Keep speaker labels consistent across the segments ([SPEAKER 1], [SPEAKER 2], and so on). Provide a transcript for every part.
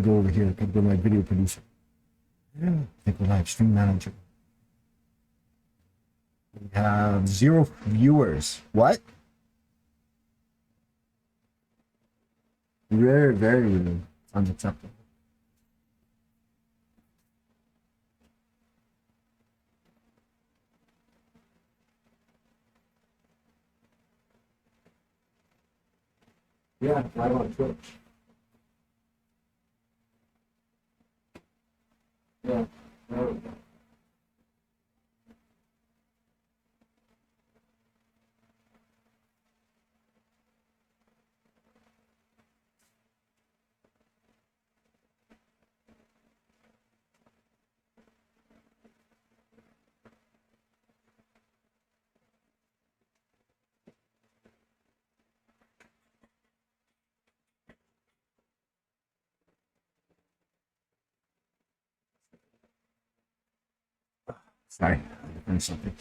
[SPEAKER 1] Go over here. Gotta go to my video producer. Yeah. I think we're live stream manager. We have 0 viewers. What? Very, very rude. Unacceptable. Yeah, live on Twitch. Yeah, there we go. Sorry, something.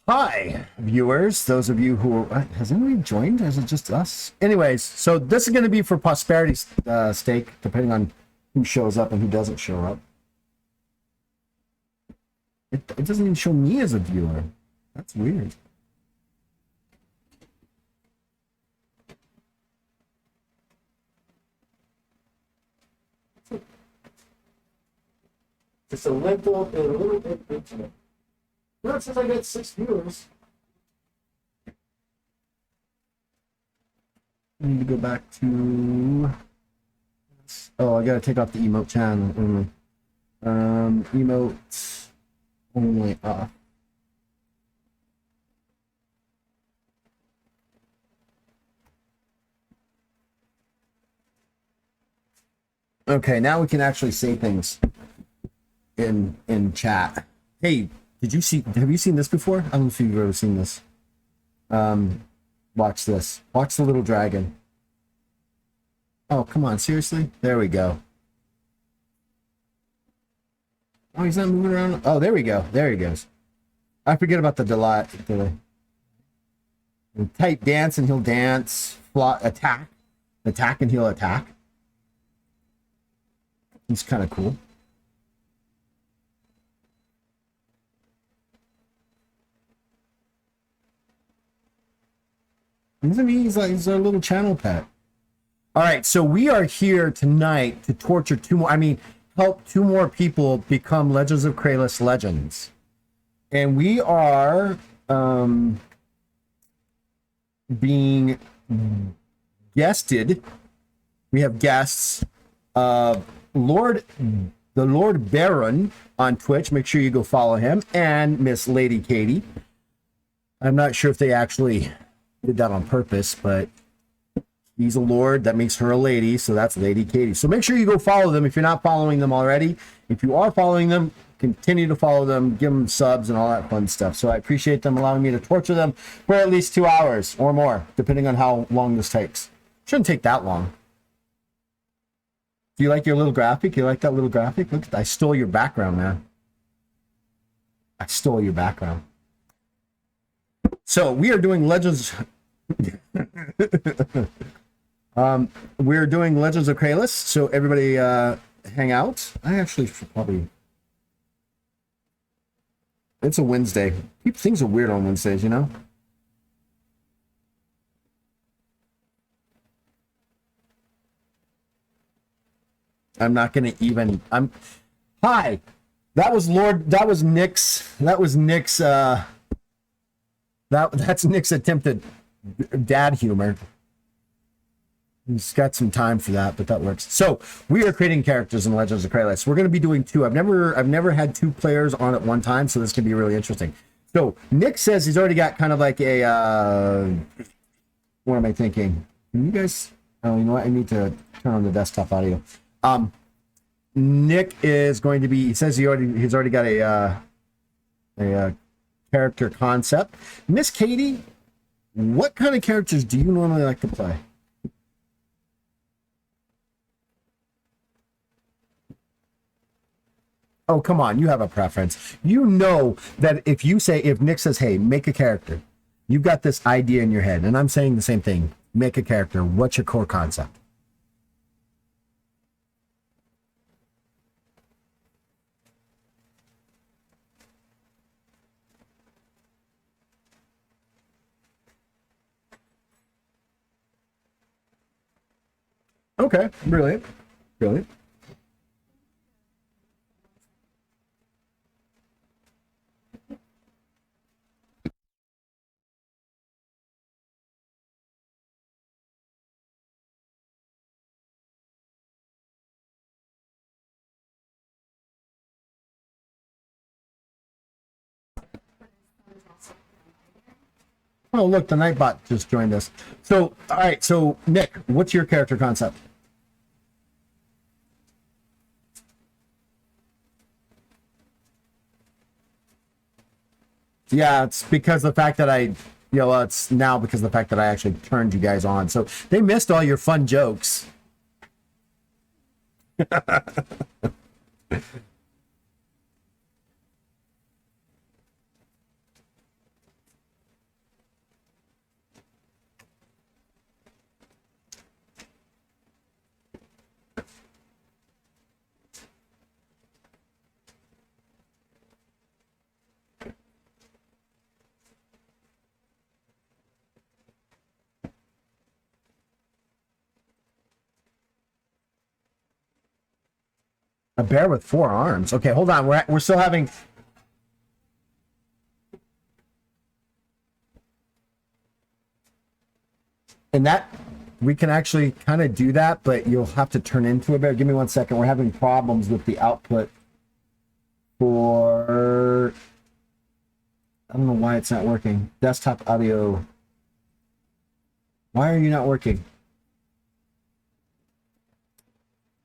[SPEAKER 1] Hi, viewers. Those of you who are, has anybody joined? Is it just us? Anyways, so this is going to be for posterity's sake, depending on who shows up and who doesn't show up. It doesn't even show me as a viewer. That's weird. Just a little bit intimate. Well, since I got 6 viewers. I need to go back to. Oh, I gotta take off the emote channel only. Emote only off. Okay, now we can actually say things in chat. Hey, have you seen this before? I don't know if you've ever seen this. Watch this. Watch the little dragon. Oh, come on, seriously? There we go. Oh, he's not moving around. Oh, there we go. There he goes. I forget about the delay. Type dance and he'll dance. Attack. Attack and he'll attack. He's kind of cool. He's our little channel pet. All right, so we are here tonight to torture help 2 more people become Legends of Kralis legends. And we are being guested. We have guests. The Lord Baron on Twitch. Make sure you go follow him. And Miss Lady Katie. I'm not sure if they actually did that on purpose, but he's a lord. That makes her a lady, so that's Lady Katie. So make sure you go follow them if you're not following them already. If you are following them, continue to follow them, give them subs and all that fun stuff. So I appreciate them allowing me to torture them for at least 2 hours or more, depending on how long this takes. Shouldn't take that long. Do you like your little graphic? You like that little graphic? Look, I stole your background, man. I stole your background. So we are doing Legends. We're doing Legends of Kralis. So everybody hang out. I actually should probably. It's a Wednesday. Things are weird on Wednesdays, you know? I'm not gonna even. Hi. That was Nick's. That's Nick's attempted dad humor. He's got some time for that, but that works. So we are creating characters in Legends of Kralis. We're going to be doing 2. I've never had 2 players on at one time, so this can be really interesting. So Nick says he's already got kind of like a. What am I thinking? Can you guys? Oh, you know what? I need to turn on the desktop audio. Nick is going to be. He says he's already got a character concept. Miss Katie, what kind of characters do you normally like to play? Oh, come on. You have a preference. You know that if Nick says, hey, make a character, you've got this idea in your head. And I'm saying the same thing. Make a character. What's your core concept? Okay, brilliant. Brilliant. Oh, look, the Nightbot just joined us. So, all right. So, Nick, what's your character concept? Yeah, it's because the fact that it's now because of the fact that I actually turned you guys on. So they missed all your fun jokes. A bear with 4 arms. Okay, hold on. We're still having. And that we can actually kind of do that, but you'll have to turn into a bear. Give me 1 second. We're having problems with the output for. I don't know why it's not working. Desktop audio. Why are you not working?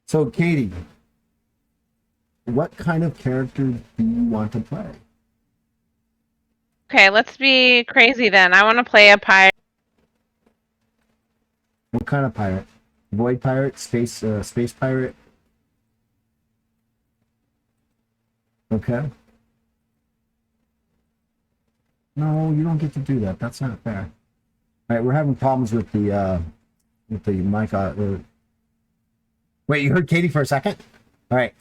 [SPEAKER 1] So, Katie, what kind of character do you want to play?
[SPEAKER 2] Okay, let's be crazy then. I want to play a pirate.
[SPEAKER 1] What kind of pirate? Void pirate? Space pirate? Okay. No, you don't get to do that. That's not fair. All right, we're having problems with the mic. Wait, you heard Katie for a second? All right.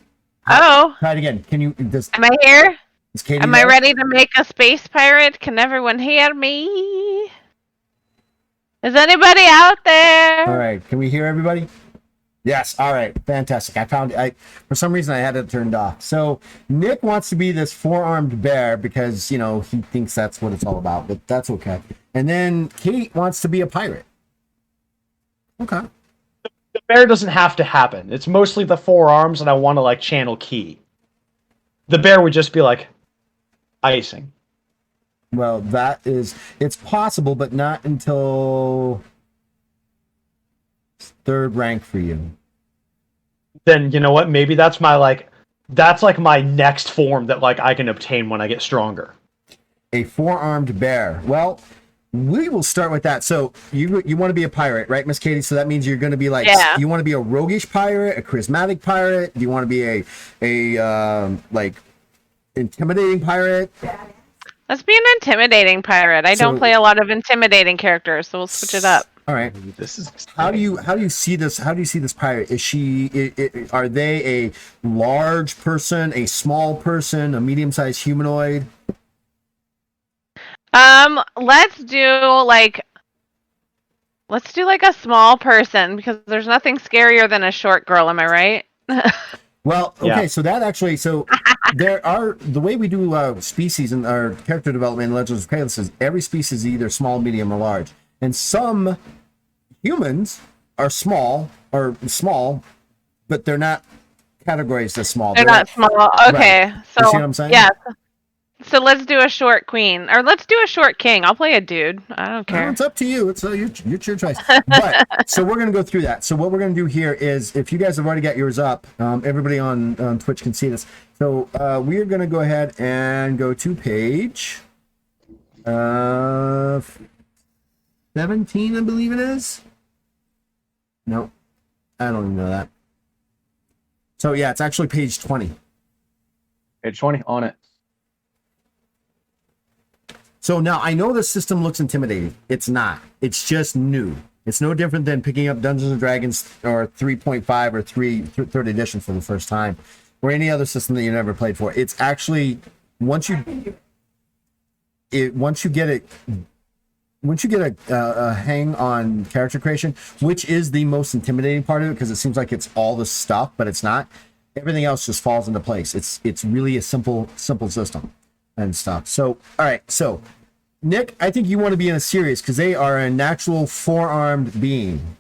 [SPEAKER 2] Oh.
[SPEAKER 1] Try it again. Can you?
[SPEAKER 2] Am I here?
[SPEAKER 1] Is Katie
[SPEAKER 2] Am
[SPEAKER 1] there?
[SPEAKER 2] I ready to make a space pirate? Can everyone hear me? Is anybody out there?
[SPEAKER 1] All right. Can we hear everybody? Yes. All right. Fantastic. For some reason I had it turned off. So Nick wants to be this 4-armed bear because, he thinks that's what it's all about, but that's okay. And then Kate wants to be a pirate. Okay.
[SPEAKER 3] The bear doesn't have to happen. It's mostly the 4 arms, and I want to channel Key. The bear would just be icing.
[SPEAKER 1] Well, it's possible, but not until 3rd rank for you.
[SPEAKER 3] Then you know what? Maybe that's my that's my next form that I can obtain when I get stronger.
[SPEAKER 1] A 4-armed bear. Well, we will start with that. So you want to be a pirate, right, Miss Katie? So that means you're going to be you want to be a roguish pirate, a charismatic pirate. Do you want to be a intimidating pirate?
[SPEAKER 2] Let's be an intimidating pirate. I don't play a lot of intimidating characters, so we'll switch it up.
[SPEAKER 1] All right.
[SPEAKER 3] This is
[SPEAKER 1] how do you see this? How do you see this pirate? Are they a large person, a small person, a medium-sized humanoid?
[SPEAKER 2] Let's do a small person because there's nothing scarier than a short girl. Am I right?
[SPEAKER 1] Well, okay,
[SPEAKER 3] yeah.
[SPEAKER 1] so the way we do species in our character development in Legends of Kralis is every species is either small, medium, or large. And some humans are small, but they're not categorized as small.
[SPEAKER 2] They're not small. Okay,
[SPEAKER 1] right.
[SPEAKER 2] So
[SPEAKER 1] you see what I'm saying?
[SPEAKER 2] Yeah. So let's do a short queen, or let's do a short king. I'll play a dude. I don't care.
[SPEAKER 1] Well, it's up to you. It's your choice. But so we're gonna go through that. So what we're gonna do here is, if you guys have already got yours up, everybody on Twitch can see this. So we are gonna go ahead and go to page 17, I believe it is. No, I don't even know that. So yeah, it's actually page 20.
[SPEAKER 3] Page 20 on it.
[SPEAKER 1] So now I know the system looks intimidating. It's not. It's just new. It's no different than picking up Dungeons and Dragons or 3.5 or 3rd edition for the first time, or any other system that you never played for. It's actually once you get it once you get a hang on character creation, which is the most intimidating part of it, because it seems like it's all the stuff, but it's not. Everything else just falls into place. It's really a simple system and stuff. So, all right. So, Nick, I think you want to be in a series because they are a natural four-armed being.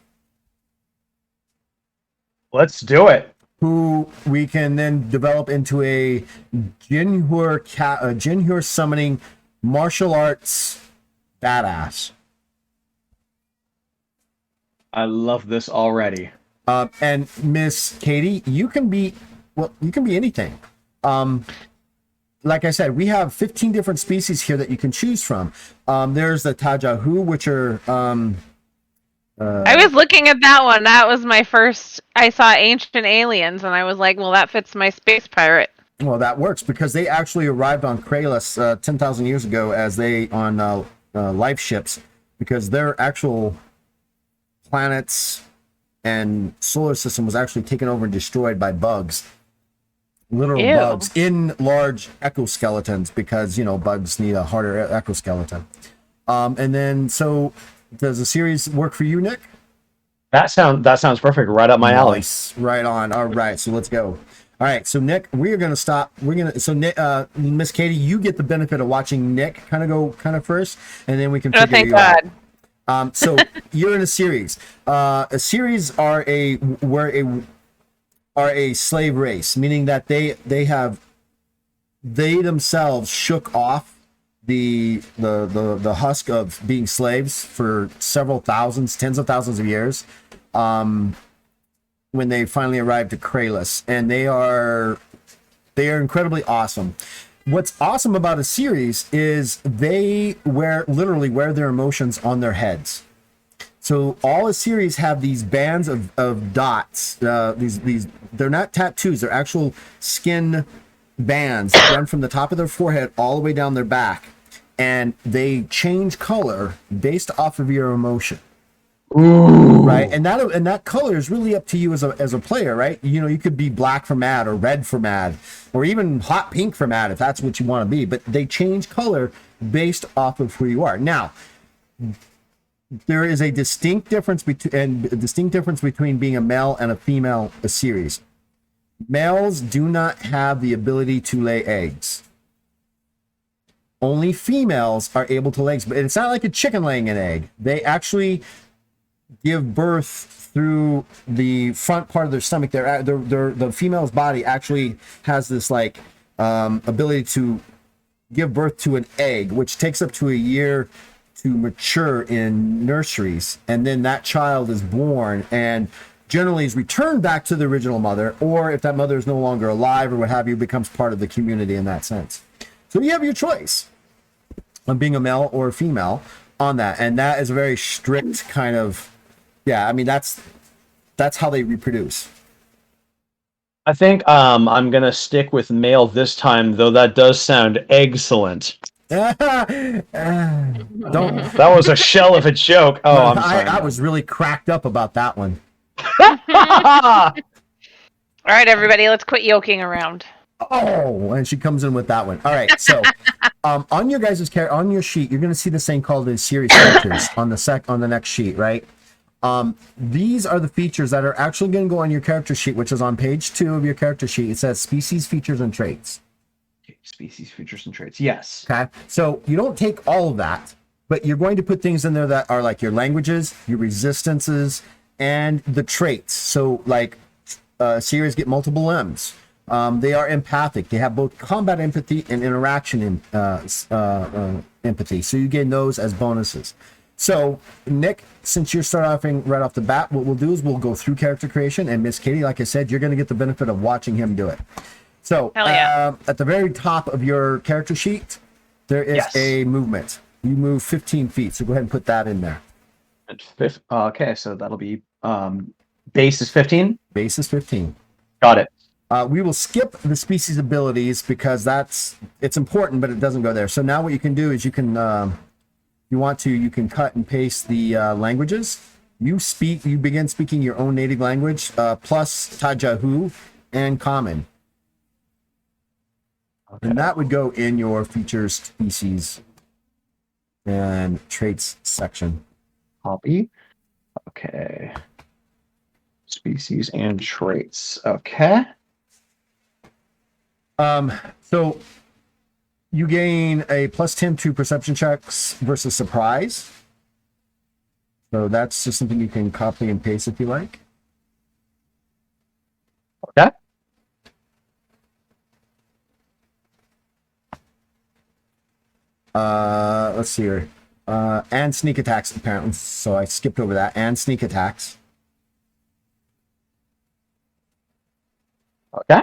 [SPEAKER 3] Let's do it.
[SPEAKER 1] Who we can then develop into a Jinhur summoning martial arts badass.
[SPEAKER 3] I love this already.
[SPEAKER 1] And Miss Katie, you can be anything. Like I said, we have 15 different species here that you can choose from. There's the Tajahu, which are
[SPEAKER 2] I was looking at that one. That was my first. I saw Ancient Aliens, and I was like, well, that fits my space pirate.
[SPEAKER 1] well, that works because they actually arrived on Kralis 10,000 years ago as they on life ships, because their actual planets and solar system was actually taken over and destroyed by bugs. Literal
[SPEAKER 2] Ew.
[SPEAKER 1] bugs in large exoskeletons, because bugs need a harder exoskeleton. And then, so does the series work for you, Nick?
[SPEAKER 3] That sounds perfect. Right up my alley.
[SPEAKER 1] Nice. Right on. All right, so let's go. All right, so Nick, we're gonna stop. Nick, Miss Katie, you get the benefit of watching Nick kind of first, and then we can
[SPEAKER 2] Oh,
[SPEAKER 1] figure
[SPEAKER 2] thank
[SPEAKER 1] you
[SPEAKER 2] God.
[SPEAKER 1] out. So you're in a series. A series are a slave race, meaning that they themselves shook off the husk of being slaves for several thousands, tens of thousands of years, when they finally arrived at Kralis, and they are incredibly awesome. What's awesome about a series is they literally wear their emotions on their heads. So all a series have these bands of dots. These they're not tattoos; they're actual skin bands that run from the top of their forehead all the way down their back, and they change color based off of your emotion.
[SPEAKER 3] Ooh.
[SPEAKER 1] Right, and that color is really up to you as a player, right? You could be black for mad, or red for mad, or even hot pink for mad if that's what you want to be. But they change color based off of who you are. Now, there is a distinct difference between being a male and a female series. Males do not have the ability to lay eggs. Only females are able to lay eggs, but it's not like a chicken laying an egg. They actually give birth through the front part of their stomach. The female's body actually has this ability to give birth to an egg, which takes up to a year to mature in nurseries, and then that child is born and generally is returned back to the original mother, or if that mother is no longer alive or what have you, becomes part of the community in that sense. So you have your choice of being a male or a female on that, and that is a very strict kind of, that's how they reproduce.
[SPEAKER 3] I think I'm gonna stick with male this time, though that does sound excellent.
[SPEAKER 1] Don't.
[SPEAKER 3] That was a shell of a joke. Oh, I'm sorry.
[SPEAKER 1] I was really cracked up about that one.
[SPEAKER 2] All right, everybody, let's quit yoking around.
[SPEAKER 1] Oh, and she comes in with that one. All right, so on your guys' on your sheet, you're going to see this thing called the series features on the next sheet, right? These are the features that are actually going to go on your character sheet, which is on page 2 of your character sheet. It says species, features, and traits.
[SPEAKER 3] Species, features, and traits. Yes.
[SPEAKER 1] Okay, so you don't take all of that, but you're going to put things in there that are like your languages, your resistances, and the traits. So series get multiple limbs. They are empathic. They have both combat empathy and interaction empathy. So you gain those as bonuses. So Nick, since you're starting right off the bat, what we'll do is we'll go through character creation, and Miss Katie, like I said, you're going to get the benefit of watching him do it. So at the very top of your character sheet, there is a movement. You move 15 feet. So go ahead and put that in there.
[SPEAKER 3] Okay, so that'll be base is 15.
[SPEAKER 1] Base is 15.
[SPEAKER 3] Got it.
[SPEAKER 1] We will skip the species abilities because it's important, but it doesn't go there. So now what you can do is you can, if you want to, you can cut and paste the languages. You begin speaking your own native language, plus Tajahu and Common. Okay. And that would go in your features species and traits section.
[SPEAKER 3] Copy. Okay. Species and traits. Okay.
[SPEAKER 1] So you gain a +10 to perception checks versus surprise. So that's just something you can copy and paste if you like.
[SPEAKER 3] Okay.
[SPEAKER 1] Let's see here. And sneak attacks, apparently. So I skipped over that. And sneak attacks.
[SPEAKER 3] Okay.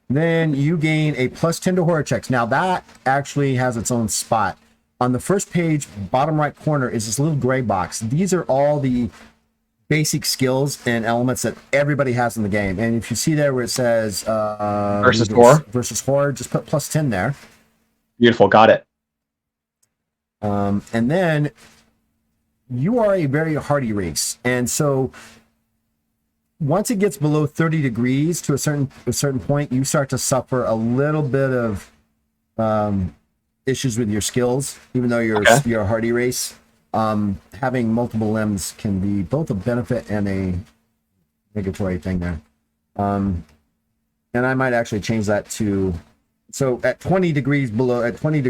[SPEAKER 1] Then you gain a +10 to horror checks. Now that actually has its own spot. On the first page, bottom right corner, is this little gray box. These are all the basic skills and elements that everybody has in the game. And if you see there where it says
[SPEAKER 3] Versus horror,
[SPEAKER 1] just put +10 there.
[SPEAKER 3] Beautiful. Got it.
[SPEAKER 1] And then you are a very hardy race. And so once it gets below 30 degrees to a certain point, you start to suffer a little bit of issues with your skills, even though you're a hardy race. Having multiple limbs can be both a benefit and a negatory thing there. And I might actually change that to, so at 20 degrees below, at 20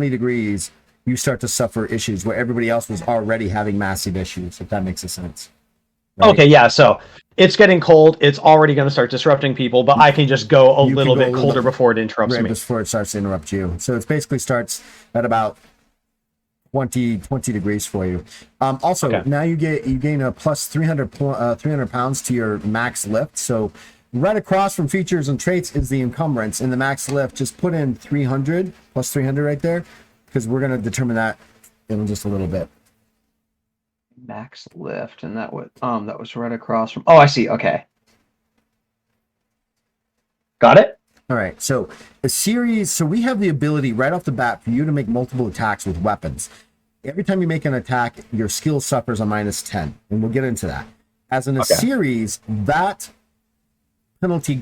[SPEAKER 1] degrees, you start to suffer issues where everybody else was already having massive issues, if that makes a sense.
[SPEAKER 3] Right? Okay, yeah, so it's getting cold, it's already going to start disrupting people, but I can just go a little bit colder before it interrupts me.
[SPEAKER 1] Before it starts to interrupt you. So it basically starts at about 20 degrees for you. Also, now you gain a plus 300 pounds to your max lift. So right across from features and traits is the encumbrance. In the max lift, just put in 300, plus 300 right there, because we're going to determine that in just a little bit.
[SPEAKER 3] Max lift, and that was right across from. Oh, I see. Okay, got it.
[SPEAKER 1] All right. So a series. So we have the ability right off the bat for you to make multiple attacks with weapons. Every time you make an attack, your skill suffers a -10, and we'll get into that. As in a series, that penalty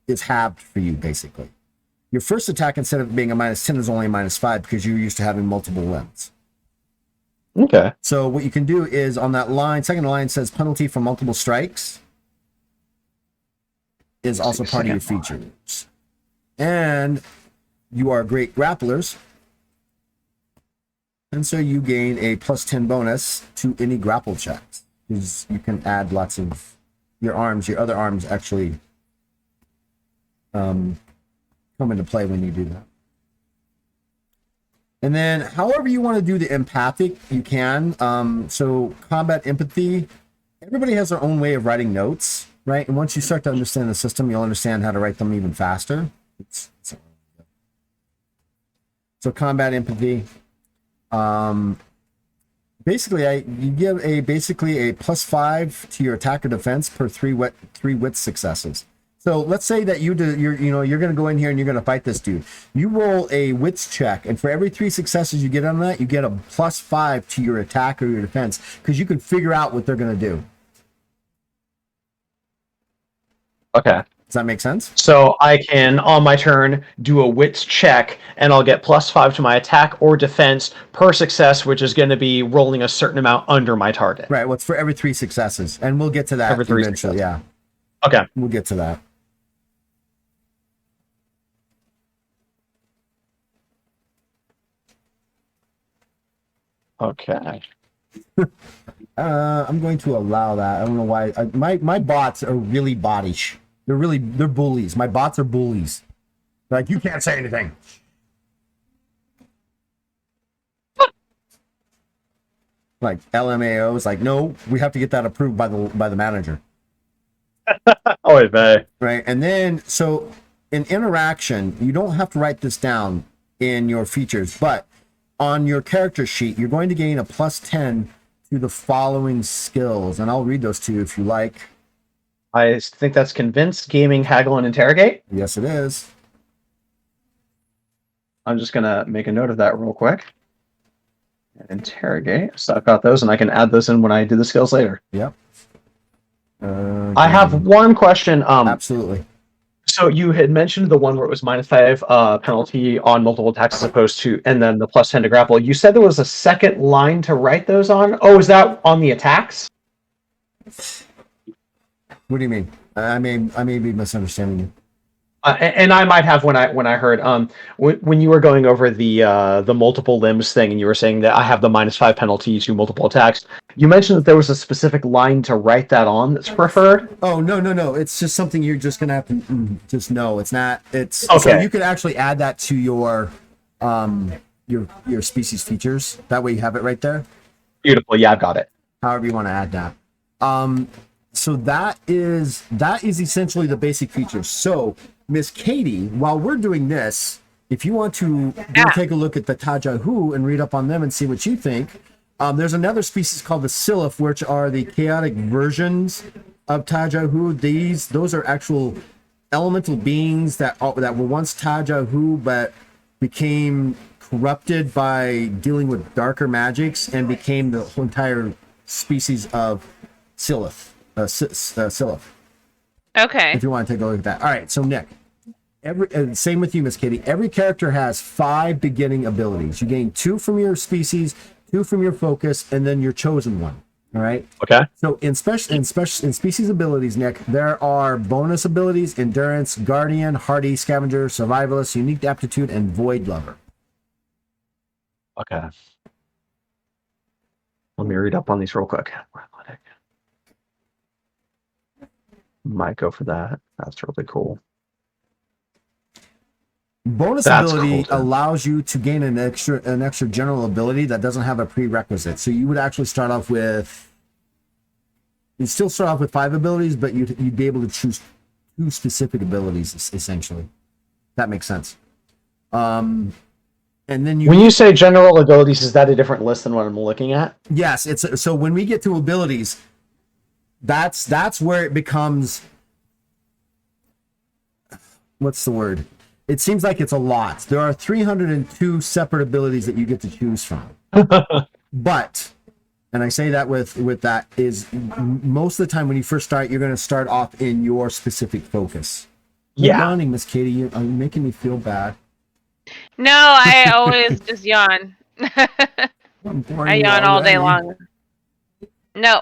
[SPEAKER 1] is halved for you basically. Your first attack, instead of being a -10, is only a -5 because you're used to having multiple limbs.
[SPEAKER 3] Okay.
[SPEAKER 1] So what you can do is on that line, second line says penalty for multiple strikes is also part of your features. And you are great grapplers. And so you gain a +10 bonus to any grapple checks. Because you can add lots of your other arms actually come into play when you do that. And then however you want to do the empathic, you can. So combat empathy, everybody has their own way of writing notes, right? And once you start to understand the system, you'll understand how to write them even faster. So combat empathy. Basically, you give a +5 to your attack or defense per 3 wit successes. So let's say that you're going to go in here and you're going to fight this dude. You roll a wits check, and for every 3 successes you get on that, you get a +5 to your attack or your defense, because you can figure out what they're going to do.
[SPEAKER 3] Okay.
[SPEAKER 1] Does that make sense?
[SPEAKER 3] So I can, on my turn, do a wits check, and I'll get +5 to my attack or defense per success, which is going to be rolling a certain amount under my target.
[SPEAKER 1] Right. Well, it's for every 3 successes, and we'll get to that eventually. Yeah.
[SPEAKER 3] Okay.
[SPEAKER 1] We'll get to that.
[SPEAKER 3] Okay.
[SPEAKER 1] I'm going to allow that. I don't know why. My bots are really bottish. They're bullies. My bots are bullies. They're like, you can't say anything. Like LMAO is like, no, we have to get that approved by the manager.
[SPEAKER 3] Oh, man.
[SPEAKER 1] Right. And then so in interaction, you don't have to write this down in your features, but on your character sheet, you're going to gain a +10 to the following skills. And I'll read those to you if you like.
[SPEAKER 3] I think that's convince, gaming, haggle, and interrogate.
[SPEAKER 1] Yes, it is.
[SPEAKER 3] I'm just going to make a note of that real quick. Interrogate. So I've got those, and I can add those in when I do the skills later.
[SPEAKER 1] Yep.
[SPEAKER 3] I have one question.
[SPEAKER 1] Absolutely.
[SPEAKER 3] So you had mentioned the one where it was -5 penalty on multiple attacks as opposed to, and then the +10 to grapple. You said there was a second line to write those on. Oh, is that on the attacks?
[SPEAKER 1] What do you mean? I may be misunderstanding you.
[SPEAKER 3] And I might have when I heard when you were going over the multiple limbs thing, and you were saying that I have the -5 penalty to multiple attacks. You mentioned that there was a specific line to write that on that's preferred.
[SPEAKER 1] Oh, no. It's just something you're just gonna have to just know. It's not. It's
[SPEAKER 3] okay.
[SPEAKER 1] So you could actually add that to your species features. That way you have it right there.
[SPEAKER 3] Beautiful. Yeah, I've got it.
[SPEAKER 1] However you want to add that. So that is essentially the basic features. So Miss Katie, while we're doing this, if you want to go take a look at the Tajahu and read up on them and see what you think, there's another species called the Siliph, which are the chaotic versions of Tajahu. Those are actual elemental beings that were once Tajahu, but became corrupted by dealing with darker magics and became the whole entire species of Siliph. Siliph.
[SPEAKER 2] Okay.
[SPEAKER 1] If you want to take a look at that. All right, so Nick, same with you, Miss Katie. Every character has 5 beginning abilities. You gain 2 from your species, 2 from your focus, and then your chosen one. All right.
[SPEAKER 3] Okay.
[SPEAKER 1] So in species abilities, Nick, there are bonus abilities: endurance, guardian, hardy, scavenger, survivalist, unique aptitude, and void lover.
[SPEAKER 3] Okay. Let me read up on these real quick. Might go for that. That's really cool.
[SPEAKER 1] Bonus ability allows you to gain an extra general ability that doesn't have a prerequisite. So you would actually start off with, you'd still start off with 5 abilities, but you'd be able to choose 2 specific abilities essentially. That makes sense. And then
[SPEAKER 3] when you say general abilities, is that a different list than what I'm looking at?
[SPEAKER 1] Yes, so when we get to abilities, that's where it becomes, what's the word? It seems like it's a lot. There are 302 separate abilities that you get to choose from. But, and I say that with that, is most of the time when you first start, you're going to start off in your specific focus.
[SPEAKER 3] Yeah.
[SPEAKER 1] You're yawning, Miss Katie. Are you making me feel bad?
[SPEAKER 2] No, I always just yawn. I yawn all day long. No.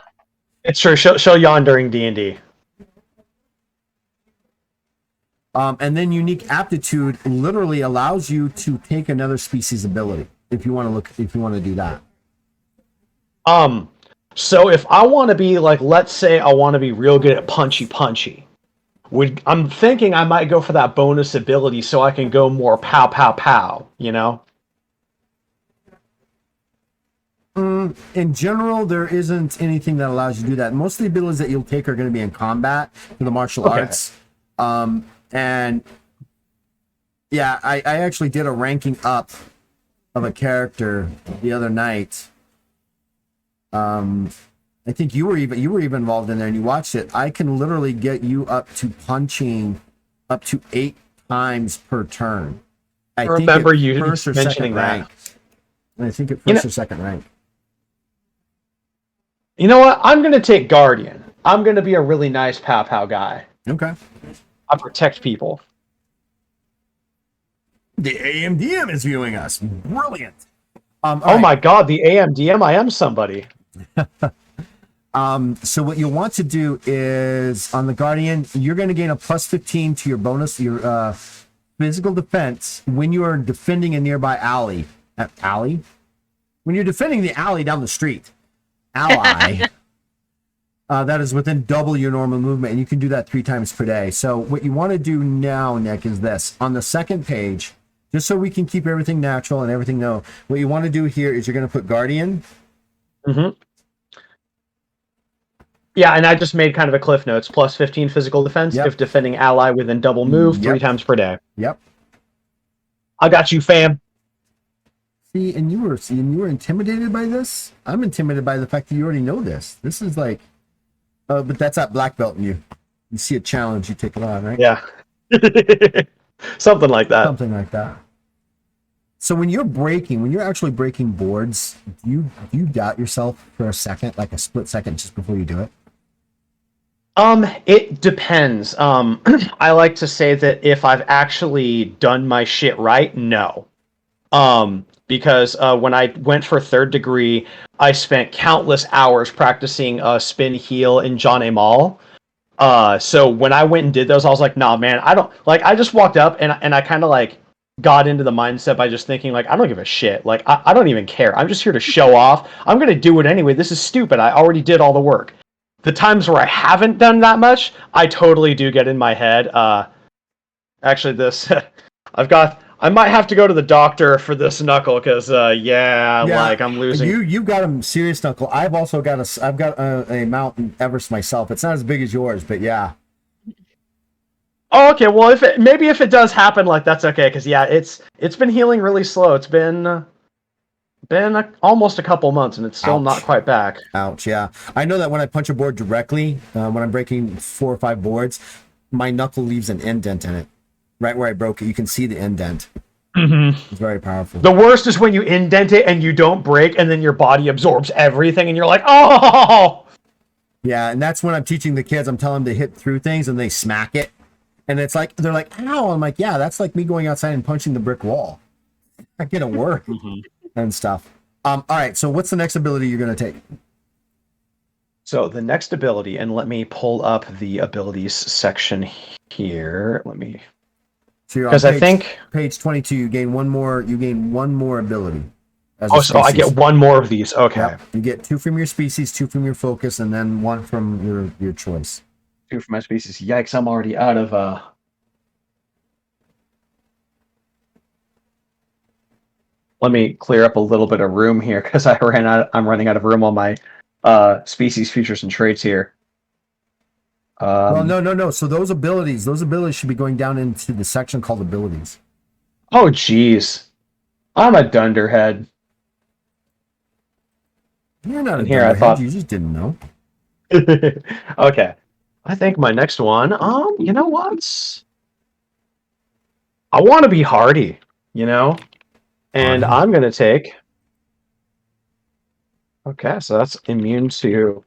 [SPEAKER 3] It's true. She'll yawn during D&D.
[SPEAKER 1] And then unique aptitude literally allows you to take another species ability if you want to do that.
[SPEAKER 3] So if I want to be like, let's say I want to be real good at punchy, I'm thinking I might go for that bonus ability so I can go more pow, you know?
[SPEAKER 1] In general, there isn't anything that allows you to do that. Most of the abilities that you'll take are going to be in combat for the martial arts. And yeah, I actually did a ranking up of a character the other night. I think you were even involved in there and you watched it. I can literally get you up to punching up to 8 times per turn. I
[SPEAKER 3] remember you mentioning that.
[SPEAKER 1] Rank. And I think at first or second rank.
[SPEAKER 3] You know what? I'm going to take Guardian. I'm going to be a really nice pow guy.
[SPEAKER 1] Okay.
[SPEAKER 3] I protect people.
[SPEAKER 1] The AMDM is viewing us. Brilliant.
[SPEAKER 3] My God, the AMDM! I am somebody.
[SPEAKER 1] So what you'll want to do is on the Guardian, you're going to gain a +15 to your bonus, your physical defense when you are defending a nearby alley. When you're defending the alley down the street, ally. That is within double your normal movement, and you can do that 3 times per day. So what you want to do now, Nick, is this. On the second page, just so we can keep everything natural and everything know, what you want to do here is you're going to put Guardian.
[SPEAKER 3] Mm-hmm. Yeah, and I just made kind of a cliff notes. +15 physical defense if defending ally within double move 3 times per day.
[SPEAKER 1] Yep.
[SPEAKER 3] I got you, fam.
[SPEAKER 1] See, and you were intimidated by this? I'm intimidated by the fact that you already know this. This is like... but that's not black belt in you. You see a challenge, you take it on, right?
[SPEAKER 3] Yeah. Something like that.
[SPEAKER 1] Something like that. So when you're actually breaking boards, do you doubt yourself for a second, like a split second just before you do it?
[SPEAKER 3] It depends. I like to say that if I've actually done my shit right, no. Because when I went for third degree, I spent countless hours practicing spin heel and John Amal. So when I went and did those, I was like, nah, man, I don't like. I just walked up and I kind of like got into the mindset by just thinking like, I don't give a shit. Like I don't even care. I'm just here to show off. I'm gonna do it anyway. This is stupid. I already did all the work. The times where I haven't done that much, I totally do get in my head. Actually, this I might have to go to the doctor for this knuckle because like I'm losing.
[SPEAKER 1] You got a serious knuckle. I've also got a Mountain Everest myself. It's not as big as yours, but yeah.
[SPEAKER 3] Oh, okay. Well, if it does happen, like that's okay because it's been healing really slow. It's been almost a couple months and it's still not quite back.
[SPEAKER 1] Ouch, yeah. I know that when I punch a board directly, when I'm breaking 4 or 5 boards, my knuckle leaves an indent in it. Right where I broke it, you can see the indent.
[SPEAKER 3] Mm-hmm.
[SPEAKER 1] It's very powerful.
[SPEAKER 3] The worst is when you indent it and you don't break and then your body absorbs everything and you're like, oh!
[SPEAKER 1] Yeah, and that's when I'm teaching the kids, I'm telling them to hit through things and they smack it. And it's like, they're like, ow. I'm like, yeah, that's like me going outside and punching the brick wall. I get it work. And stuff. All right, so what's the next ability you're going to take?
[SPEAKER 3] So the next ability, and let me pull up the abilities section here. Let me,
[SPEAKER 1] because I think page 22, you gain one more ability.
[SPEAKER 3] So I get one more of these. Okay. Yep.
[SPEAKER 1] You get 2 from your species, 2 from your focus, and then 1 from your choice.
[SPEAKER 3] 2 from my species. Yikes! I'm already out of. Let me clear up a little bit of room here because I'm running out of room on my species, features, and traits here.
[SPEAKER 1] Well, no. So those abilities should be going down into the section called abilities.
[SPEAKER 3] Oh, geez. I'm a dunderhead.
[SPEAKER 1] You're not a dunderhead. You just didn't know.
[SPEAKER 3] Okay. I think my next one, you know what? I want to be hardy, And I'm going to take... Okay, so that's immune to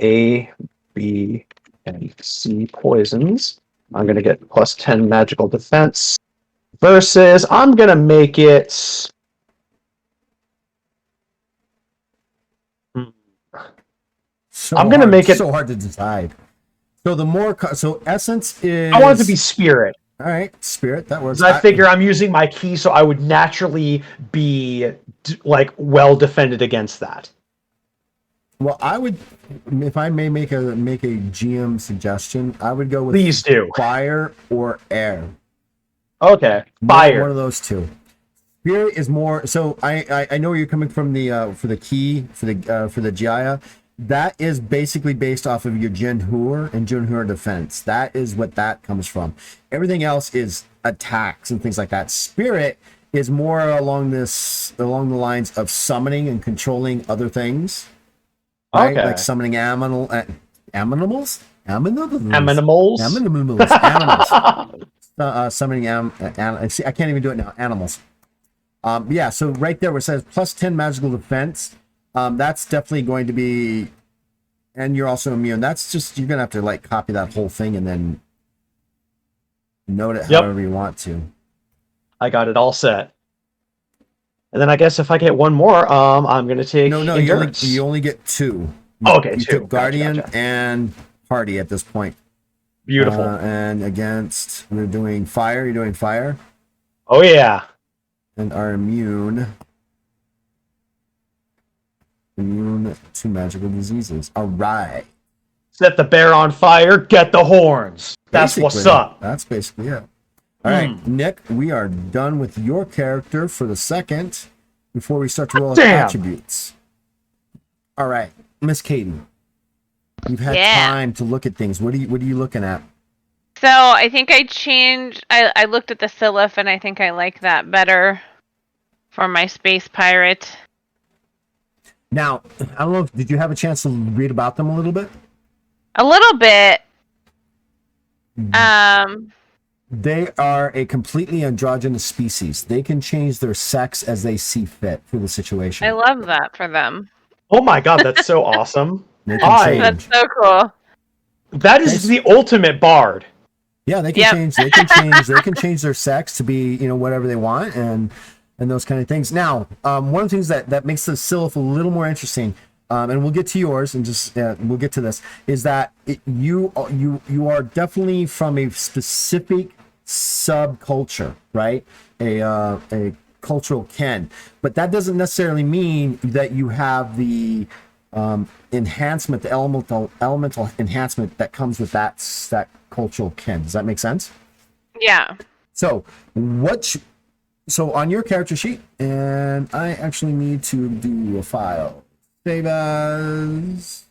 [SPEAKER 3] A, B, and C poisons. I'm going to get plus 10 magical defense. Versus, I'm going to make it... I'm going to make it...
[SPEAKER 1] so hard to decide. So essence is...
[SPEAKER 3] I want it to be spirit.
[SPEAKER 1] All right, spirit, that works.
[SPEAKER 3] I figure I'm using my key, so I would naturally be well defended against that.
[SPEAKER 1] Well, I would, if I may make a GM suggestion, I would go with
[SPEAKER 3] Please do.
[SPEAKER 1] Fire or air.
[SPEAKER 3] Okay, fire.
[SPEAKER 1] One of those two. Spirit is more. So I know where you're coming from for the key for the Jaya. That is basically based off of your Jinhur and Jinhur defense. That is what that comes from. Everything else is attacks and things like that. Spirit is more along the lines of summoning and controlling other things. Right?
[SPEAKER 3] Okay.
[SPEAKER 1] Like summoning animals. Animals. Summoning see, I can't even do it now. Animals. Yeah. So right there where it says plus 10 magical defense. That's definitely going to be, and you're also immune. That's just, you're going to have to copy that whole thing and then note it however you want to.
[SPEAKER 3] I got it all set. And then I guess if I get one more, I'm going to take endurance.
[SPEAKER 1] You only get 2.
[SPEAKER 3] Okay,
[SPEAKER 1] you
[SPEAKER 3] 2.
[SPEAKER 1] took Guardian and Party at this point.
[SPEAKER 3] Beautiful.
[SPEAKER 1] And against, we're doing fire. You're doing fire.
[SPEAKER 3] Oh, yeah.
[SPEAKER 1] And our immune to magical diseases. All right.
[SPEAKER 3] Set the bear on fire, get the horns. That's what's up.
[SPEAKER 1] That's basically it. All right, Nick, we are done with your character for the second before we start to roll attributes. All right, Miss Katie, you've had time to look at things. What are you looking at?
[SPEAKER 2] So I think I looked at the Siliph and I think I like that better for my space pirate.
[SPEAKER 1] Now, I don't know, did you have a chance to read about them a little bit?
[SPEAKER 2] A little bit.
[SPEAKER 1] They are a completely androgynous species. They can change their sex as they see fit for the situation.
[SPEAKER 2] I love that for them.
[SPEAKER 3] Oh my god, that's so awesome.
[SPEAKER 2] That's so cool.
[SPEAKER 3] That is the ultimate bard.
[SPEAKER 1] Yeah, they can change. They can change their sex to be, whatever they want, and those kind of things. Now, one of the things that makes the Sylph a little more interesting, and we'll get to yours, and just we'll get to this, is that you are definitely from a specific subculture, right? A cultural kin, but that doesn't necessarily mean that you have the enhancement, the elemental enhancement that comes with that cultural kin. Does that make sense?
[SPEAKER 2] Yeah.
[SPEAKER 1] So on your character sheet, and I actually need to do a file. Save as.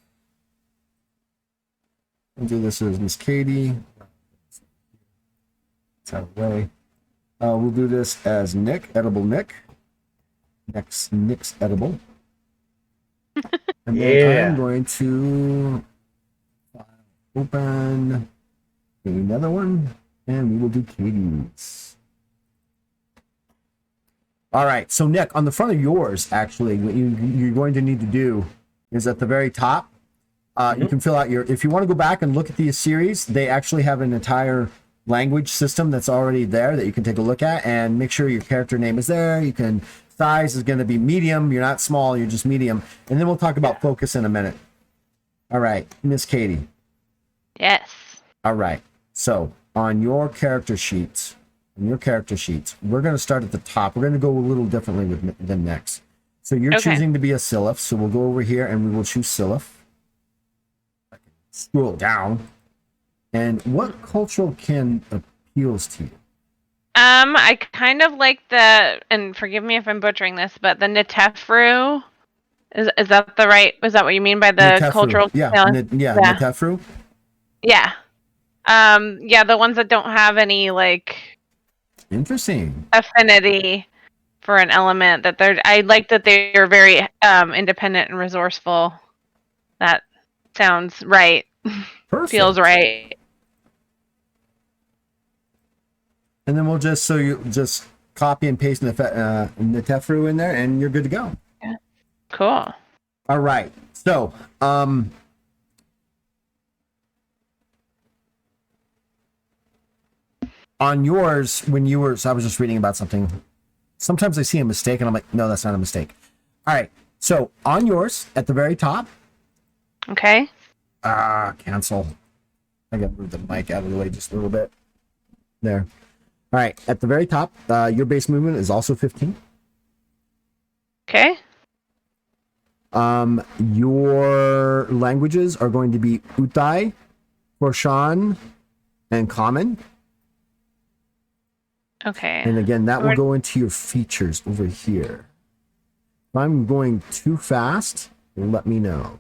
[SPEAKER 1] I'll do this as Miss Katie. It's out of the way. We'll do this as Nick, edible Nick. Nick's edible. And then I'm going to open another one, and we will do Katie's. All right, so Nick, on the front of yours, actually, what you're going to need to do is at the very top, you can fill out if you want to go back and look at the series, they actually have an entire language system that's already there that you can take a look at and make sure your character name is there. You can, size is going to be medium. You're not small, you're just medium. And then we'll talk about focus in a minute. All right, Miss Katie.
[SPEAKER 2] Yes.
[SPEAKER 1] All right. So on your character sheets, we're going to start at the top. We're going to go a little differently than next. So you're choosing to be a Sylph. So we'll go over here and we will choose Sylph. Scroll down. And what cultural kin appeals to you?
[SPEAKER 2] I kind of like and forgive me if I'm butchering this, but the Netefru. Is that the right? Is that what you mean by the
[SPEAKER 1] Netefru.
[SPEAKER 2] cultural?
[SPEAKER 1] Yeah, Netefru.
[SPEAKER 2] Yeah. Yeah, the ones that don't have any
[SPEAKER 1] interesting
[SPEAKER 2] affinity for an element, that I like that they're very independent and resourceful. That sounds right.
[SPEAKER 1] Perfect.
[SPEAKER 2] Feels right.
[SPEAKER 1] And then we'll just copy and paste Netefru in there, and you're good to go.
[SPEAKER 2] Yeah. Cool.
[SPEAKER 1] All right. So, on yours, so I was just reading about something. Sometimes I see a mistake, and I'm like, no, that's not a mistake. All right. So, on yours, at the very top.
[SPEAKER 2] Okay.
[SPEAKER 1] Cancel. I got to move the mic out of the way just a little bit. There. All right, at the very top, your base movement is also 15.
[SPEAKER 2] Okay.
[SPEAKER 1] Your languages are going to be Utai, Korshan, and Common.
[SPEAKER 2] Okay.
[SPEAKER 1] And again, that will go into your features over here. If I'm going too fast, let me know.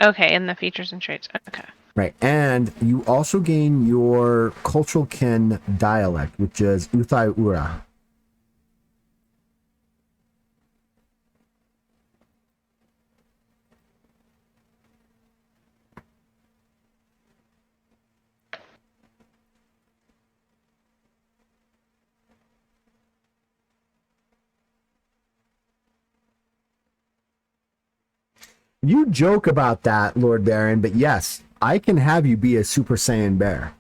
[SPEAKER 2] Okay, in the features and traits. Okay.
[SPEAKER 1] Right, and you also gain your cultural kin dialect, which is Uthai Ura. You joke about that, Lord Baron, but yes, I can have you be a Super Saiyan bear.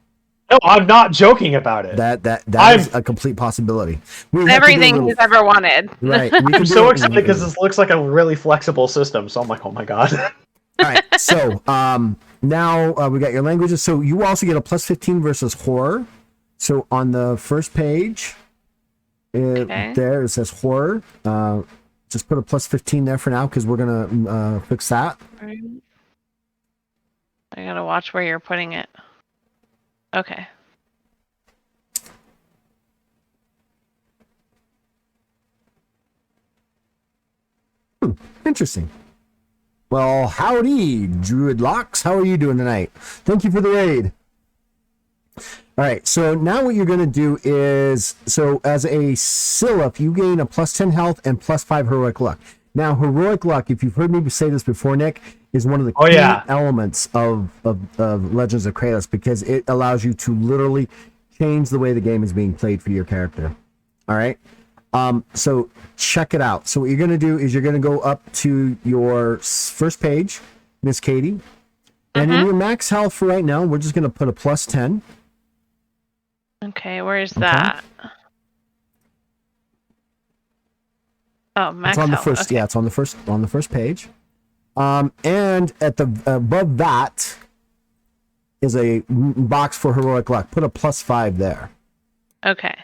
[SPEAKER 3] No, I'm not joking about it.
[SPEAKER 1] That is a complete possibility.
[SPEAKER 2] Everything he's ever wanted.
[SPEAKER 1] Right.
[SPEAKER 3] I'm so excited because this looks like a really flexible system. So I'm like, oh my god.
[SPEAKER 1] All right. So now we got your languages. So you also get a plus 15 versus horror. So on the first page, there it says horror. Just put a plus 15 there for now because we're gonna fix that.
[SPEAKER 2] I gotta watch where you're putting it. Okay.
[SPEAKER 1] Interesting. Well, howdy, Druid Locks. How are you doing tonight? Thank you for the raid. All right, so now what you're going to do is, so as a Sylph, you gain a plus 10 health and plus 5 heroic luck. Now, heroic luck, if you've heard me say this before, Nick, is one of the key elements of Legends of Kralis because it allows you to literally change the way the game is being played for your character. All right? So check it out. So what you're going to do is you're going to go up to your first page, Miss Katie. And in your max health for right now, we're just going to put a plus 10.
[SPEAKER 2] Okay, where's that? Oh, max
[SPEAKER 1] It's on the
[SPEAKER 2] health.
[SPEAKER 1] first.
[SPEAKER 2] Okay.
[SPEAKER 1] Yeah, it's on the first page. And at the above that is a box for heroic luck. Put a plus 5 there.
[SPEAKER 2] Okay.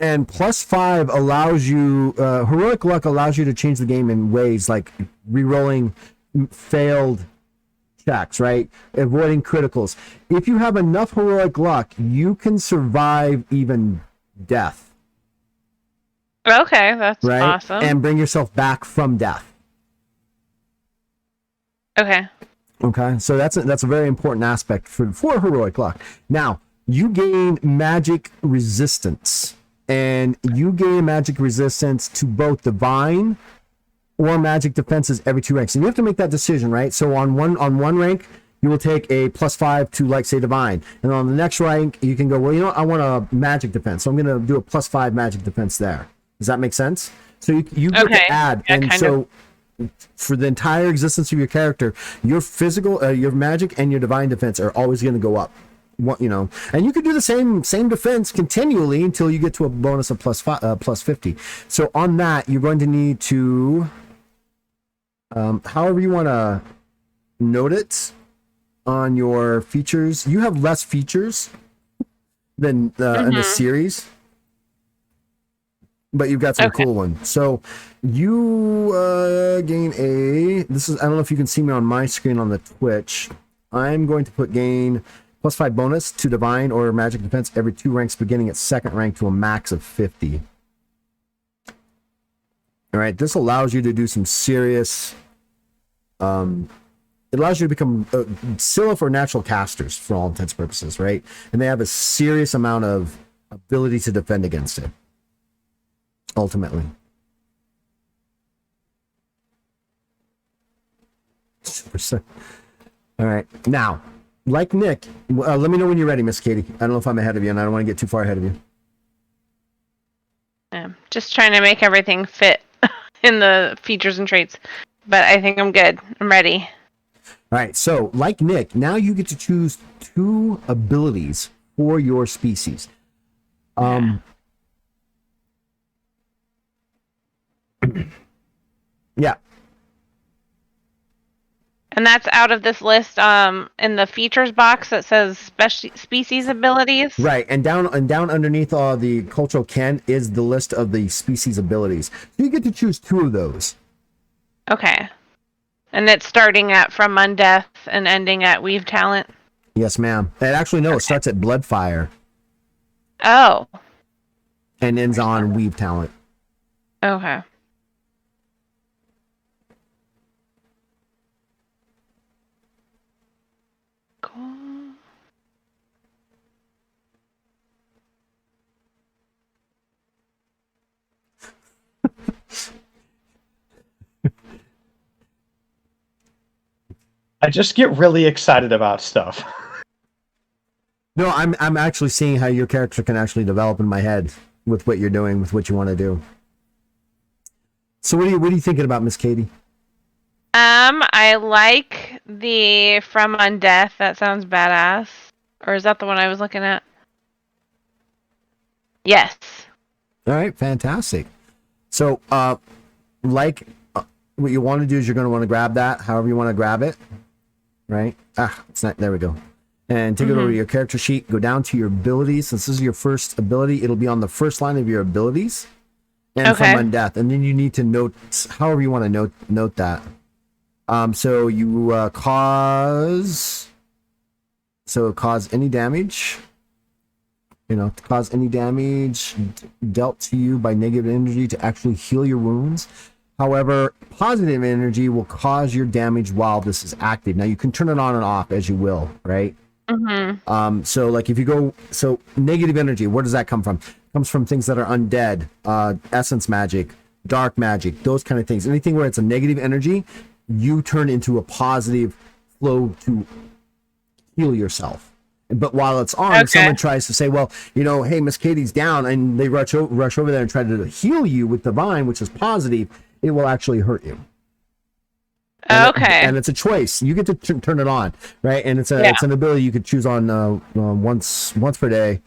[SPEAKER 1] And plus 5 allows you, heroic luck allows you to change the game in ways like re-rolling failed checks, right? Avoiding criticals. If you have enough heroic luck, you can survive even death.
[SPEAKER 2] Okay, that's
[SPEAKER 1] right?
[SPEAKER 2] awesome.
[SPEAKER 1] And bring yourself back from death.
[SPEAKER 2] Okay.
[SPEAKER 1] Okay, so that's a very important aspect for heroic luck. Now, you gain magic resistance. And you gain magic resistance to both divine or magic defenses every 2 ranks. And you have to make that decision, right? So on one rank, you will take a plus 5 to, like, say, divine. And on the next rank, you can go, well, you know what? I want a magic defense. So I'm going to do a plus 5 magic defense there. Does that make sense? So you get to add.
[SPEAKER 2] Yeah,
[SPEAKER 1] and so for the entire existence of your character, your physical, your magic and your divine defense are always going to go up. What, you know, and you could do the same defense continually until you get to a bonus of plus 50. So on that, you're going to need to, however you want to note it on your features. You have less features than in the series, but you've got some cool ones. So you gain this is, I don't know if you can see me on my screen on the Twitch. I'm going to put gain plus 5 bonus to divine or magic defense every 2 ranks beginning at 2nd rank to a max of 50. All right, this allows you to do some serious, it allows you to become Sylph or natural casters for all intents and purposes, right? And they have a serious amount of ability to defend against it, ultimately. All right, now, like Nick, let me know when you're ready, Miss Katie. I don't know if I'm ahead of you, and I don't want to get too far ahead of you.
[SPEAKER 2] I'm just trying to make everything fit in the features and traits, but I think I'm good. I'm ready.
[SPEAKER 1] All right, so like Nick, now you get to choose 2 abilities for your species. Yeah.
[SPEAKER 2] And that's out of this list in the features box that says species abilities.
[SPEAKER 1] Right, and down underneath the cultural ken is the list of the species abilities. So you get to choose 2 of those.
[SPEAKER 2] Okay. And it's starting at from Undeath and ending at Weave Talent.
[SPEAKER 1] Yes, ma'am. And actually, no, it starts at Bloodfire
[SPEAKER 2] Oh.
[SPEAKER 1] and ends on Weave Talent.
[SPEAKER 2] Okay. Cool.
[SPEAKER 3] I just get really excited about stuff.
[SPEAKER 1] No, I'm actually seeing how your character can actually develop in my head with what you're doing, with what you want to do. So what are you thinking about, Miss Katie?
[SPEAKER 2] I like the From Undeath. That sounds badass. Or is that the one I was looking at? Yes.
[SPEAKER 1] All right, fantastic. So, what you want to do is you're going to want to grab that, however you want to grab it, right? It's not. There we go. And take it over to your character sheet. Go down to your abilities. Since this is your first ability, it'll be on the first line of your abilities, and From Undeath. And then you need to note however you want to note that. So you cause any damage. Cause any damage dealt to you by negative energy to actually heal your wounds. However, positive energy will cause your damage while this is active. Now you can turn it on and off as you will, right? So like if you go, so negative energy, where does that come from? It comes from things that are undead, essence magic, dark magic, those kind of things. Anything where it's a negative energy, you turn into a positive flow to heal yourself. But while it's on, if someone tries to say, well, hey, Miss Katie's down, and they rush over there and try to heal you with divine, which is positive, it will actually hurt you. And it's a choice. You get to turn it on, right? And it's an ability you could choose on once per day,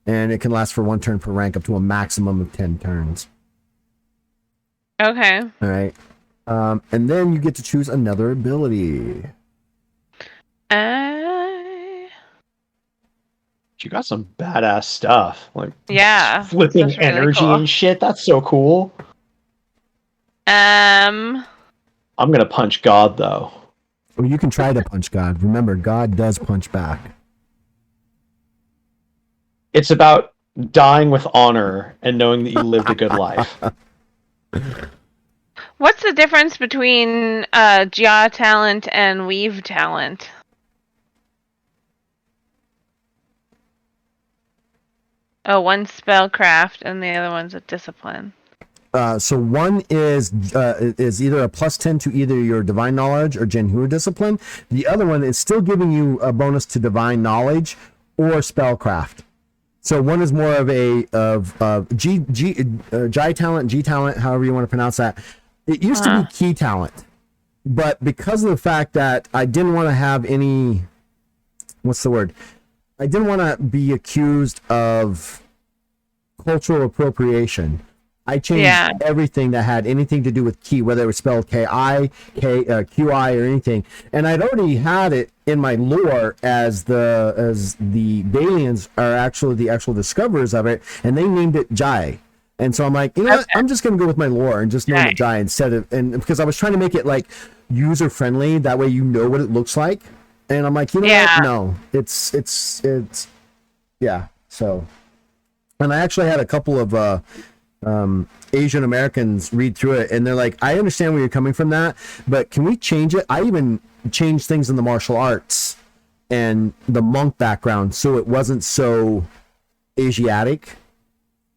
[SPEAKER 1] and it can last for 1 turn per rank up to a maximum of 10 turns.
[SPEAKER 2] Okay.
[SPEAKER 1] All right. And then you get to choose another ability.
[SPEAKER 3] You got some badass stuff, like flipping energy
[SPEAKER 2] really cool.
[SPEAKER 3] and shit. That's so cool. I'm gonna punch God though.
[SPEAKER 1] Well, you can try to punch God. Remember, God does punch back.
[SPEAKER 3] It's about dying with honor and knowing that you lived a good life.
[SPEAKER 2] What's the difference between Jaw talent and Weave talent? Oh, one's spellcraft and the other one's a discipline.
[SPEAKER 1] So one is either a +10 to either your divine knowledge or Jinhu discipline. The other one is still giving you a bonus to divine knowledge or spellcraft. So one is more of a G talent, however you want to pronounce that. It used to be key talent, but because of the fact that I didn't want to have any, what's the word? I didn't want to be accused of cultural appropriation. I changed everything that had anything to do with key, whether it was spelled QI or anything. And I'd already had it in my lore as the Balians are actually the actual discoverers of it, and they named it Jai. And so I'm like, what? I'm just going to go with my lore and just name it Jai instead of, and because I was trying to make it like user friendly, that way you know what it looks like. And I'm like, what? No, it's yeah. So, and I actually had a couple of Asian Americans read through it, and they're like, I understand where you're coming from that, but can we change it? I even changed things in the martial arts and the monk background so it wasn't so Asiatic.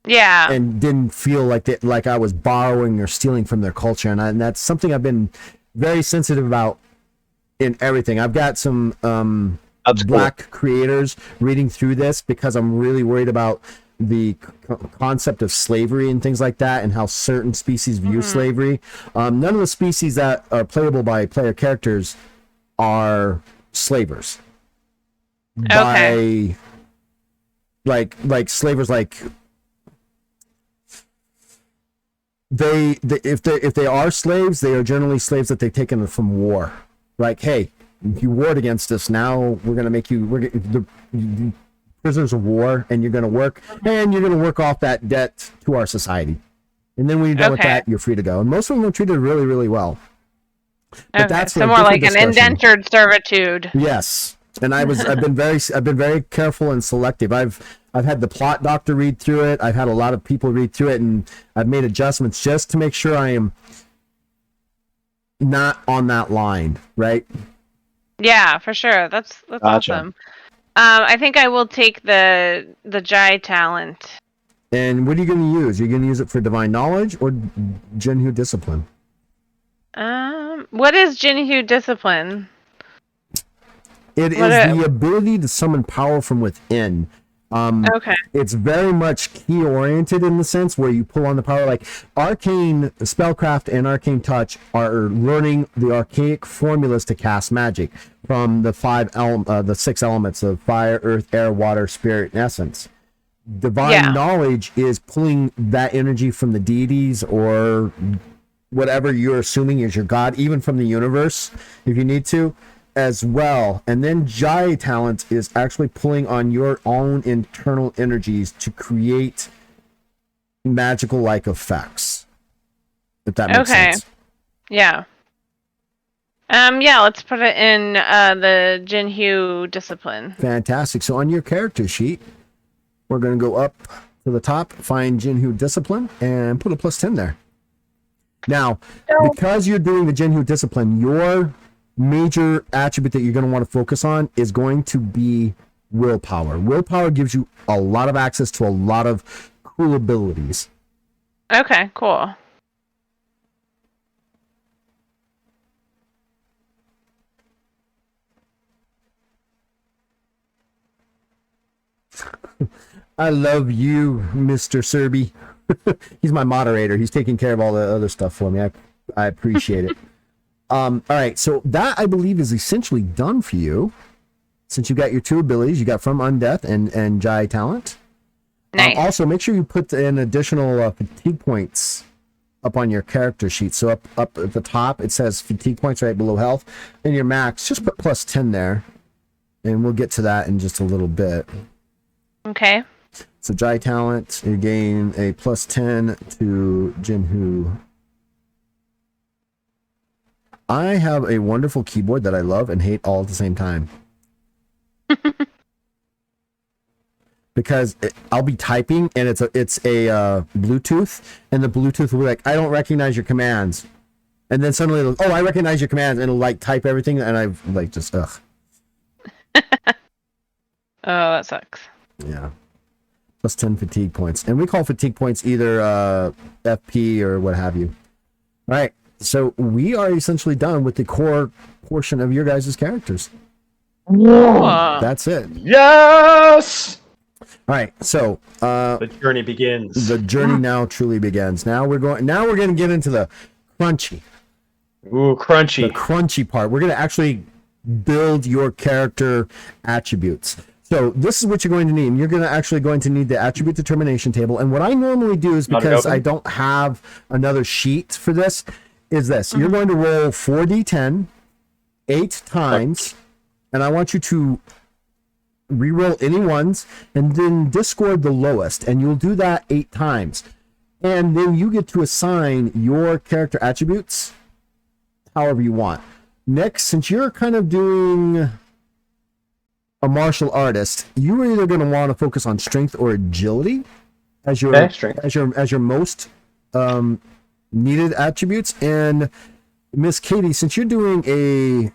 [SPEAKER 1] Yeah. And didn't feel like I was borrowing or stealing from their culture, and that's something I've been very sensitive about in everything. I've got some black creators reading through this because I'm really worried about the concept of slavery and things like that, and how certain species view slavery. None of the species that are playable by player characters are slavers. By like slavers, like if they are slaves, they are generally slaves that they've taken from war. Like, hey, you warred against us, now we're gonna make you the prisoners of war, and you're gonna work off that debt to our society. And then when you're done with that, you're free to go. And most of them are treated really, really well. But that's
[SPEAKER 2] so more like an indentured servitude.
[SPEAKER 1] Yes. And I've been very careful and selective. I've had the plot doctor read through it. I've had a lot of people read through it, and I've made adjustments just to make sure I am not on that line, right?
[SPEAKER 2] Yeah, for sure. That's gotcha. Awesome. I think I will take the Jai talent.
[SPEAKER 1] And what are you going to use? You're going to use it for divine knowledge or Jinhu discipline?
[SPEAKER 2] What is Jinhu discipline?
[SPEAKER 1] It is the ability to summon power from within. It's very much key oriented in the sense where you pull on the power. Like arcane spellcraft and arcane touch are learning the archaic formulas to cast magic from the 6 elements of fire, earth, air, water, spirit, and essence. Divine knowledge is pulling that energy from the deities or whatever you're assuming is your god, even from the universe, if you need to, as well. And then Jai talent is actually pulling on your own internal energies to create magical like effects, if that makes sense.
[SPEAKER 2] Yeah. Let's put it in the Jinhu discipline.
[SPEAKER 1] Fantastic. So on your character sheet, we're going to go up to the top, find Jinhu discipline, and put a +10 there. Now, because you're doing the Jinhu discipline, your major attribute that you're going to want to focus on is going to be willpower. Willpower gives you a lot of access to a lot of cool abilities.
[SPEAKER 2] Okay, cool.
[SPEAKER 1] I love you, Mr. Serby. He's my moderator. He's taking care of all the other stuff for me. I appreciate it. All right, so that I believe is essentially done for you. Since you got your 2 abilities, you got From Undeath and Jai Talent.
[SPEAKER 2] Nice.
[SPEAKER 1] Also, make sure you put in additional fatigue points up on your character sheet. So up at the top, it says fatigue points right below health. And your max, just put plus 10 there. And we'll get to that in just a little bit.
[SPEAKER 2] Okay.
[SPEAKER 1] So Jai Talent, you gain a plus 10 to Jinhu. I have a wonderful keyboard that I love and hate all at the same time. Because I'll be typing and it's a Bluetooth, and the Bluetooth will be like, I don't recognize your commands. And then suddenly it'll, I recognize your commands, and it'll like type everything, and I've like just, ugh.
[SPEAKER 2] Oh, that sucks.
[SPEAKER 1] Yeah. Plus 10 fatigue points. And we call fatigue points either FP or what have you. All right. So we are essentially done with the core portion of your guys' characters. That's it.
[SPEAKER 3] Yes!
[SPEAKER 1] All right. So
[SPEAKER 3] The journey begins.
[SPEAKER 1] the journey now truly begins. Now we're going to get into the crunchy.
[SPEAKER 3] Ooh,
[SPEAKER 1] The
[SPEAKER 3] crunchy.
[SPEAKER 1] crunchy part. We're going to actually build your character attributes. So this is what you're going to need. You're going to need the attribute determination table. And what I normally do is,
[SPEAKER 3] Not
[SPEAKER 1] because
[SPEAKER 3] open?
[SPEAKER 1] I don't have another sheet for this, is this. You're going to roll 4d10 8 times, and I want you to re-roll any ones and then discord the lowest, and you'll do that 8 times. And then you get to assign your character attributes however you want. Next, since you're kind of doing a martial artist, you're either going to want to focus on strength or agility as your
[SPEAKER 3] strength.
[SPEAKER 1] as your most needed attributes. And Miss Katie, since you're doing a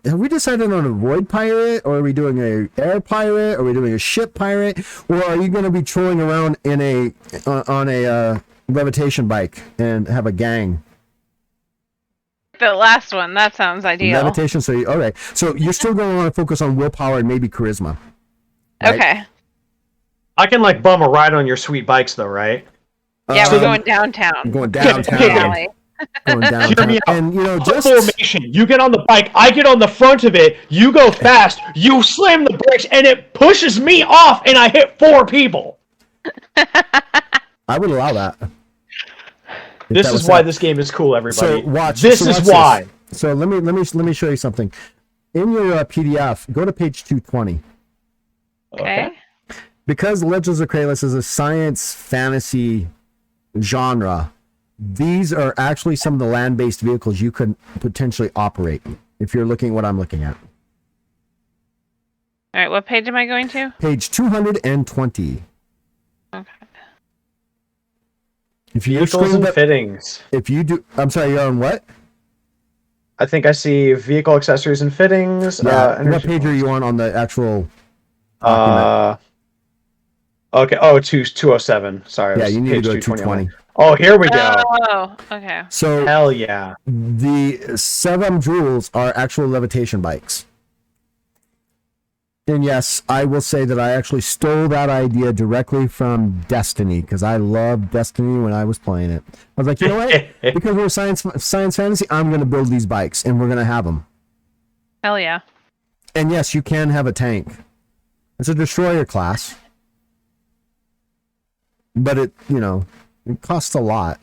[SPEAKER 1] have we decided on a void pirate, or are we doing a air pirate, or are we doing a ship pirate, or are you going to be trolling around in on a levitation bike and have a gang?
[SPEAKER 2] The last one, that sounds ideal.
[SPEAKER 1] Levitation. So all right. So you're still going to want to focus on willpower and maybe charisma. Right?
[SPEAKER 2] Okay.
[SPEAKER 3] I can like bum a ride on your sweet bikes though, right?
[SPEAKER 2] Yeah, we're
[SPEAKER 1] Um,
[SPEAKER 2] going downtown.
[SPEAKER 1] I'm going
[SPEAKER 3] Good.
[SPEAKER 1] downtown.
[SPEAKER 2] Alley.
[SPEAKER 1] Going
[SPEAKER 3] Hear
[SPEAKER 1] downtown.
[SPEAKER 3] me out.
[SPEAKER 1] And
[SPEAKER 3] Just
[SPEAKER 1] just
[SPEAKER 3] formation. You get on the bike, I get on the front of it, you go fast, you slam the brakes, and it pushes me off, and I hit 4 people.
[SPEAKER 1] I would allow that. If
[SPEAKER 3] This
[SPEAKER 1] that was
[SPEAKER 3] is why
[SPEAKER 1] set.
[SPEAKER 3] this game is cool, everybody.
[SPEAKER 1] So watch.
[SPEAKER 3] This
[SPEAKER 1] so
[SPEAKER 3] is
[SPEAKER 1] watch
[SPEAKER 3] why.
[SPEAKER 1] This. So let me show you something. In your PDF, go to page 220.
[SPEAKER 2] Okay.
[SPEAKER 1] Because Legends of Kralis is a science fantasy genre, these are actually some of the land-based vehicles you could potentially operate if you're looking at what I'm looking at.
[SPEAKER 2] All right, what page am I going to?
[SPEAKER 1] Page 220.
[SPEAKER 2] Okay.
[SPEAKER 1] If you
[SPEAKER 3] Vehicles
[SPEAKER 1] scroll
[SPEAKER 3] and
[SPEAKER 1] up-
[SPEAKER 3] fittings.
[SPEAKER 1] if you do, I'm sorry, you're on what?
[SPEAKER 3] I think I see vehicle accessories and fittings.
[SPEAKER 1] Yeah. What
[SPEAKER 3] energy
[SPEAKER 1] page are you on the actual?
[SPEAKER 3] Okay. Oh, 207. Sorry. it
[SPEAKER 1] Yeah,
[SPEAKER 3] was
[SPEAKER 1] you need to
[SPEAKER 3] page
[SPEAKER 1] go to
[SPEAKER 3] 220.
[SPEAKER 1] 220.
[SPEAKER 3] Oh, here we go.
[SPEAKER 2] Oh, okay.
[SPEAKER 1] So
[SPEAKER 3] Hell yeah.
[SPEAKER 1] the Sevam Jewels are actual levitation bikes. And yes, I will say that I actually stole that idea directly from Destiny, because I loved Destiny when I was playing it. I was like, you know what? Because we're science fantasy, I'm going to build these bikes, and we're going to have them.
[SPEAKER 2] Hell yeah.
[SPEAKER 1] And yes, you can have a tank. It's a destroyer class. But it costs a lot.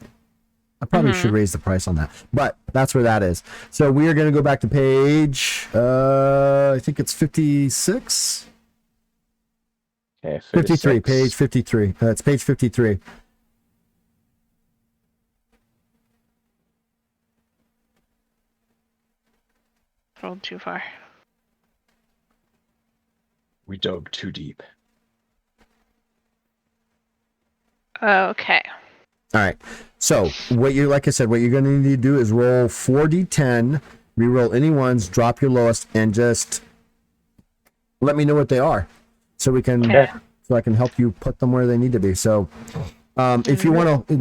[SPEAKER 1] I probably should raise the price on that. But that's where that is. So we are going to go back to page, I think it's 56?
[SPEAKER 3] Okay,
[SPEAKER 1] 53,
[SPEAKER 3] 56.
[SPEAKER 1] page 53. It's page 53.
[SPEAKER 2] Rolled too far.
[SPEAKER 3] We dove too deep.
[SPEAKER 2] Okay.
[SPEAKER 1] All right. So like I said, what you're going to need to do is roll 4d10, re-roll any ones, drop your lowest, and just let me know what they are, so we can,
[SPEAKER 2] Okay.
[SPEAKER 1] so I can help you put them where they need to be. So, if you want to,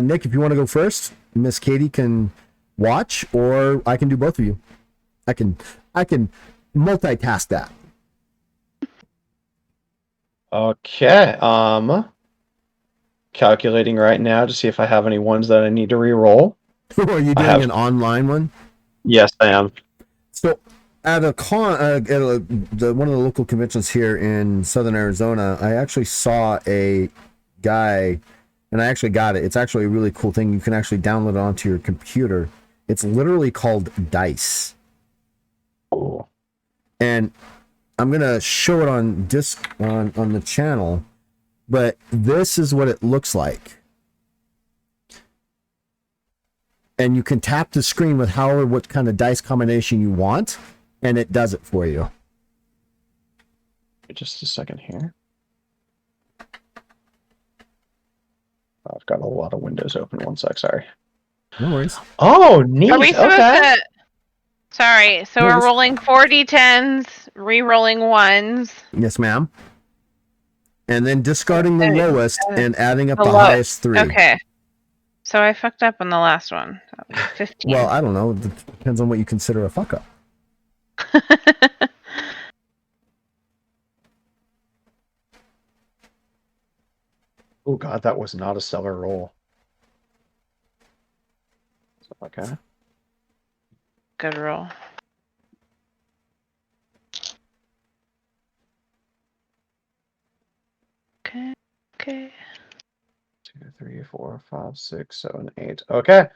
[SPEAKER 1] Nick, if you want to go first, Miss Katie can watch, or I can do both of you. I can multitask that.
[SPEAKER 3] Okay. Calculating right now to see if I have any ones that I need to re-roll.
[SPEAKER 1] Are you doing an online one?
[SPEAKER 3] Yes, I am.
[SPEAKER 1] So at a one of the local conventions here in Southern Arizona, I actually saw a guy, and I actually got it. It's actually a really cool thing. You can actually download it onto your computer. It's literally called Dice.
[SPEAKER 3] Cool.
[SPEAKER 1] And I'm gonna show it on on the channel, but this is what it looks like. And you can tap the screen with what kind of dice combination you want, and it does it for you.
[SPEAKER 3] Just a second here. I've got a lot of windows open. One sec, sorry.
[SPEAKER 1] No worries.
[SPEAKER 3] Oh, neat.
[SPEAKER 2] Are we supposed
[SPEAKER 3] Okay.
[SPEAKER 2] to? Sorry. So
[SPEAKER 1] No,
[SPEAKER 2] we're
[SPEAKER 1] this-
[SPEAKER 2] rolling 4d10s, re-rolling ones.
[SPEAKER 1] Yes, ma'am. And then discarding the lowest and adding up the highest 3.
[SPEAKER 2] Okay. So I fucked up on the last one. 15.
[SPEAKER 1] Well, I don't know. It depends on what you consider a fuck up.
[SPEAKER 3] Oh god, that was not a stellar roll. Okay.
[SPEAKER 2] Good roll. Okay. Okay.
[SPEAKER 3] 2, 3, 4, 5, 6, 7, 8. Okay.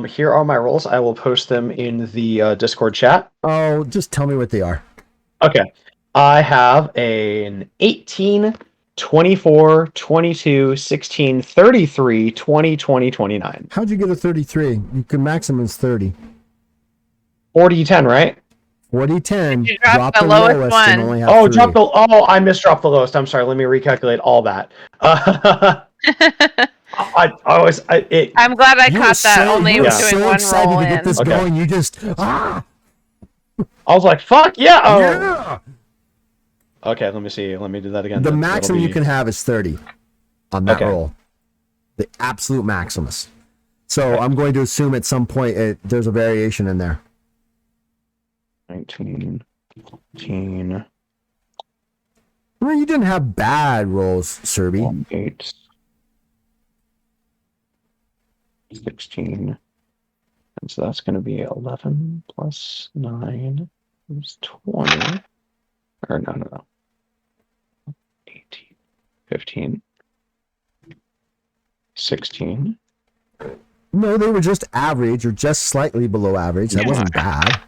[SPEAKER 3] Here are my rolls. I will post them in the Discord chat.
[SPEAKER 1] Oh, just tell me what they are.
[SPEAKER 3] Okay. I have an 18, 24, 22, 16, 33, 20, 20, 29.
[SPEAKER 1] How'd you get a 33? You can maximum is 30.
[SPEAKER 3] 40, 10, right?
[SPEAKER 1] 40, 10.
[SPEAKER 2] You dropped the lowest one.
[SPEAKER 1] And only have
[SPEAKER 3] Oh,
[SPEAKER 1] 3.
[SPEAKER 3] I misdropped the lowest. I'm sorry. Let me recalculate all that.
[SPEAKER 2] I'm glad I caught that only
[SPEAKER 1] You were
[SPEAKER 2] doing
[SPEAKER 1] so
[SPEAKER 2] one
[SPEAKER 1] excited
[SPEAKER 2] roll
[SPEAKER 1] to get
[SPEAKER 2] in.
[SPEAKER 1] this going. You just
[SPEAKER 3] I was like, fuck yeah. Oh.
[SPEAKER 1] yeah.
[SPEAKER 3] Okay, let me see. Let me do that again.
[SPEAKER 1] The maximum you can have is 30 on that roll. The absolute maximus. So I'm going to assume at some point there's a variation in there.
[SPEAKER 3] 19, 14,
[SPEAKER 1] Well, you didn't have bad rolls, Serby.
[SPEAKER 3] 8, 16. And so that's going to be 11 plus 9 is 20. Or no. 18, 15, 16.
[SPEAKER 1] No, they were just average or just slightly below average. That wasn't bad.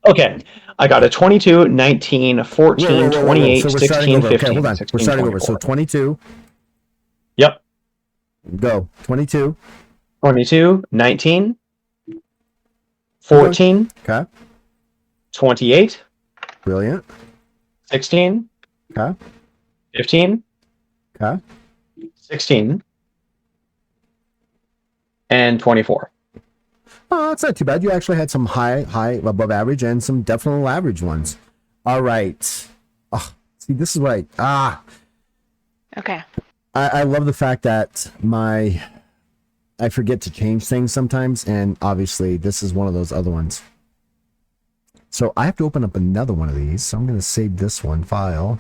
[SPEAKER 3] Okay, I got a 22, 19, 14,
[SPEAKER 1] Whoa.
[SPEAKER 3] 28,
[SPEAKER 1] So we're
[SPEAKER 3] 16,
[SPEAKER 1] over.
[SPEAKER 3] 15,
[SPEAKER 1] Okay, hold on.
[SPEAKER 3] 16,
[SPEAKER 1] We're starting
[SPEAKER 3] 24.
[SPEAKER 1] over. So 22.
[SPEAKER 3] Yep.
[SPEAKER 1] Go. 22.
[SPEAKER 3] 22, 19, 14,
[SPEAKER 1] Okay.
[SPEAKER 3] 28,
[SPEAKER 1] Brilliant.
[SPEAKER 3] 16,
[SPEAKER 1] Okay.
[SPEAKER 3] 15,
[SPEAKER 1] Okay.
[SPEAKER 3] 16, and 24.
[SPEAKER 1] Oh, that's not too bad. You actually had some high above average and some definitely average ones. All right. Oh, see, this is what
[SPEAKER 2] Okay.
[SPEAKER 1] I love the fact that I forget to change things sometimes, and obviously this is one of those other ones. So I have to open up another one of these. So I'm going to save this one file.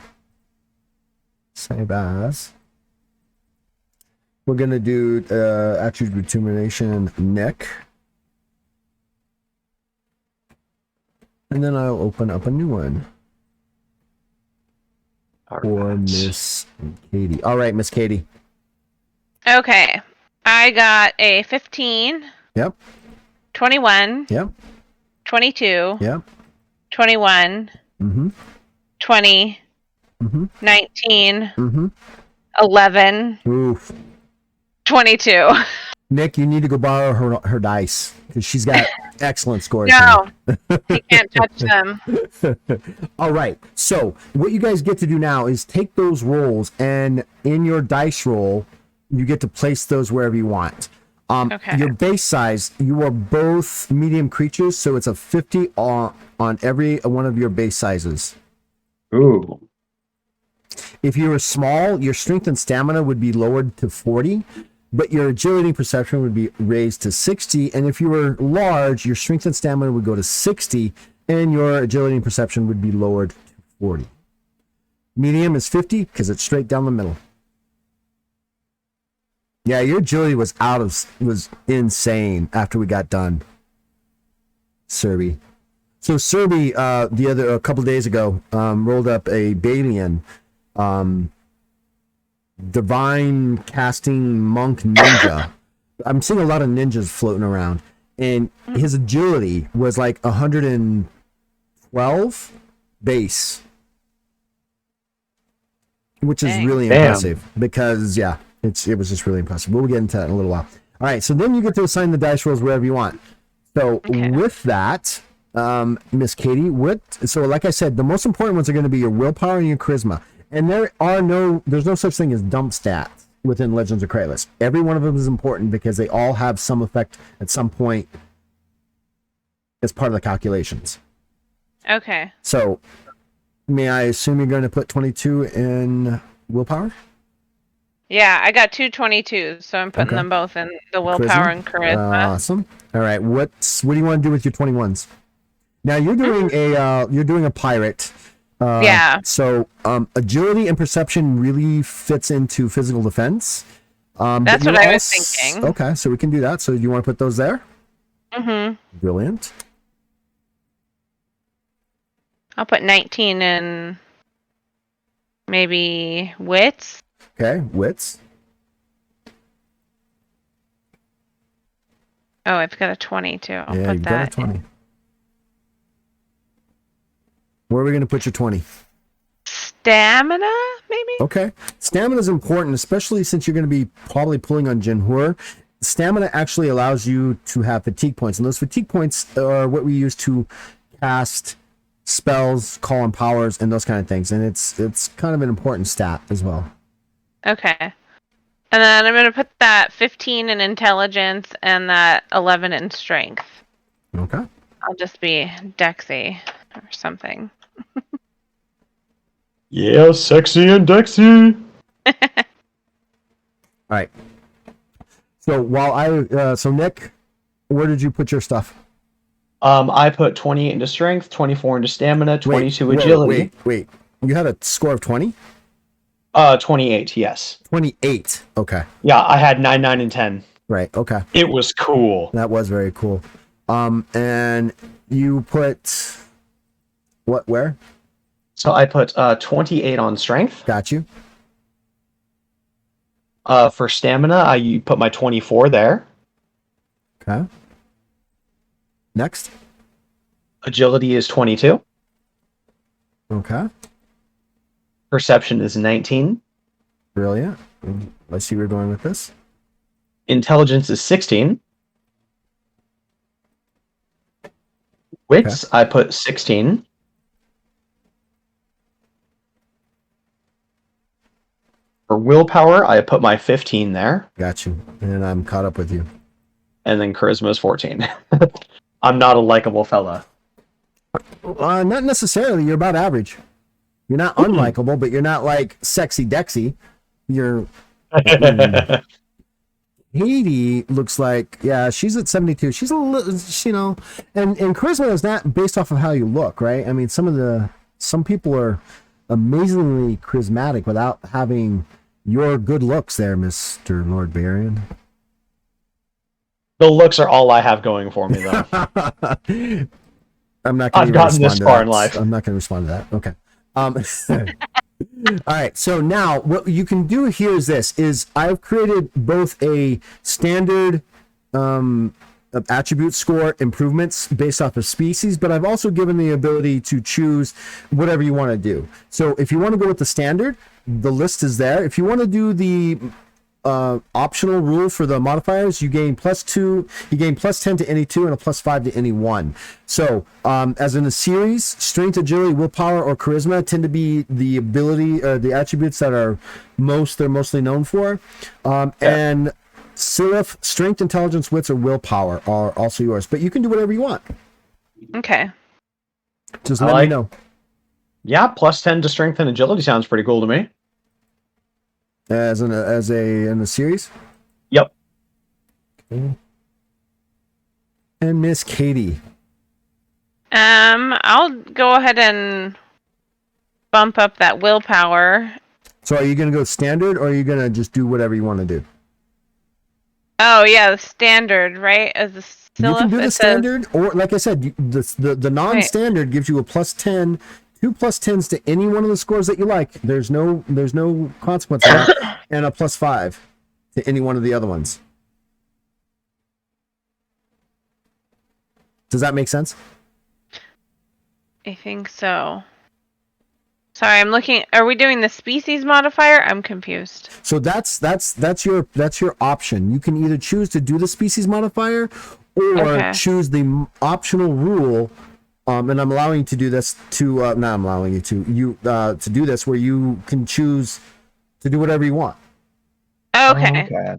[SPEAKER 1] Save as. We're going to do attribute determination Nick. And then I'll open up a new one. For Miss Katie. All right, Miss Katie.
[SPEAKER 2] Okay. I got a 15.
[SPEAKER 1] Yep.
[SPEAKER 2] 21.
[SPEAKER 1] Yep.
[SPEAKER 2] 22.
[SPEAKER 1] Yep.
[SPEAKER 2] 21.
[SPEAKER 1] Mm-hmm.
[SPEAKER 2] 20.
[SPEAKER 1] Mm-hmm.
[SPEAKER 2] 19.
[SPEAKER 1] Mm-hmm.
[SPEAKER 2] 11.
[SPEAKER 1] Oof.
[SPEAKER 2] 22.
[SPEAKER 1] Nick, you need to go borrow her dice because she's got excellent scores.
[SPEAKER 2] No, he can't touch them.
[SPEAKER 1] All right. So what you guys get to do now is take those rolls, and in your dice roll, you get to place those wherever you want.
[SPEAKER 2] Okay.
[SPEAKER 1] Your base size, you are both medium creatures, so it's a 50 on every one of your base sizes.
[SPEAKER 3] Ooh.
[SPEAKER 1] If you were small, your strength and stamina would be lowered to 40. But your agility and perception would be raised to 60. And if you were large, your strength and stamina would go to 60. And your agility and perception would be lowered to 40. Medium is 50 because it's straight down the middle. Yeah, your agility was insane after we got done. Serby. So Serby, a couple days ago, rolled up a Balian, divine casting monk ninja. I'm seeing a lot of ninjas floating around, and his agility was like 112 base, which is really impressive because it was just really impressive. We'll get into that in a little while. All right, so then you get to assign the dice rolls wherever you want. So with that, Miss Katie, so like I said, the most important ones are going to be your willpower and your charisma. And there's no such thing as dump stats within Legends of Kralis. Every one of them is important because they all have some effect at some point as part of the calculations.
[SPEAKER 2] Okay.
[SPEAKER 1] So may I assume you're going to put 22 in willpower?
[SPEAKER 2] Yeah, I got 222s, so I'm putting them both in the willpower and charisma.
[SPEAKER 1] Awesome. All right, what do you want to do with your 21s? Now you're doing a pirate. So agility and perception really fits into physical defense.
[SPEAKER 2] That's what I was thinking.
[SPEAKER 1] Okay, so we can do that. So you want to put those there?
[SPEAKER 2] Mm-hmm.
[SPEAKER 1] Brilliant.
[SPEAKER 2] I'll put 19 in maybe wits.
[SPEAKER 1] Okay, wits.
[SPEAKER 2] Oh, I've got a 20 too. I'll put
[SPEAKER 1] you've
[SPEAKER 2] that
[SPEAKER 1] got a 20. Where are we going to put your 20?
[SPEAKER 2] Stamina, maybe?
[SPEAKER 1] Okay. Stamina is important, especially since you're going to be probably pulling on Jinhur. Stamina actually allows you to have fatigue points, and those fatigue points are what we use to cast spells, call on powers, and those kind of things. And it's kind of an important stat as well.
[SPEAKER 2] Okay. And then I'm going to put that 15 in intelligence and that 11 in strength.
[SPEAKER 1] Okay.
[SPEAKER 2] I'll just be Dexy or something.
[SPEAKER 3] Yeah, sexy and Dexy.
[SPEAKER 1] All right. So so Nick, where did you put your stuff?
[SPEAKER 3] I put 28 into strength, 24 into stamina, 22 agility.
[SPEAKER 1] Wait. You had a score of 20?
[SPEAKER 3] 28, yes.
[SPEAKER 1] 28. Okay.
[SPEAKER 3] Yeah, I had 9, 9, and 10.
[SPEAKER 1] Right. Okay.
[SPEAKER 3] It was cool.
[SPEAKER 1] That was very cool. And you put what? Where?
[SPEAKER 3] So I put 28 on strength.
[SPEAKER 1] Got you.
[SPEAKER 3] For stamina, I put my 24 there.
[SPEAKER 1] Okay. Next.
[SPEAKER 3] Agility is 22.
[SPEAKER 1] Okay.
[SPEAKER 3] Perception is 19.
[SPEAKER 1] Brilliant. Let's see where we're going with this.
[SPEAKER 3] Intelligence is 16. Wits, I put 16. For willpower, I put my 15 there.
[SPEAKER 1] Got you. And I'm caught up with you.
[SPEAKER 3] And then charisma is 14. I'm not a likable fella.
[SPEAKER 1] Not necessarily. You're about average. You're not unlikable, but you're not like sexy Dexy. You're... Katie looks like, she's at 72. She's a little, and charisma is not based off of how you look, right? I mean, some people are amazingly charismatic without having your good looks there, Mr. Lord Baron.
[SPEAKER 3] The looks are all I have going for me, though.
[SPEAKER 1] I'm not going
[SPEAKER 3] I've gotten this far in life.
[SPEAKER 1] I'm not going to respond to that. Okay. All right, so now what you can do here is I've created both a standard attribute score improvements based off of species, but I've also given the ability to choose whatever you want to do. So if you want to go with the standard, the list is there. If you want to do the optional rule for the modifiers, you gain +2, you gain +10 to any 2 and a +5 to any 1. So as in a series, strength, agility, willpower, or charisma tend to be the ability or the attributes that they're mostly known for. And Sylph, strength, intelligence, wits, or willpower are also yours, but you can do whatever you want.
[SPEAKER 2] Okay.
[SPEAKER 1] Just let me know.
[SPEAKER 3] Yeah, +10 to strength and agility sounds pretty cool to me.
[SPEAKER 1] In a series?
[SPEAKER 3] Yep.
[SPEAKER 1] Okay. And Miss Katie.
[SPEAKER 2] I'll go ahead and bump up that willpower.
[SPEAKER 1] So are you going to go standard, or are you going to just do whatever you want to do?
[SPEAKER 2] Oh yeah, the standard, right? As the
[SPEAKER 1] You can do the
[SPEAKER 2] it says-
[SPEAKER 1] standard, or like I said, the non-standard gives you a +10, 2 +10s to any one of the scores that you like. There's no consequence to that, and a +5 to any one of the other ones. Does that make sense?
[SPEAKER 2] I think so. Sorry, I'm looking. Are we doing the species modifier? I'm confused.
[SPEAKER 1] So that's your option. You can either choose to do the species modifier, or
[SPEAKER 2] Okay.
[SPEAKER 1] choose the optional rule. And I'm allowing you to do this to not I'm allowing you to do this where you can choose to do whatever you want.
[SPEAKER 2] Okay.
[SPEAKER 3] Okay.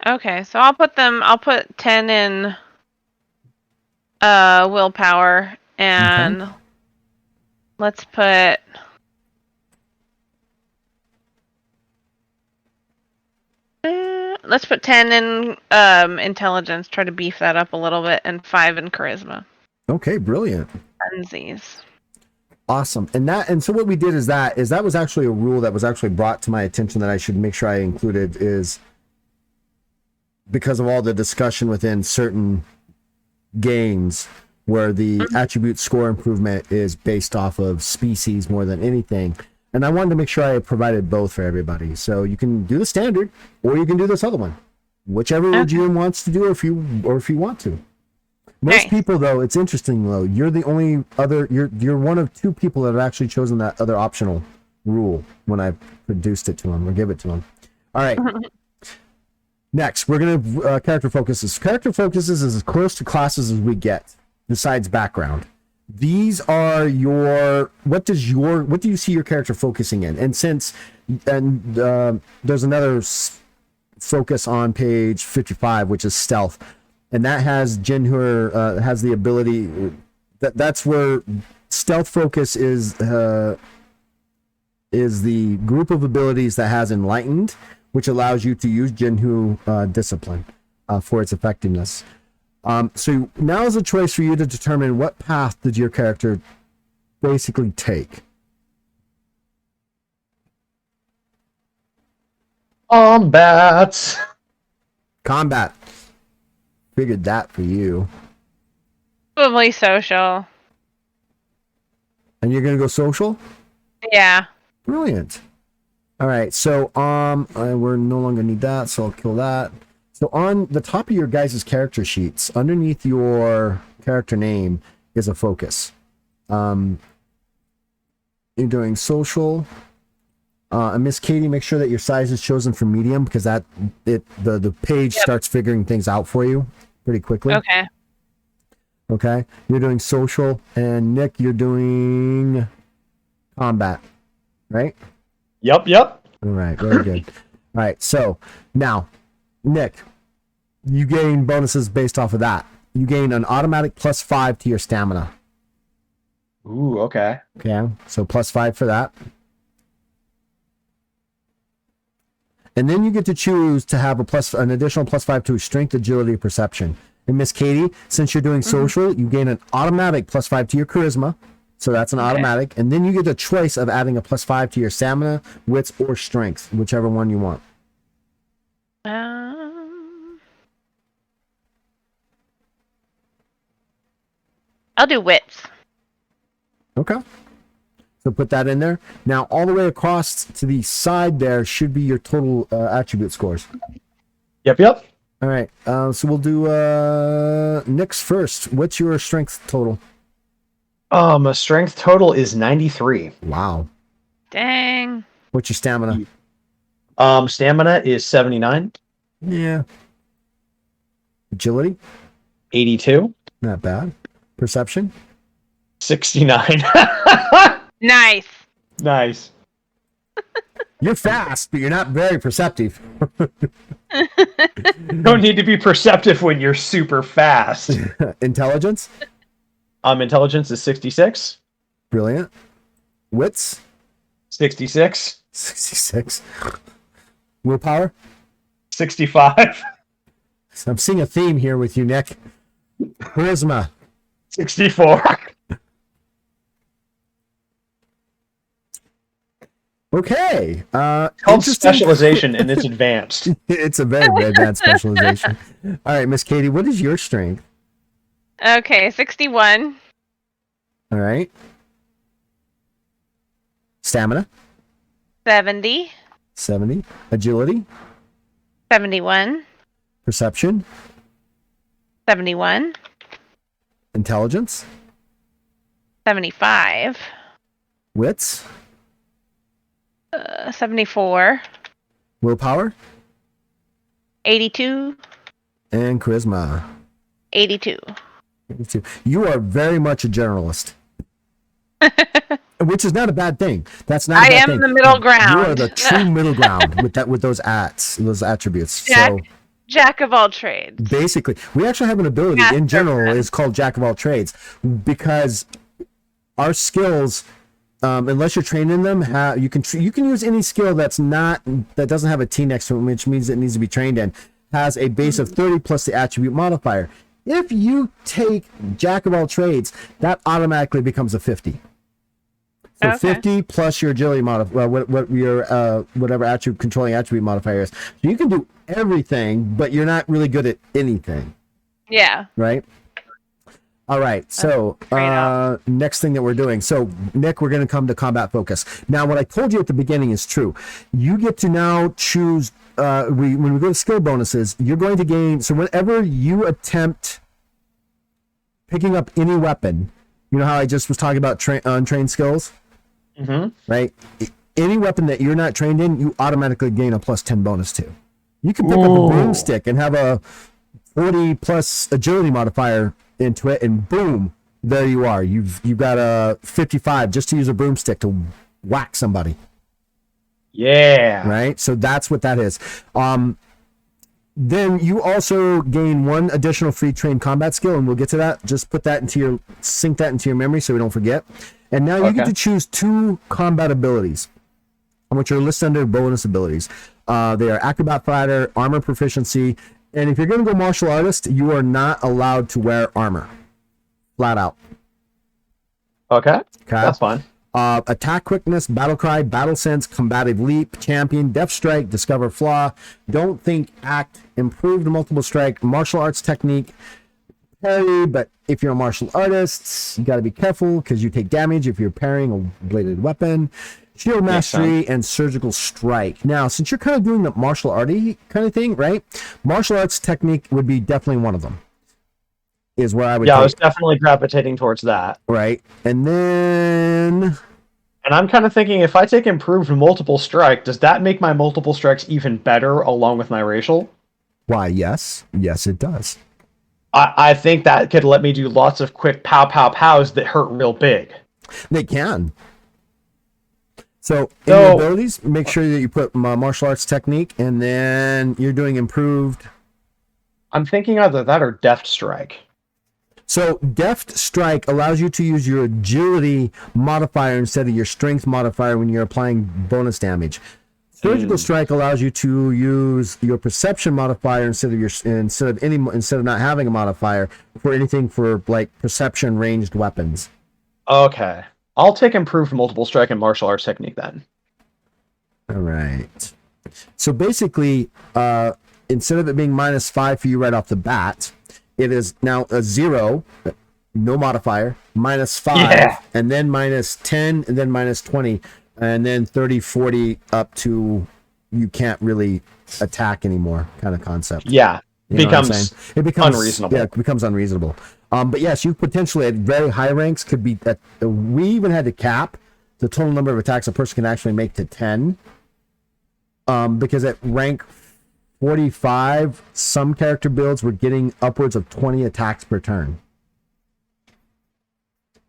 [SPEAKER 2] Okay. So I'll put 10 in willpower, and let's put let's put 10 in intelligence, try to beef that up a little bit, and 5 in charisma.
[SPEAKER 1] Okay, brilliant.
[SPEAKER 2] Funsies.
[SPEAKER 1] Awesome. And so what we did is that was actually a rule that was actually brought to my attention that I should make sure I included, is because of all the discussion within certain games where the attribute score improvement is based off of species more than anything. And I wanted to make sure I provided both for everybody. So you can do the standard, or you can do this other one, whichever the GM wants to do, or if you want to. Most people, though, it's interesting though. You're the only other. You're one of 2 people that have actually chosen that other optional rule when I produced it to them or give it to them. All right. Next, we're gonna character focuses. Character focuses is as close to classes as we get, besides background. These are what do you see your character focusing in? And there's another focus on page 55, which is stealth. And that has Jinhur has the ability that's where stealth focus is the group of abilities that has enlightened, which allows you to use Jinhu discipline for its effectiveness. So now is a choice for you to determine what path did your character basically take. Combat. Figured that for you.
[SPEAKER 2] Probably social.
[SPEAKER 1] And you're gonna go social?
[SPEAKER 2] Yeah.
[SPEAKER 1] Brilliant. All right, so we're no longer need that, so I'll kill that. So on the top of your guys' character sheets, underneath your character name is a focus. You're doing social. And Miss Katie, make sure that your size is chosen for medium, because the page starts figuring things out for you pretty quickly.
[SPEAKER 2] Okay.
[SPEAKER 1] Okay. You're doing social, and Nick, you're doing combat, right?
[SPEAKER 3] Yep.
[SPEAKER 1] All right, very good. All right, so now, Nick, you gain bonuses based off of that. You gain an automatic +5 to your stamina.
[SPEAKER 3] Ooh, okay.
[SPEAKER 1] Okay, so +5 for that. And then you get to choose to have an additional +5 to strength, agility, perception. And Miss Katie, since you're doing social, you gain an automatic +5 to your charisma. So that's an automatic. And then you get the choice of adding a +5 to your stamina, wits, or strength, whichever one you want.
[SPEAKER 2] I'll do wits.
[SPEAKER 1] Okay. So put that in there. Now, all the way across to the side there should be your total attribute scores.
[SPEAKER 3] Yep.
[SPEAKER 1] All right. So we'll do Nick's first. What's your strength total?
[SPEAKER 3] Strength total is 93.
[SPEAKER 1] Wow.
[SPEAKER 2] Dang.
[SPEAKER 1] What's your stamina?
[SPEAKER 3] Stamina is 79.
[SPEAKER 1] Yeah. Agility?
[SPEAKER 3] 82.
[SPEAKER 1] Not bad. Perception?
[SPEAKER 3] 69.
[SPEAKER 2] Nice.
[SPEAKER 3] Nice.
[SPEAKER 1] You're fast, but you're not very perceptive.
[SPEAKER 3] Don't need to be perceptive when you're super fast.
[SPEAKER 1] Intelligence?
[SPEAKER 3] Intelligence is 66.
[SPEAKER 1] Brilliant. Wits?
[SPEAKER 3] 66.
[SPEAKER 1] 66. Willpower?
[SPEAKER 3] 65.
[SPEAKER 1] I'm seeing a theme here with you, Nick. Charisma?
[SPEAKER 3] 64.
[SPEAKER 1] Okay.
[SPEAKER 3] It's called
[SPEAKER 1] Interesting.
[SPEAKER 3] specialization, and it's advanced.
[SPEAKER 1] It's a very, very advanced specialization. All right, Miss Katie, what is your strength?
[SPEAKER 2] Okay, 61,
[SPEAKER 1] All right. Stamina,
[SPEAKER 2] 70,
[SPEAKER 1] 70. Agility,
[SPEAKER 2] 71,
[SPEAKER 1] perception,
[SPEAKER 2] 71,
[SPEAKER 1] intelligence,
[SPEAKER 2] 75,
[SPEAKER 1] wits,
[SPEAKER 2] 74,
[SPEAKER 1] willpower,
[SPEAKER 2] 82,
[SPEAKER 1] and charisma.
[SPEAKER 2] 82.
[SPEAKER 1] You are very much a generalist. Which is not a bad thing. That's not a
[SPEAKER 2] I
[SPEAKER 1] bad
[SPEAKER 2] am
[SPEAKER 1] thing.
[SPEAKER 2] the middle ground.
[SPEAKER 1] You are the true middle ground with those attributes.
[SPEAKER 2] Jack of all trades.
[SPEAKER 1] Basically, we actually have an ability in general is called Jack of all trades, because our skills, unless you're trained in them, you can use any skill that doesn't have a T next to it, which means it needs to be trained in, has a base of 30 plus the attribute modifier. If you take Jack of all trades, that automatically becomes a 50. So
[SPEAKER 2] Okay.
[SPEAKER 1] 50 plus your agility modifier, what your whatever controlling attribute modifier is. So you can do everything, but you're not really good at anything,
[SPEAKER 2] Yeah.
[SPEAKER 1] right? All right. So next thing that we're doing. So Nick, we're going to come to combat focus. Now, what I told you at the beginning is true. You get to now choose. When we go to skill bonuses, you're going to gain. So whenever you attempt picking up any weapon, you know how I just was talking about untrained skills.
[SPEAKER 3] Mm-hmm.
[SPEAKER 1] Right? Any weapon that you're not trained in, you automatically gain a plus 10 bonus to. You can pick up a broomstick and have a 40 plus agility modifier into it, and boom, there you are. You've got a 55 just to use a broomstick to whack somebody.
[SPEAKER 3] Yeah.
[SPEAKER 1] Right? So that's what that is. Then you also gain one additional free trained combat skill, and we'll get to that. Just sync that into your memory so we don't forget. And now you get to choose 2 combat abilities, which are listed under bonus abilities. They are acrobat fighter, armor proficiency, and if you're going to go martial artist, you are not allowed to wear armor. Flat out.
[SPEAKER 3] Okay. That's fine.
[SPEAKER 1] Attack quickness, battle cry, battle sense, combative leap, champion, deft strike, discover flaw, don't think, act, improved multiple strike, martial arts technique, parry, but if you're a martial artist, you got to be careful because you take damage if you're parrying a bladed weapon. Shield mastery and surgical strike. Now, since you're kind of doing the martial arty kind of thing, right? Martial arts technique would be definitely one of them. Is where I would.
[SPEAKER 3] Yeah, I was definitely gravitating towards that.
[SPEAKER 1] Right, and then.
[SPEAKER 3] And I'm kind of thinking, if I take improved multiple strike, does that make my multiple strikes even better along with my racial?
[SPEAKER 1] Why, yes, it does.
[SPEAKER 3] I think that could let me do lots of quick pow pow pows that hurt real big.
[SPEAKER 1] They can. So in your abilities, make sure that you put martial arts technique, and then you're doing improved.
[SPEAKER 3] I'm thinking either that or deft strike.
[SPEAKER 1] So deft strike allows you to use your agility modifier instead of your strength modifier when you're applying bonus damage. Surgical strike allows you to use your perception modifier instead of not having a modifier for anything for like perception ranged weapons.
[SPEAKER 3] Okay. I'll take improved multiple strike and martial arts technique then.
[SPEAKER 1] All right. So basically, instead of it being -5 for you right off the bat, it is now a 0, no modifier, -5, and then -10, and then -20, and then 30, 40 up to you can't really attack anymore kind of concept.
[SPEAKER 3] Yeah.
[SPEAKER 1] It becomes
[SPEAKER 3] unreasonable.
[SPEAKER 1] Yeah, it becomes unreasonable. But yes, you potentially at very high ranks could be at. We even had to cap the total number of attacks a person can actually make to 10. Because at rank 45, some character builds were getting upwards of 20 attacks per turn,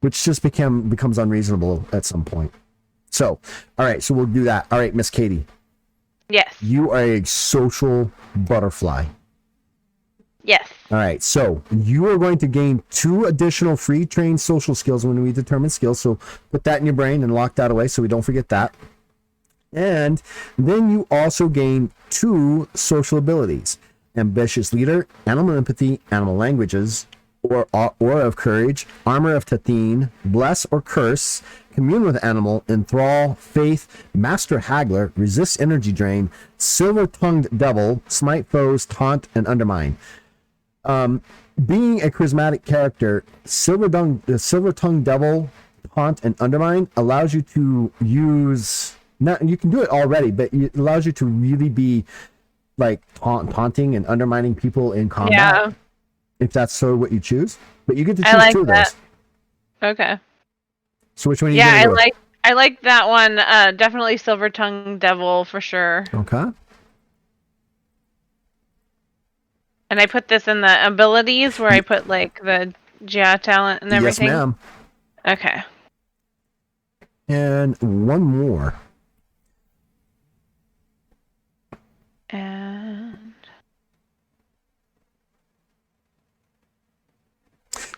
[SPEAKER 1] which just becomes unreasonable at some point. So, all right, so we'll do that. All right, Miss Katie.
[SPEAKER 2] Yes.
[SPEAKER 1] You are a social butterfly.
[SPEAKER 2] Yes.
[SPEAKER 1] All right, so you are going to gain 2 additional free trained social skills when we determine skills. So put that in your brain and lock that away so we don't forget that. And then you also gain 2 social abilities: ambitious leader, animal empathy, animal languages, Aura of Courage, Armor of Tathin, Bless or Curse, Commune with Animal, Enthrall, Faith, Master Haggler, Resist Energy Drain, Silver-Tongued Devil, Smite Foes, Taunt, and Undermine. Being a charismatic character, Silver-Tongued Devil, Taunt, and Undermine allows you to use... you can do it already, but it allows you to really be like taunting and undermining people in combat.
[SPEAKER 2] Yeah.
[SPEAKER 1] If that's sort of what you choose. But you get to choose
[SPEAKER 2] like
[SPEAKER 1] 2 of
[SPEAKER 2] that.
[SPEAKER 1] those.
[SPEAKER 2] Okay.
[SPEAKER 1] So which one are you
[SPEAKER 2] Yeah,
[SPEAKER 1] gonna go with?
[SPEAKER 2] I like that one. Definitely Silver Tongue Devil for sure.
[SPEAKER 1] Okay.
[SPEAKER 2] And I put this in the abilities where I put like the Jia talent and everything.
[SPEAKER 1] Yes, ma'am.
[SPEAKER 2] Okay.
[SPEAKER 1] And one more.
[SPEAKER 2] And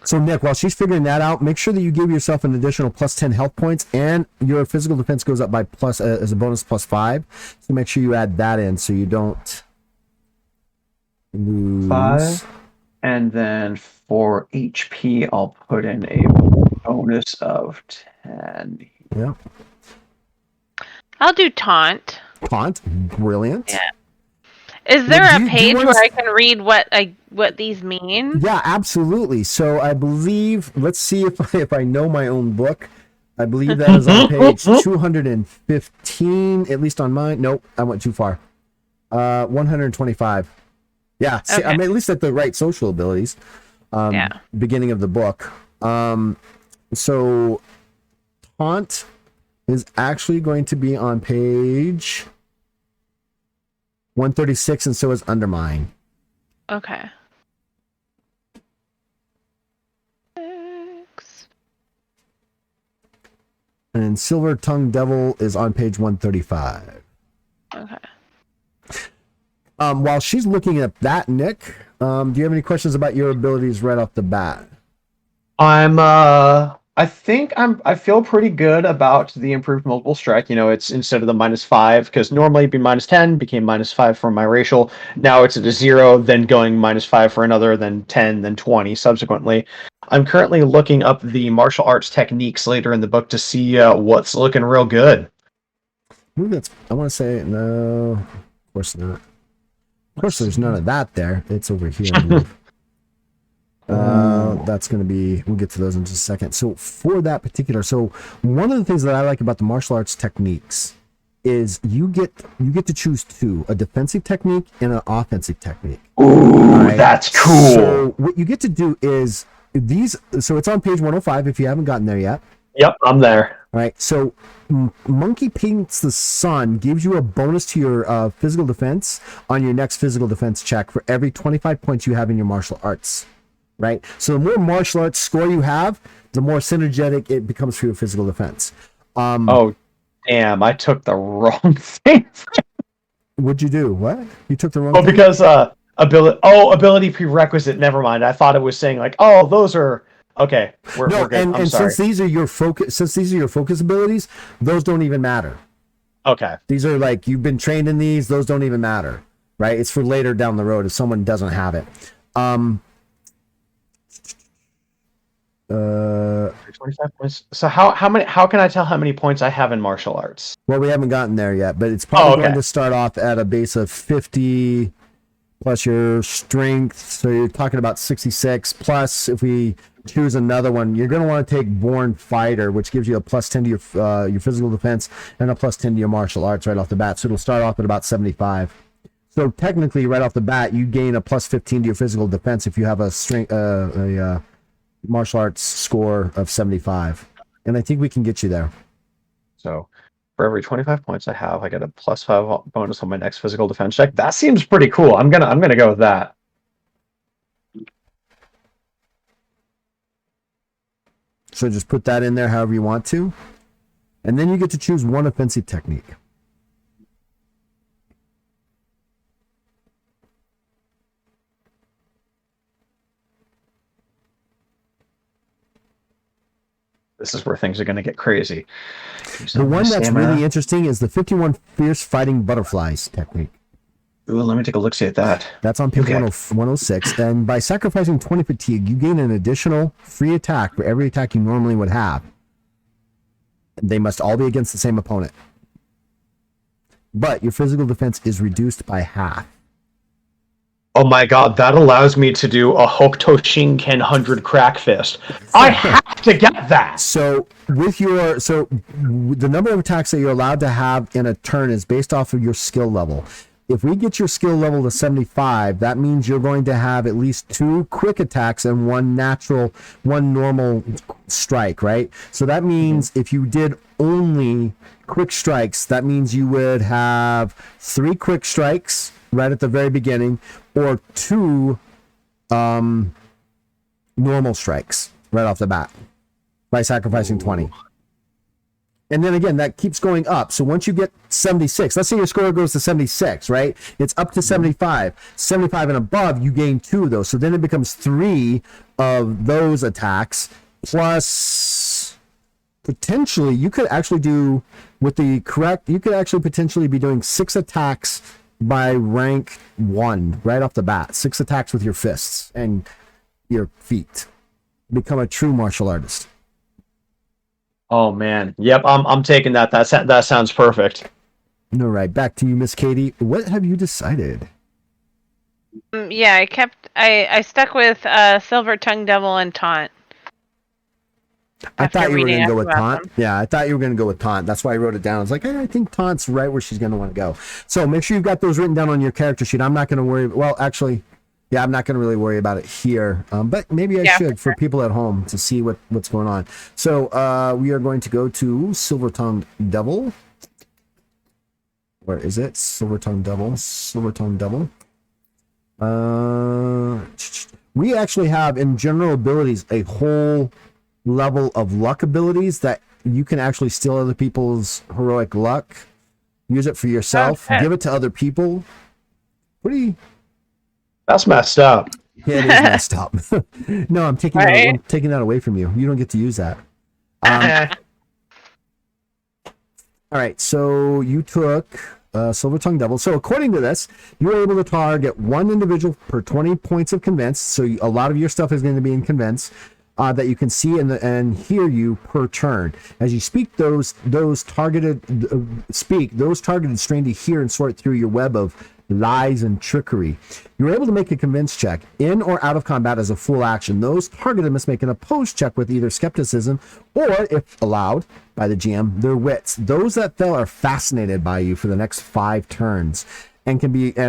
[SPEAKER 1] So Nick, while she's figuring that out, make sure that you give yourself an additional plus 10 health points, and your physical defense goes up by plus as a bonus plus 5. So make sure you add that in so you don't lose
[SPEAKER 3] 5. And then for HP, I'll put in a bonus of 10.
[SPEAKER 1] Yeah.
[SPEAKER 2] I'll do taunt.
[SPEAKER 1] Taunt. Brilliant.
[SPEAKER 2] Yeah. Is there
[SPEAKER 1] Well,
[SPEAKER 2] a
[SPEAKER 1] do you
[SPEAKER 2] page
[SPEAKER 1] wanna
[SPEAKER 2] where I can read what these mean?
[SPEAKER 1] Yeah, absolutely. So I believe, let's see if I know my own book. I believe that is on page 215, at least on mine. Nope, I went too far. 125. Yeah, see,
[SPEAKER 2] Okay.
[SPEAKER 1] I mean, at least at the right social abilities.
[SPEAKER 2] Yeah.
[SPEAKER 1] Beginning of the book. So Taunt is actually going to be on page 136, and so is Undermine.
[SPEAKER 2] Okay. 6.
[SPEAKER 1] And Silver Tongue Devil is on page 135.
[SPEAKER 2] Okay.
[SPEAKER 1] While she's looking at that, Nick, do you have any questions about your abilities right off the bat?
[SPEAKER 3] I feel pretty good about the improved multiple strike. You know, it's instead of the -5, because normally it'd be -10, became -5 for my racial. Now it's at a 0, then going -5 for another, then 10, then 20 subsequently. I'm currently looking up the martial arts techniques later in the book to see what's looking real good.
[SPEAKER 1] I want to say, no, of course not. Of course, there's none of that there. It's over here. I believe. That's going to be, we'll get to those in just a second. So for that particular, so one of the things that I like about the martial arts techniques is you get to choose 2, a defensive technique and an offensive technique.
[SPEAKER 3] Ooh, right? That's cool.
[SPEAKER 1] So what you get to do is so it's on page 105 if you haven't gotten there yet.
[SPEAKER 3] Yep, I'm there.
[SPEAKER 1] All right, so Monkey Paints the Sun gives you a bonus to your physical defense on your next physical defense check for every 25 points you have in your martial arts. Right? So the more martial arts score you have, the more synergetic it becomes for your physical defense.
[SPEAKER 3] Oh, damn, I took the wrong thing.
[SPEAKER 1] What'd you do? What? You took the wrong thing?
[SPEAKER 3] Because ability prerequisite, never mind. I thought it was saying like, oh, those are okay, we're good. I'm sorry.
[SPEAKER 1] Since these are your focus abilities, those don't even matter.
[SPEAKER 3] Okay.
[SPEAKER 1] These are like, you've been trained in these, those don't even matter. Right? It's for later down the road if someone doesn't have it.
[SPEAKER 3] 25 points. So how can I tell how many points I have in martial arts?
[SPEAKER 1] Well, we haven't gotten there yet, but it's probably going to start off at a base of 50 plus your strength. So you're talking about 66 plus if we choose another one, you're going to want to take Born Fighter, which gives you a plus 10 to your physical defense and a plus 10 to your martial arts right off the bat. So it'll start off at about 75. So technically, right off the bat, you gain a plus 15 to your physical defense if you have a martial arts score of 75, and I think we can get you there.
[SPEAKER 3] So for every 25 points I have, I get a +5 bonus on my next physical defense check. That seems pretty cool. I'm gonna go with that.
[SPEAKER 1] So just put that in there however you want to, and then you get to choose one offensive technique.
[SPEAKER 3] This is where things are going to get crazy.
[SPEAKER 1] The one that's really interesting is the 51 Fierce Fighting Butterflies technique.
[SPEAKER 3] Ooh, let me take a look see at that.
[SPEAKER 1] That's on page
[SPEAKER 3] Okay.
[SPEAKER 1] 106. And by sacrificing 20 fatigue, you gain an additional free attack for every attack you normally would have. They must all be against the same opponent. But your physical defense is reduced by half.
[SPEAKER 3] Oh my god, that allows me to do a Hokuto Shinken 100 crack fist. I have to get that!
[SPEAKER 1] So the number of attacks that you're allowed to have in a turn is based off of your skill level. If we get your skill level to 75, that means you're going to have at least 2 quick attacks and one normal strike, right? So that means if you did only quick strikes, that means you would have 3 quick strikes right at the very beginning, or 2 normal strikes right off the bat by sacrificing 20. And then again, that keeps going up. So once you get 76, let's say your score goes to 76, right? It's up to 75. 75 and above, you gain 2 of those. So then it becomes 3 of those attacks, plus potentially you could actually do with the correct, you could actually potentially be doing 6 attacks by rank 1 right off the bat. 6 attacks with your fists and your feet. Become a true martial artist.
[SPEAKER 3] Oh man. Yep, I'm taking that. That sounds perfect.
[SPEAKER 1] All right, back to you, Miss Katie. What have you decided?
[SPEAKER 2] Yeah, I stuck with Silver Tongue Devil and Taunt.
[SPEAKER 1] I
[SPEAKER 2] After
[SPEAKER 1] thought you were
[SPEAKER 2] reading
[SPEAKER 1] going to go
[SPEAKER 2] up
[SPEAKER 1] with
[SPEAKER 2] about
[SPEAKER 1] Taunt.
[SPEAKER 2] them.
[SPEAKER 1] Yeah, I thought you were going to go with Taunt. That's why I wrote it down. I was like, I think Taunt's right where she's going to want to go. So make sure you've got those written down on your character sheet. I'm not going to worry. Well, actually, yeah, I'm not going to really worry about it here. But maybe I should for people at home to see what's going on. So we are going to go to Silver-Tongued Devil. Where is it? Silver-Tongued Devil. Silver-Tongued Devil. We actually have in general abilities a whole level of luck abilities that you can actually steal other people's heroic luck, use it for yourself, give it to other people.
[SPEAKER 3] That's messed up.
[SPEAKER 1] Yeah, it is messed up. No, I'm taking that away from you. You don't get to use that. All right, so you took Silver-Tongued Devil. So according to this, you were able to target 1 individual per 20 points of convince. So a lot of your stuff is going to be in convince. That you can see and hear you per turn. As you speak, those targeted strain to hear and sort through your web of lies and trickery. You're able to make a convince check in or out of combat as a full action. Those targeted must make an opposed check with either skepticism or, if allowed by the GM, their wits. Those that fail are fascinated by you for the next 5 turns and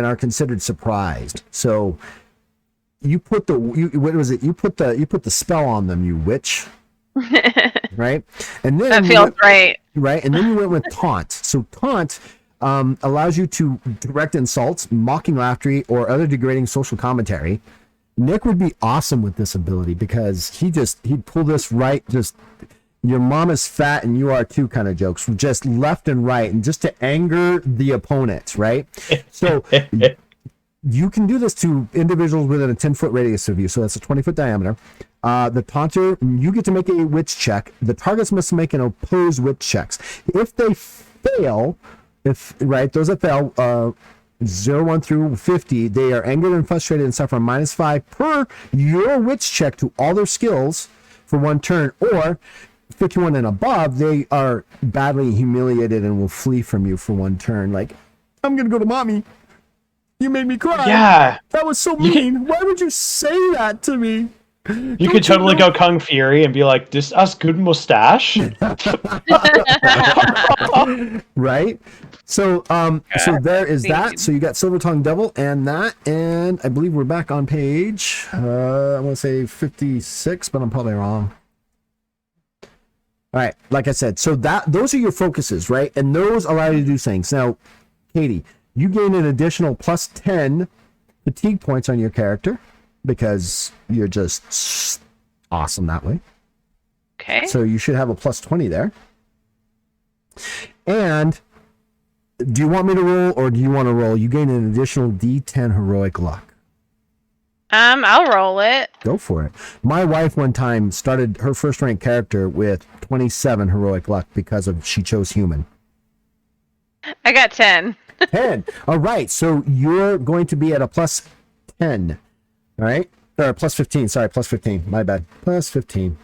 [SPEAKER 1] are considered surprised. So you put the spell on them, you witch. Right? And then
[SPEAKER 2] That feels right.
[SPEAKER 1] Right? And then you went with taunt. So taunt allows you to direct insults, mocking laughter, or other degrading social commentary. Nick would be awesome with this ability because he'd pull this right, just your mom is fat and you are too kind of jokes, just left and right, and just to anger the opponent, right? So you can do this to individuals within a 10-foot radius of you, so that's a 20-foot diameter. The taunter, you get to make a wits check. The targets must make an opposed wits checks. If they fail, those that fail, 0, 1 through 50, they are angered and frustrated and suffer a -5 per your wits check to all their skills for 1 turn, or 51 and above, they are badly humiliated and will flee from you for 1 turn. Like, I'm going to go to mommy. You made me cry.
[SPEAKER 3] Yeah.
[SPEAKER 1] That was so mean. Why would you say that to me?
[SPEAKER 3] You could totally go Kung Fury and be like, "This us good mustache."
[SPEAKER 1] Right? So so there is that. So you got Silver-Tongued Devil and that, and I believe we're back on page I want to say 56, but I'm probably wrong. All right, like I said, so those are your focuses, right? And those allow you to do things. Now, Katie, you gain an additional plus 10 fatigue points on your character because you're just awesome that way.
[SPEAKER 2] Okay.
[SPEAKER 1] So you should have a plus 20 there. And do you want me to roll or do you want to roll? You gain an additional D10 heroic luck.
[SPEAKER 2] I'll roll it.
[SPEAKER 1] Go for it. My wife one time started her first rank character with 27 heroic luck because she chose human.
[SPEAKER 2] I got 10.
[SPEAKER 1] 10. All right. So you're going to be at a plus 10. All right. Or plus 15. Sorry, plus 15. My bad. Plus 15.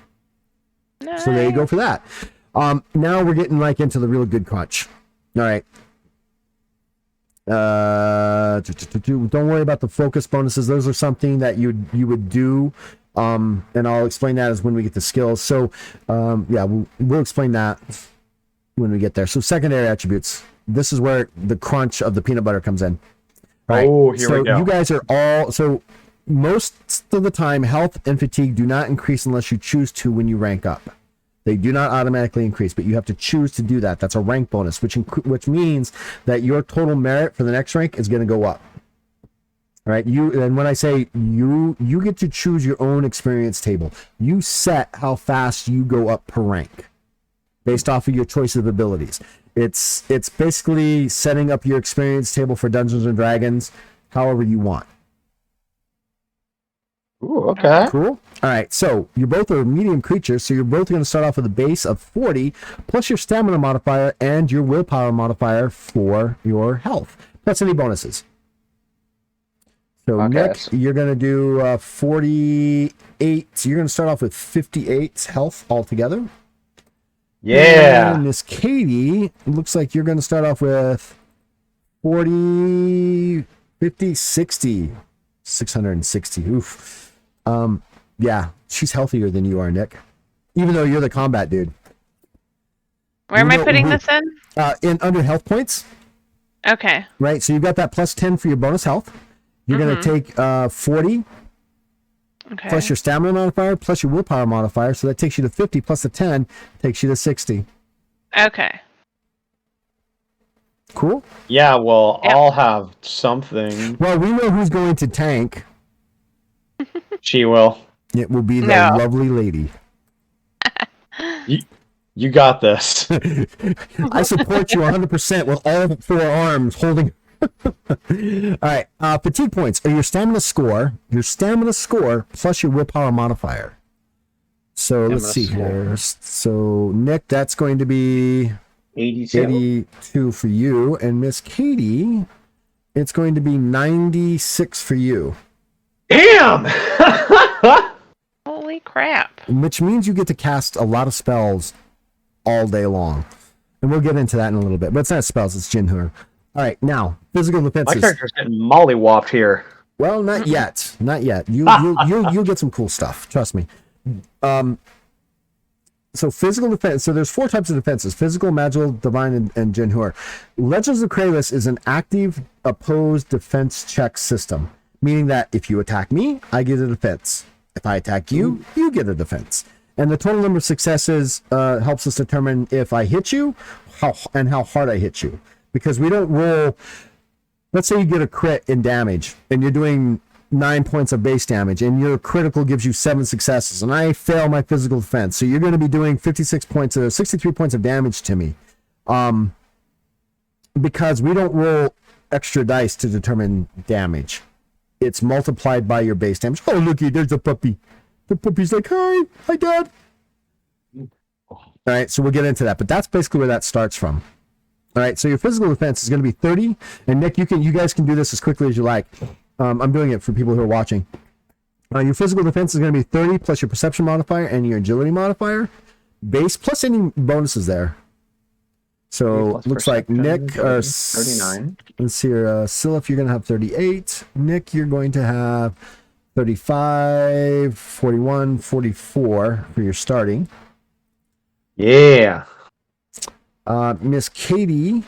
[SPEAKER 2] Nice.
[SPEAKER 1] So there you go for that. Now we're getting like into the real good crunch. All right. Don't worry about the focus bonuses. Those are something that you would do. And I'll explain that as when we get the skills. So yeah, we'll explain that when we get there. So secondary attributes. This is where the crunch of the peanut butter comes in. Right?
[SPEAKER 3] Oh, here
[SPEAKER 1] so
[SPEAKER 3] we go.
[SPEAKER 1] You guys are all so most of the time health and fatigue do not increase unless you choose to when you rank up. They do not automatically increase, but you have to choose to do that. That's a rank bonus, which means that your total merit for the next rank is going to go up. All right, and when I say you get to choose your own experience table. You set how fast you go up per rank based off of your choice of abilities. It's basically setting up your experience table for Dungeons and Dragons however you want.
[SPEAKER 3] Ooh, okay.
[SPEAKER 1] Cool. All right, so you both are medium creatures, so you're both going to start off with a base of 40 plus your stamina modifier and your willpower modifier for your health, plus any bonuses. So
[SPEAKER 3] Okay.
[SPEAKER 1] Nick, you're going to do 48. So you're going to start off with 58 health altogether.
[SPEAKER 3] Yeah.
[SPEAKER 1] And Miss Katie, it looks like you're going to start off with 40, 50, 60, 660. Oof. Yeah, she's healthier than you are, Nick. Even though you're the combat dude.
[SPEAKER 2] Where am I putting this in?
[SPEAKER 1] In under health points,
[SPEAKER 2] Okay.
[SPEAKER 1] right? So you've got that plus 10 for your bonus health. You're going to take 40
[SPEAKER 2] Okay.
[SPEAKER 1] plus your stamina modifier plus your willpower modifier. So that takes you to 50 plus the 10 takes you to 60.
[SPEAKER 2] Okay.
[SPEAKER 1] Cool.
[SPEAKER 3] Yeah, well,
[SPEAKER 2] Yep.
[SPEAKER 3] I'll have something.
[SPEAKER 1] Well, we know who's going to tank.
[SPEAKER 3] She will.
[SPEAKER 1] It will be the
[SPEAKER 2] No.
[SPEAKER 1] lovely lady.
[SPEAKER 3] You got this.
[SPEAKER 1] I support you 100% with all 4 arms holding. All right. Fatigue points are your stamina score plus your willpower modifier. So let's see here. So Nick, that's going to be 82 for you, and Miss Katie, it's going to be 96 for you.
[SPEAKER 3] Damn!
[SPEAKER 2] Holy crap.
[SPEAKER 1] Which means you get to cast a lot of spells all day long. And we'll get into that in a little bit. But it's not spells, it's Jinhur. All right, now, physical
[SPEAKER 3] My
[SPEAKER 1] defenses.
[SPEAKER 3] character's getting mollywopped here.
[SPEAKER 1] Well, not yet. Not yet. You'll get some cool stuff. Trust me. So physical defense. So there's 4 types of defenses: physical, magical, divine, and Jinhur. Legends of Kralis is an active opposed defense check system, meaning that if you attack me, I get a defense. If I attack you, you get a defense. And the total number of successes helps us determine if I hit you, how hard I hit you. Because we don't roll. Let's say you get a crit in damage, and you're doing 9 points of base damage, and your critical gives you 7 successes, and I fail my physical defense. So you're going to be doing 63 points of damage to me. Because we don't roll extra dice to determine damage. It's multiplied by your base damage. Oh, looky, there's a puppy. The puppy's like, hi, Dad. All right, so we'll get into that, but that's basically where that starts from. All right, so your physical defense is going to be 30, and Nick, you guys can do this as quickly as you like. I'm doing it for people who are watching. Your physical defense is going to be 30 plus your perception modifier and your agility modifier, base plus any bonuses there. So looks like Nick
[SPEAKER 3] 39.
[SPEAKER 1] Let's see here, Sylph, you're going to have 38. Nick, you're going to have 35, 41, 44 for your starting.
[SPEAKER 3] Yeah.
[SPEAKER 1] Miss Katie,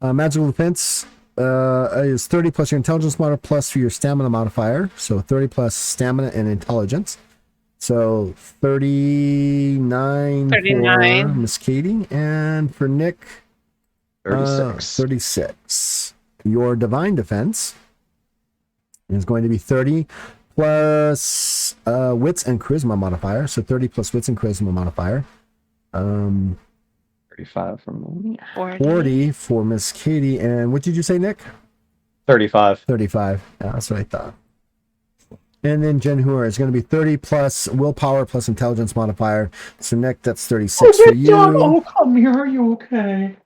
[SPEAKER 1] magical defense is 30 plus your intelligence modifier plus for your stamina modifier. So 30 plus stamina and intelligence. So 39 for Miss Katie. And for Nick,
[SPEAKER 3] 36.
[SPEAKER 1] 36. Your divine defense is going to be 30 plus wits and charisma modifier. So 30 plus wits and charisma modifier.
[SPEAKER 3] 35 from me.
[SPEAKER 1] 40 for Miss Katie. And what did you say, Nick?
[SPEAKER 3] 35.
[SPEAKER 1] 35. Yeah, that's what I thought. And then Jinhur is going to be 30 plus willpower plus intelligence modifier. So Nick, that's 36 for you.
[SPEAKER 3] Oh, come here. Are you okay?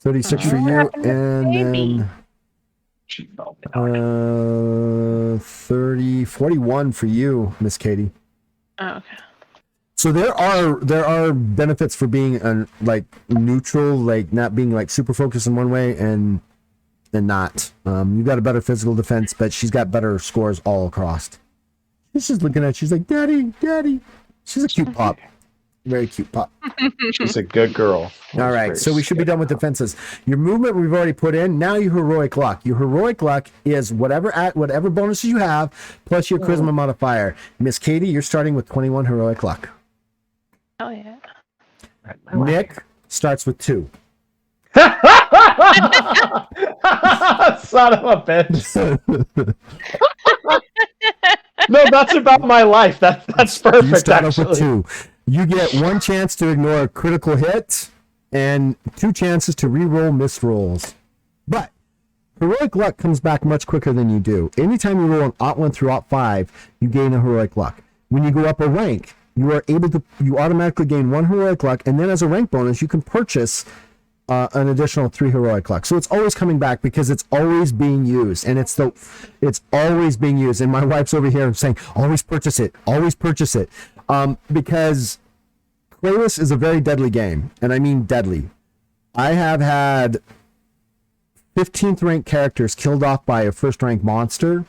[SPEAKER 1] 36 for
[SPEAKER 2] What
[SPEAKER 1] you,
[SPEAKER 2] happened to
[SPEAKER 1] and
[SPEAKER 2] baby?
[SPEAKER 1] then
[SPEAKER 3] She fell down.
[SPEAKER 1] 41 for you, Miss Katie.
[SPEAKER 2] Oh, okay.
[SPEAKER 1] So there are benefits for being like neutral, like not being like super focused in one way and not. You've got a better physical defense, but she's got better scores all across. She's just looking at. She's like, "Daddy, Daddy." She's a cute pop, very cute pop.
[SPEAKER 3] She's a good girl.
[SPEAKER 1] All right, so we should be done with defenses. Your movement we've already put in. Now your heroic luck. Your heroic luck is whatever bonuses you have plus your charisma modifier. Miss Katie, you're starting with 21 heroic luck.
[SPEAKER 2] Oh yeah.
[SPEAKER 1] Nick starts with 2.
[SPEAKER 3] Son of a bitch. No, that's about my life. That's perfect.
[SPEAKER 1] You start
[SPEAKER 3] actually.
[SPEAKER 1] off with 2. You get 1 chance to ignore a critical hit and 2 chances to re-roll missed rolls. But heroic luck comes back much quicker than you do. Anytime you roll an Ot 1 through Ot 5, you gain a heroic luck. When you go up a rank, you automatically gain 1 heroic luck, and then as a rank bonus, you can purchase an additional 3 heroic luck. So it's always coming back because it's always being used, and it's always being used. And my wife's over here saying, "Always purchase it, because Kralis is a very deadly game, and I mean deadly. I have had 15th rank characters killed off by a first rank monster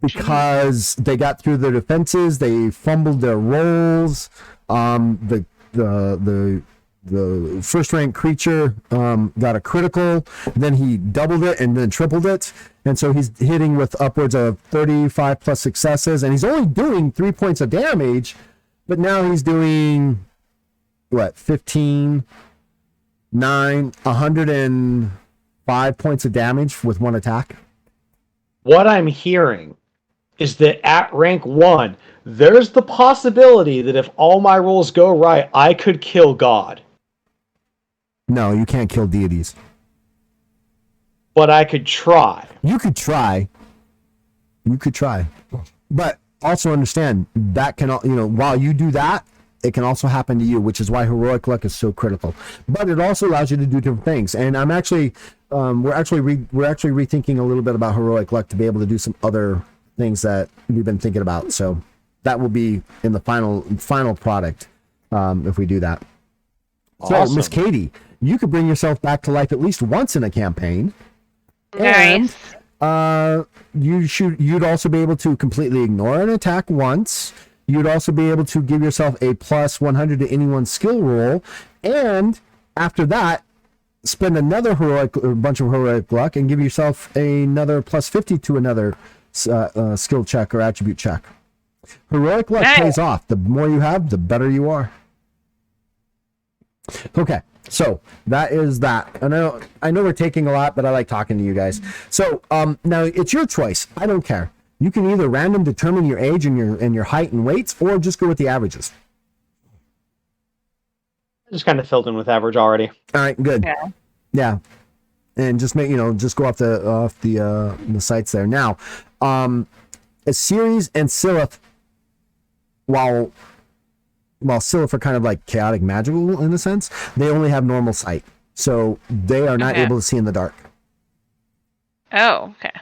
[SPEAKER 1] because they got through their defenses, they fumbled their rolls. The first rank creature got a critical, then he doubled it and then tripled it, and so he's hitting with upwards of 35 plus successes, and he's only doing 3 points of damage, but now he's doing what, 15, 9, 105 points of damage with 1 attack.
[SPEAKER 3] What I'm hearing is that at rank 1, there's the possibility that if all my rolls go right, I could kill God.
[SPEAKER 1] No, you can't kill deities.
[SPEAKER 3] But I could try.
[SPEAKER 1] You could try. But also understand that can, while you do that, it can also happen to you, which is why heroic luck is so critical. But it also allows you to do different things. And I'm actually, we're actually rethinking a little bit about heroic luck to be able to do some other things that we've been thinking about. So that will be in the final product if we do that.
[SPEAKER 3] Awesome.
[SPEAKER 1] So Miss Katie, you could bring yourself back to life at least once in a campaign.
[SPEAKER 2] Nice.
[SPEAKER 1] And you'd also be able to completely ignore an attack once. You'd also be able to give yourself a plus 100 to anyone's skill roll, and after that, spend another bunch of heroic luck and give yourself another plus 50 to another skill check or attribute check. Heroic luck pays off. The more you have, the better you are. Okay, so that is that. I know we're taking a lot, but I like talking to you guys. So now it's your choice. I don't care. You can either random determine your age and your height and weights, or just go with the averages.
[SPEAKER 3] I just kind of filled in with average already.
[SPEAKER 1] All right, good. Yeah. And just just go off the sites there. Now, Ceres and Silith, while Silith are kind of like chaotic magical in a sense, they only have normal sight, so they are not able to see in the dark.
[SPEAKER 2] Oh, okay.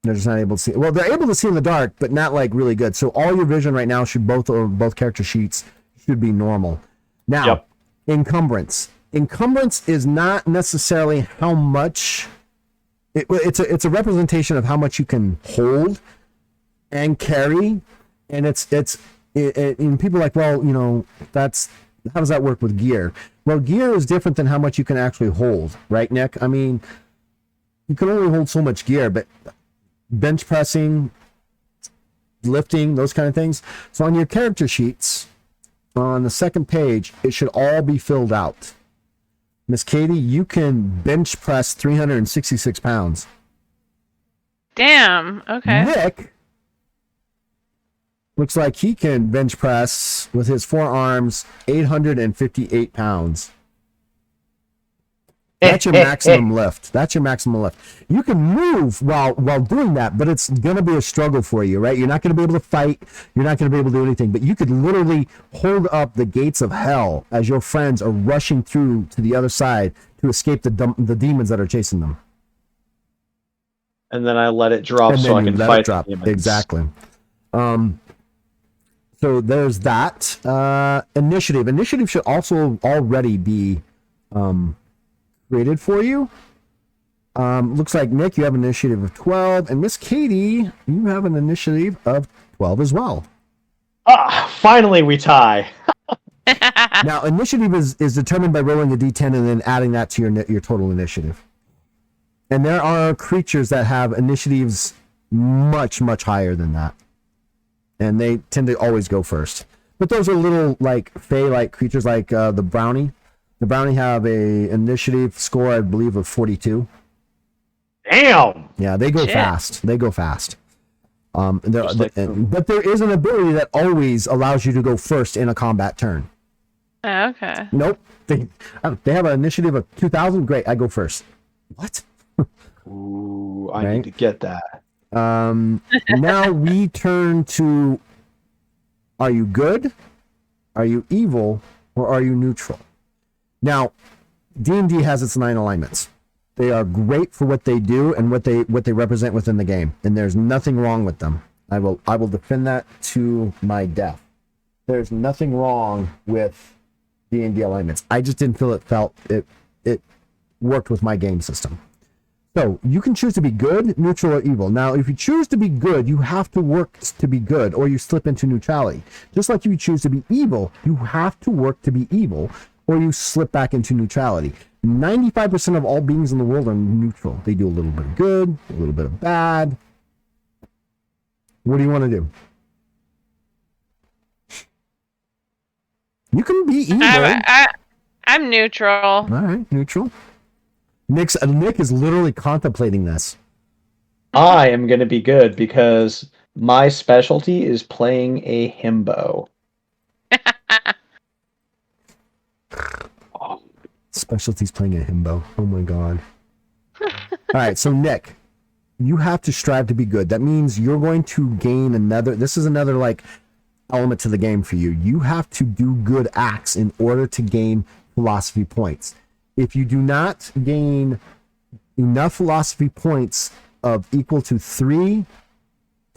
[SPEAKER 1] They're just not able to see. Well, they're able to see in the dark, but not like really good. So all your vision right now should both character sheets should be normal. Now, encumbrance. Encumbrance is not necessarily how much. It's a representation of how much you can hold and carry, and and people are like, well, that's how does that work with gear? Well, gear is different than how much you can actually hold, right, Nick? I mean, you can only hold so much gear, but bench pressing, lifting, those kind of things. So on your character sheets, on the second page, it should all be filled out. Miss Katie, you can bench press 366 pounds.
[SPEAKER 2] Damn. Okay.
[SPEAKER 1] Nick looks like he can bench press with his forearms 858 pounds. That's your maximum lift. That's your maximum lift. You can move while doing that, but it's going to be a struggle for you, right? You're not going to be able to fight. You're not going to be able to do anything, but you could literally hold up the gates of hell as your friends are rushing through to the other side to escape the demons that are chasing them.
[SPEAKER 3] And then I let it drop so I can fight the demons.
[SPEAKER 1] Exactly. So there's that. Initiative. Initiative should also already be created for you. Looks like, Nick, you have an initiative of 12, and Miss Katie, you have an initiative of 12 as well.
[SPEAKER 3] Finally we tie.
[SPEAKER 1] Now, initiative is determined by rolling a d10 and then adding that to your total initiative. And there are creatures that have initiatives much, much higher than that. And they tend to always go first. But those are little, like, fey-like creatures like the brownie. The brownie have a initiative score, I believe, of 42.
[SPEAKER 3] Damn!
[SPEAKER 1] Yeah, they go fast. They go fast. But there is an ability that always allows you to go first in a combat turn.
[SPEAKER 2] Oh, okay.
[SPEAKER 1] Nope. They have an initiative of 2,000. Great, I go first. What?
[SPEAKER 3] Ooh, I need to get that.
[SPEAKER 1] Now we turn to, are you good? Are you evil? Or are you neutral? Now, D&D has its 9 alignments. They are great for what they do and what they represent within the game, and there's nothing wrong with them. I will defend that to my death. There's nothing wrong with D&D alignments. I just didn't feel it worked with my game system. So you can choose to be good, neutral, or evil. Now, if you choose to be good, you have to work to be good, or you slip into neutrality. Just like if you choose to be evil, you have to work to be evil, or you slip back into neutrality. 95% of all beings in the world are neutral. They do a little bit of good, a little bit of bad. What do you want to do? You can be evil.
[SPEAKER 2] I'm neutral.
[SPEAKER 1] All right, neutral. Nick is literally contemplating this.
[SPEAKER 3] I am going to be good because my specialty is playing a himbo.
[SPEAKER 1] Specialty's playing a himbo. Oh my god. All right, so Nick, you have to strive to be good. That means you're going to gain another. This is another like element to the game for you. You have to do good acts in order to gain philosophy points. If you do not gain enough philosophy points of equal to 3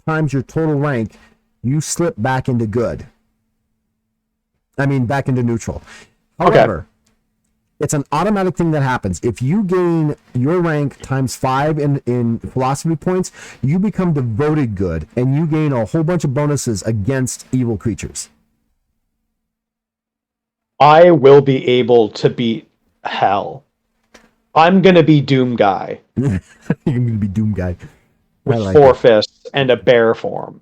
[SPEAKER 1] times your total rank, you slip back into good. Back into neutral. However, it's an automatic thing that happens. If you gain your rank times 5 in philosophy points, you become devoted good, and you gain a whole bunch of bonuses against evil creatures.
[SPEAKER 3] I will be able to beat hell. I'm gonna be Doom Guy.
[SPEAKER 1] You're gonna be Doom Guy.
[SPEAKER 3] With 4 fists and a bear form.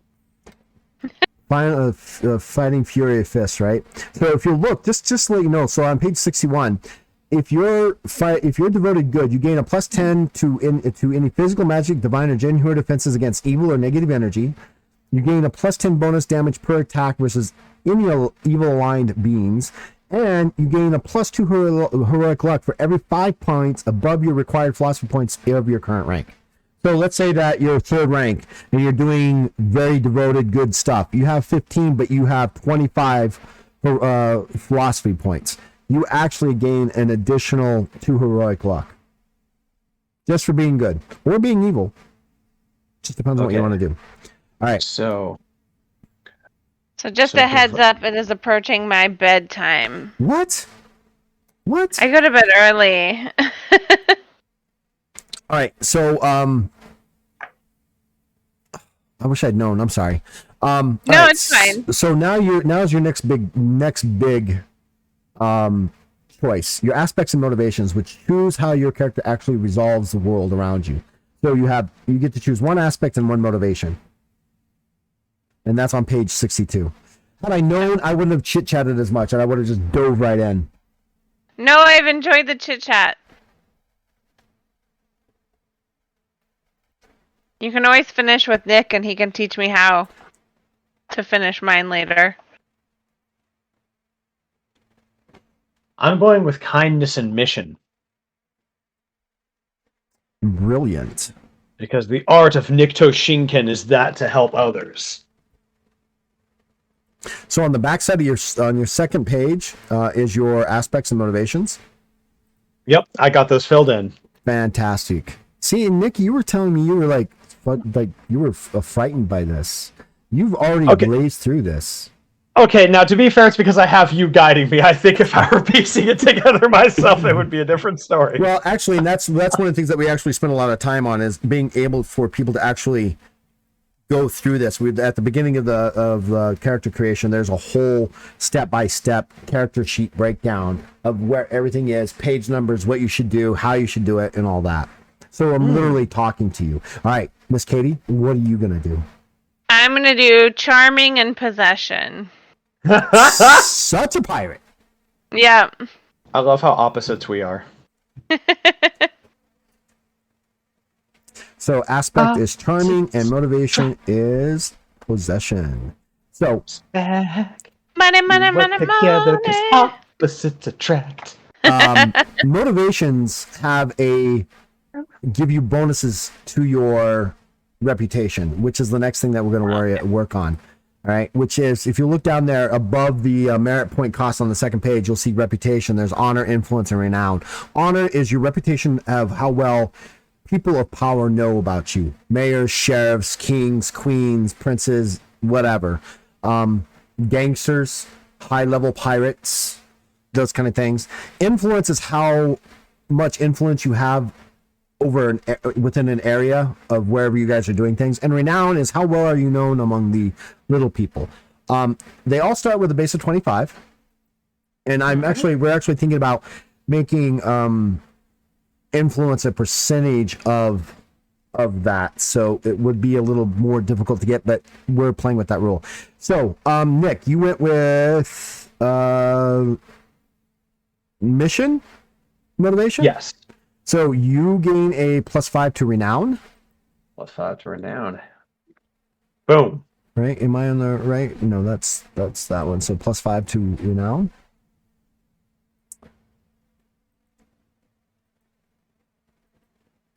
[SPEAKER 1] Fighting Fury of Fists, right? So if you look, just to let you know, so on page 61, if you're devoted good, you gain a +10 to any physical, magic, divine, or genuine defenses against evil or negative energy. You gain a +10 bonus damage per attack versus any evil aligned beings. And you gain a +2 heroic luck for every 5 points above your required philosophy points of your current rank. So let's say that you're 3rd rank and you're doing very devoted good stuff. You have 15, but you have 25 philosophy points. You actually gain an additional 2 heroic luck. Just for being good. Or being evil. Just depends on what you want to do. All right.
[SPEAKER 2] So just a heads up, it is approaching my bedtime.
[SPEAKER 1] What?
[SPEAKER 2] I go to bed early.
[SPEAKER 1] All right, so I wish I'd known. I'm sorry.
[SPEAKER 2] No, it's fine.
[SPEAKER 1] So now's your next big choice. Your aspects and motivations, which choose how your character actually resolves the world around you. So you get to choose one aspect and one motivation. And that's on page 62. Had I known, I wouldn't have chit-chatted as much, and I would have just dove right in.
[SPEAKER 2] No, I've enjoyed the chit-chat. You can always finish with Nick, and he can teach me how to finish mine later.
[SPEAKER 3] I'm going with kindness and mission.
[SPEAKER 1] Brilliant.
[SPEAKER 3] Because the art of Nikto Shinken is that to help others.
[SPEAKER 1] So on the back side of your second page is your aspects and motivations.
[SPEAKER 3] Yep, I got those filled in.
[SPEAKER 1] Fantastic. See, Nick, you were telling me you were like you were frightened by this. You've already blazed through this.
[SPEAKER 3] Okay, now to be fair, it's because I have you guiding me. I think if I were piecing it together myself, it would be a different story.
[SPEAKER 1] Well, actually, and that's one of the things that we actually spend a lot of time on is being able for people to actually go through this. We at the beginning of the character creation, there's a whole step-by-step character sheet breakdown of where everything is, page numbers, what you should do, how you should do it, and all that. So I'm literally talking to you. All right, Miss Katie, what are you gonna do?
[SPEAKER 2] I'm gonna do charming and possession.
[SPEAKER 1] Such a pirate.
[SPEAKER 2] Yeah.
[SPEAKER 3] I love how opposites we are.
[SPEAKER 1] So aspect is charming and motivation is possession. So
[SPEAKER 2] Money, money, money,
[SPEAKER 3] together 'cause
[SPEAKER 2] money.
[SPEAKER 3] opposites attract.
[SPEAKER 1] motivations give you bonuses to your reputation, which is the next thing that we're going to work on. All right, which is if you look down there above the merit point cost on the second page, you'll see reputation. There's honor, influence, and renown. Honor is your reputation of how well people of power know about you. Mayors, sheriffs, kings, queens, princes, whatever. Gangsters, high-level pirates, those kind of things. Influence is how much influence you have over within an area of wherever you guys are doing things, and renown is how well are you known among the little people. They all start with a base of 25, and we're actually thinking about making influence a percentage of that, so it would be a little more difficult to get, but we're playing with that rule. So Nick, you went with mission motivation.
[SPEAKER 3] Yes.
[SPEAKER 1] So you gain a +5 to renown.
[SPEAKER 3] +5 to renown. Boom.
[SPEAKER 1] Right? Am I on the right? No, that's that one. So +5 to renown.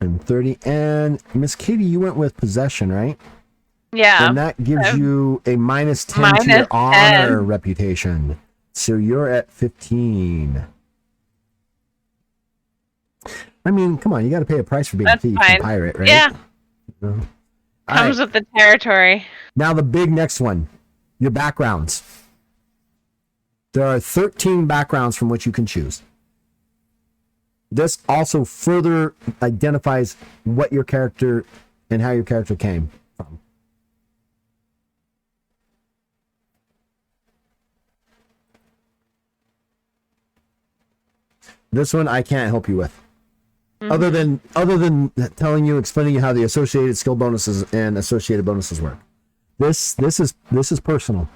[SPEAKER 1] And 30. And Miss Katie, you went with possession, right?
[SPEAKER 2] Yeah.
[SPEAKER 1] And that gives you a -10 to your
[SPEAKER 2] -10.
[SPEAKER 1] honor reputation. So you're at 15. I mean, come on, you got to pay a price for being
[SPEAKER 2] That's
[SPEAKER 1] a thief
[SPEAKER 2] fine.
[SPEAKER 1] and pirate, right?
[SPEAKER 2] Yeah.
[SPEAKER 1] All
[SPEAKER 2] Comes
[SPEAKER 1] right.
[SPEAKER 2] with the territory.
[SPEAKER 1] Now the big next one, your backgrounds. There are 13 backgrounds from which you can choose. This also further identifies what your character and how your character came from. This one I can't help you with. Other than telling you, explaining you how the associated skill bonuses and associated bonuses work. This is personal.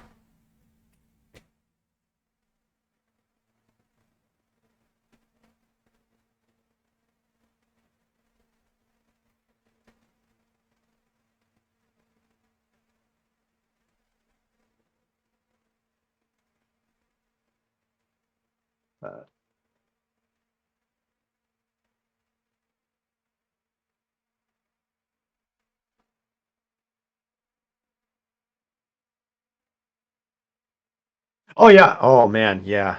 [SPEAKER 3] Oh yeah. Oh man, yeah.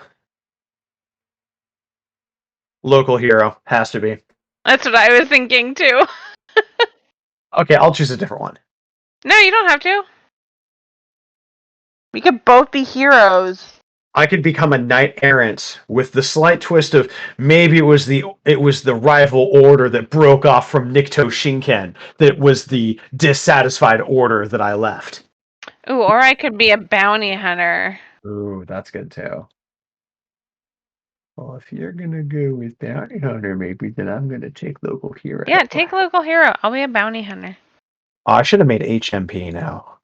[SPEAKER 3] Local hero has to be.
[SPEAKER 2] That's what I was thinking too.
[SPEAKER 3] Okay, I'll choose a different one.
[SPEAKER 2] No, you don't have to. We could both be heroes.
[SPEAKER 3] I could become a knight errant with the slight twist of maybe it was the rival order that broke off from Nikto Shinken that was the dissatisfied order that I left.
[SPEAKER 2] Ooh, or I could be a bounty hunter.
[SPEAKER 3] Ooh, that's good too. Well, if you're gonna go with bounty hunter, maybe then I'm gonna take local hero.
[SPEAKER 2] Yeah, take local hero. I'll be a bounty hunter.
[SPEAKER 3] Oh, I should have made HMP now.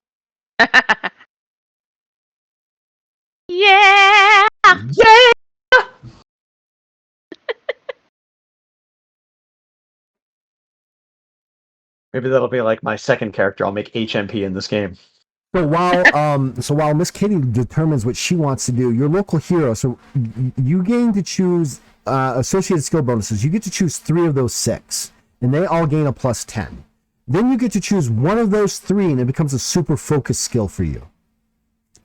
[SPEAKER 2] Yeah!
[SPEAKER 3] Yeah. Maybe that'll be like my second character. I'll make HMP in this game.
[SPEAKER 1] So while Miss Katie determines what she wants to do, your local hero. So you gain to choose associated skill bonuses. You get to choose 3 of those 6, and they all gain a plus 10. Then you get to choose one of those 3, and it becomes a super focus skill for you.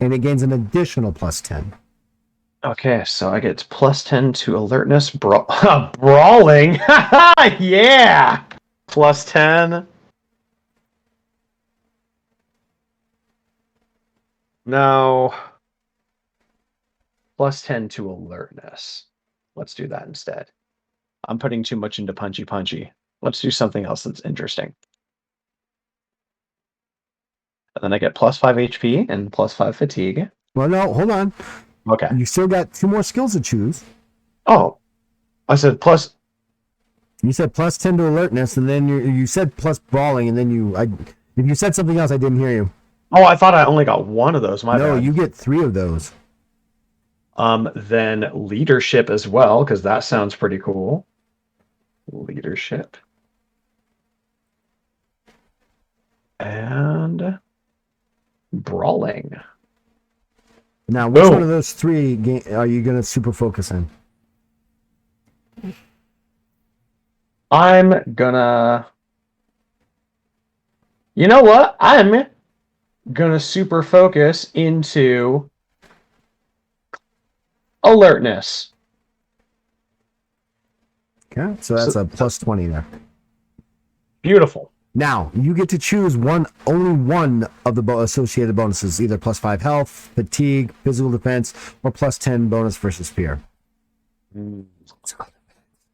[SPEAKER 1] And it gains an additional plus 10.
[SPEAKER 3] Okay, so I get plus 10 to alertness. Brawling! Yeah! Plus 10. No. Plus 10 to alertness. Let's do that instead. I'm putting too much into punchy. Let's do something else that's interesting. And then I get plus 5 HP and plus 5 fatigue.
[SPEAKER 1] Well, no, hold on.
[SPEAKER 3] Okay.
[SPEAKER 1] You still got 2 more skills to choose.
[SPEAKER 3] Oh, I said plus.
[SPEAKER 1] You said plus 10 to alertness, and then you said plus brawling, and then if you said something else, I didn't hear you.
[SPEAKER 3] Oh, I thought I only got 1 of those. My
[SPEAKER 1] No,
[SPEAKER 3] bad.
[SPEAKER 1] you get 3 of those.
[SPEAKER 3] Then leadership as well, because that sounds pretty cool. Leadership. And brawling.
[SPEAKER 1] Now, which
[SPEAKER 3] Boom.
[SPEAKER 1] one of those 3 are you going to super focus in?
[SPEAKER 3] I'm gonna. You know what? I'm gonna super focus into alertness.
[SPEAKER 1] Okay, so that's a plus 20 there.
[SPEAKER 3] Beautiful.
[SPEAKER 1] Now, you get to choose only one of the associated bonuses, either plus 5 health, fatigue, physical defense, or plus 10 bonus versus fear.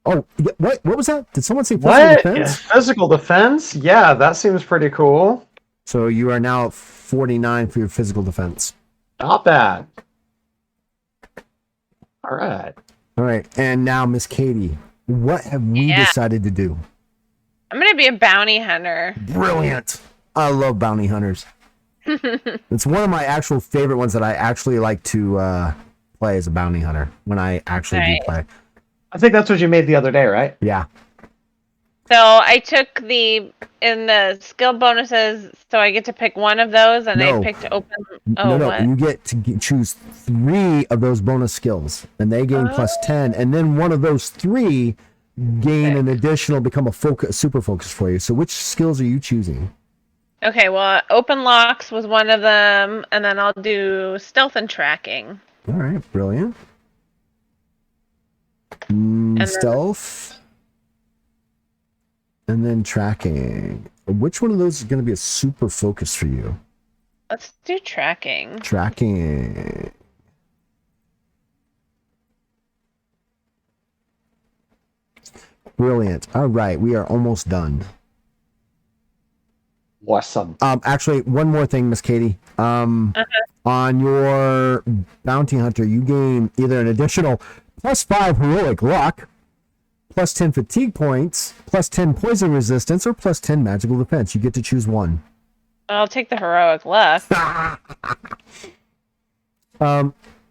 [SPEAKER 1] Oh, what was that? Did someone say physical
[SPEAKER 3] What?
[SPEAKER 1] defense?
[SPEAKER 3] Physical defense? Yeah, that seems pretty cool.
[SPEAKER 1] So you are now at 49 for your physical defense.
[SPEAKER 3] Not bad. All right.
[SPEAKER 1] All right, and now, Miss Katie, what have we decided to do?
[SPEAKER 2] I'm gonna be a bounty hunter.
[SPEAKER 1] Brilliant. I love bounty hunters. It's one of my actual favorite ones that I actually like to play as a bounty hunter when I actually do play.
[SPEAKER 3] I think that's what you made the other day, right?
[SPEAKER 1] Yeah.
[SPEAKER 2] So I took in the skill bonuses, so I get to pick one of those, and
[SPEAKER 1] No.
[SPEAKER 2] I picked open.
[SPEAKER 1] No,
[SPEAKER 2] What?
[SPEAKER 1] you get to choose 3 of those bonus skills, and they gain plus 10, and then one of those 3 gain an additional, become a super focus for you. So which skills are you choosing?
[SPEAKER 2] Okay, well, open locks was one of them, and then I'll do stealth and tracking.
[SPEAKER 1] All right, brilliant. Stealth. And then tracking. Which one of those is going to be a super focus for you?
[SPEAKER 2] Let's do tracking.
[SPEAKER 1] Tracking. Brilliant. All right, we are almost done.
[SPEAKER 3] Awesome.
[SPEAKER 1] Actually, one more thing, Miss Katie. On your bounty hunter, you gain either an additional plus 5 heroic luck, plus 10 fatigue points, plus 10 poison resistance, or plus 10 magical defense. You get to choose one.
[SPEAKER 2] I'll take the heroic luck.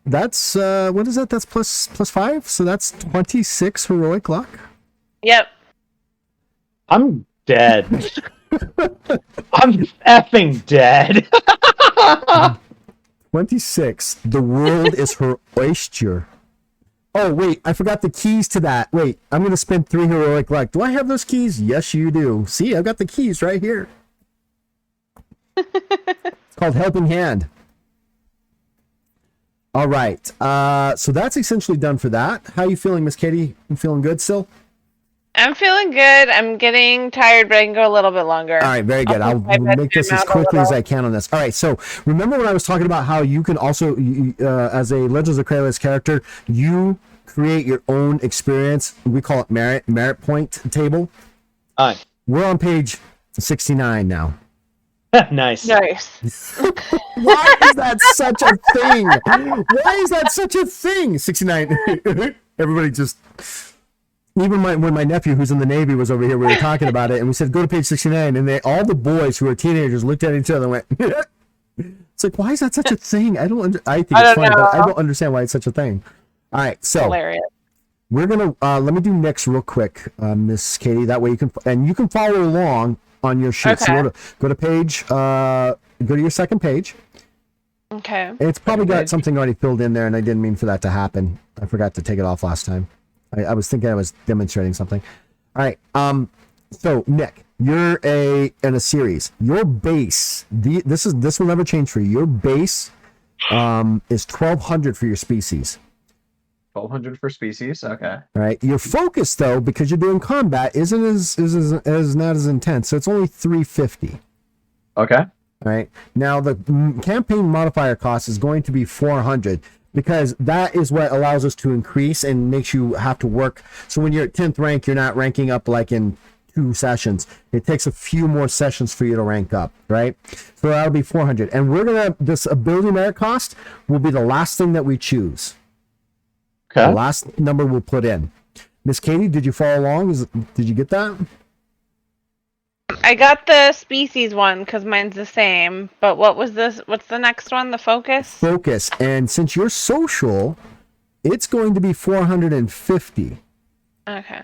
[SPEAKER 1] That's what is that? That's plus 5, so that's 26 heroic luck.
[SPEAKER 2] Yep.
[SPEAKER 3] I'm dead. I'm effing dead.
[SPEAKER 1] 26. The world is her oyster. Oh, wait, I forgot the keys to that. Wait, I'm going to spend 3 heroic luck. Do I have those keys? Yes, you do. See, I've got the keys right here. It's called Helping Hand. All right. So that's essentially done for that. How are you feeling, Miss Katie? You feeling good still?
[SPEAKER 2] I'm feeling good. I'm getting tired, but I can go a little bit longer.
[SPEAKER 1] All right, very good. I'll make this as quickly as I can on this. All right, so remember when I was talking about how you can also, as a Legends of Kralis character, you create your own experience. We call it merit point table.
[SPEAKER 3] All right.
[SPEAKER 1] We're on page 69 now.
[SPEAKER 3] Nice.
[SPEAKER 2] Nice.
[SPEAKER 1] Why is that such a thing? Why is that such a thing? 69. Everybody just... Even when my nephew, who's in the Navy, was over here, we were talking about it, and we said, go to page 69, and all the boys who are teenagers looked at each other and went, it's like, why is that such a thing? I think it's funny, but I don't understand why it's such a thing. All right, so
[SPEAKER 2] Hilarious.
[SPEAKER 1] we're going to, let me do next real quick, Miss Katie, that way you can follow along on your sheet.
[SPEAKER 2] Okay.
[SPEAKER 1] So go to page, go to your second page.
[SPEAKER 2] Okay.
[SPEAKER 1] And it's probably got something already filled in there, and I didn't mean for that to happen. I forgot to take it off last time. I was thinking I was demonstrating something. All right. So Nick, you're in a series. Your base, this will never change for you. Your base is 1200 for your species.
[SPEAKER 3] 1200 for species. Okay.
[SPEAKER 1] All right. Your focus, though, because you're doing combat, isn't as not as intense. So it's only 350.
[SPEAKER 3] Okay.
[SPEAKER 1] All right. Now the campaign modifier cost is going to be 400 because that is what allows us to increase and makes you have to work. So when you're at 10th rank, you're not ranking up like in 2 sessions. It takes a few more sessions for you to rank up, right? So that'll be 400. And this ability merit cost will be the last thing that we choose.
[SPEAKER 3] Okay.
[SPEAKER 1] The last number we'll put in. Miss Katie, did you follow along? Did you get that?
[SPEAKER 2] I got the species one because mine's the same. But what was this? What's the next one? The focus?
[SPEAKER 1] Focus. And since you're social, it's going to be 450.
[SPEAKER 2] Okay.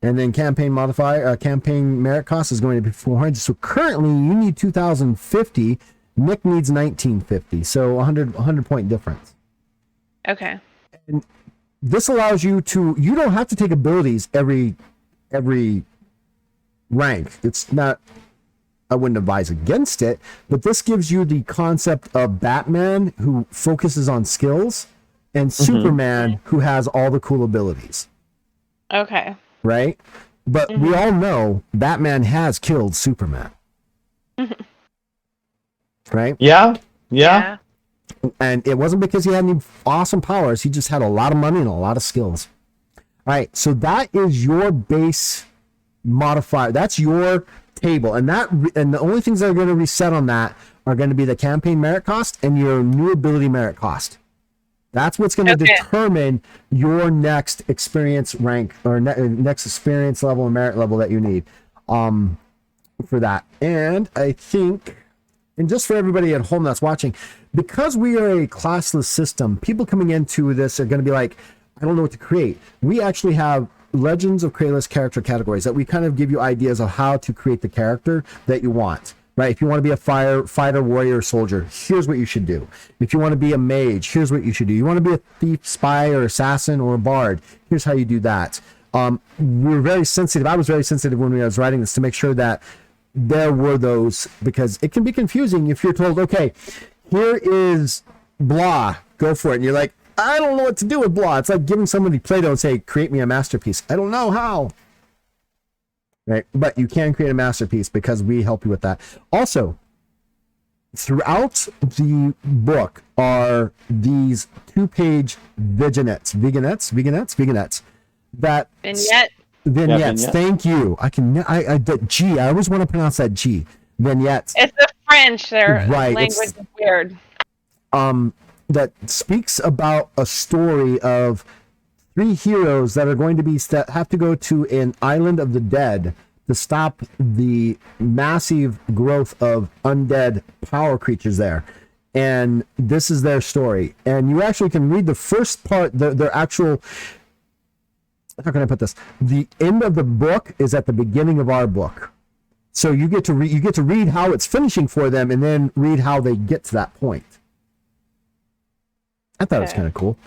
[SPEAKER 1] And then campaign merit cost is going to be 400. So currently you need 2050. Nick needs 1950. So 100 point difference.
[SPEAKER 2] Okay.
[SPEAKER 1] And this allows you don't have to take abilities every rank. It's not, I wouldn't advise against it, but this gives you the concept of Batman, who focuses on skills, and Superman, who has all the cool abilities.
[SPEAKER 2] Okay.
[SPEAKER 1] Right? But we all know Batman has killed Superman. Right?
[SPEAKER 3] Yeah.
[SPEAKER 1] And it wasn't because he had any awesome powers. He just had a lot of money and a lot of skills. All right. So that is your base modifier. That's your table. And the only things that are going to reset on that are going to be the campaign merit cost and your new ability merit cost. That's what's going to determine your next experience rank or next experience level and merit level that you need for that. And I think, and just for everybody at home that's watching, because we are a classless system, people coming into this are going to be like, I don't know what to create. We actually have Legends of Kralis character categories that we kind of give you ideas of how to create the character that you want. Right? If you want to be a fighter, warrior, soldier, here's what you should do. If you want to be a mage, here's what you should do. You want to be a thief, spy, or assassin, or a bard, here's how you do that. We're very sensitive. I was very sensitive when I was writing this to make sure that there were those, because it can be confusing if you're told, okay, here is blah, go for it. And you're like, I don't know what to do with blah. It's like giving somebody Play-Doh and say, create me a masterpiece. I don't know how. Right? But you can create a masterpiece because we help you with that. Also, throughout the book are these 2-page vignettes. That vignettes. Thank you. I always want to pronounce that G. Vignettes.
[SPEAKER 2] It's the French. Their
[SPEAKER 1] right,
[SPEAKER 2] language is weird.
[SPEAKER 1] That speaks about a story of 3 heroes that are going to have to go to an island of the dead to stop the massive growth of undead power creatures there. And this is their story. And you actually can read the first part, their actual, how can I put this? The end of the book is at the beginning of our book. So you get to read how it's finishing for them and then read how they get to that point. I thought it was kind of cool.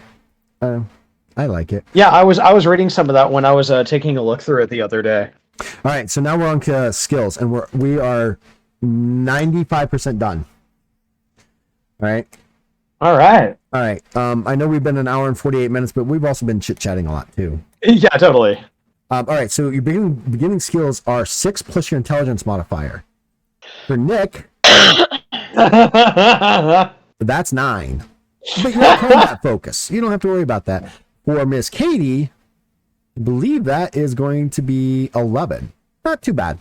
[SPEAKER 1] I like it.
[SPEAKER 3] Yeah, I was reading some of that when I was taking a look through it the other day.
[SPEAKER 1] All right, so now we're on to skills, and we are 95% done. All right. I know we've been an hour and 48 minutes, but we've also been chit-chatting a lot too.
[SPEAKER 3] Yeah, totally.
[SPEAKER 1] All right, so your beginning skills are 6 plus your intelligence modifier. For Nick, that's 9. But you're combat focus. You don't have to worry about that. For Miss Katie, I believe that is going to be 11. Not too bad.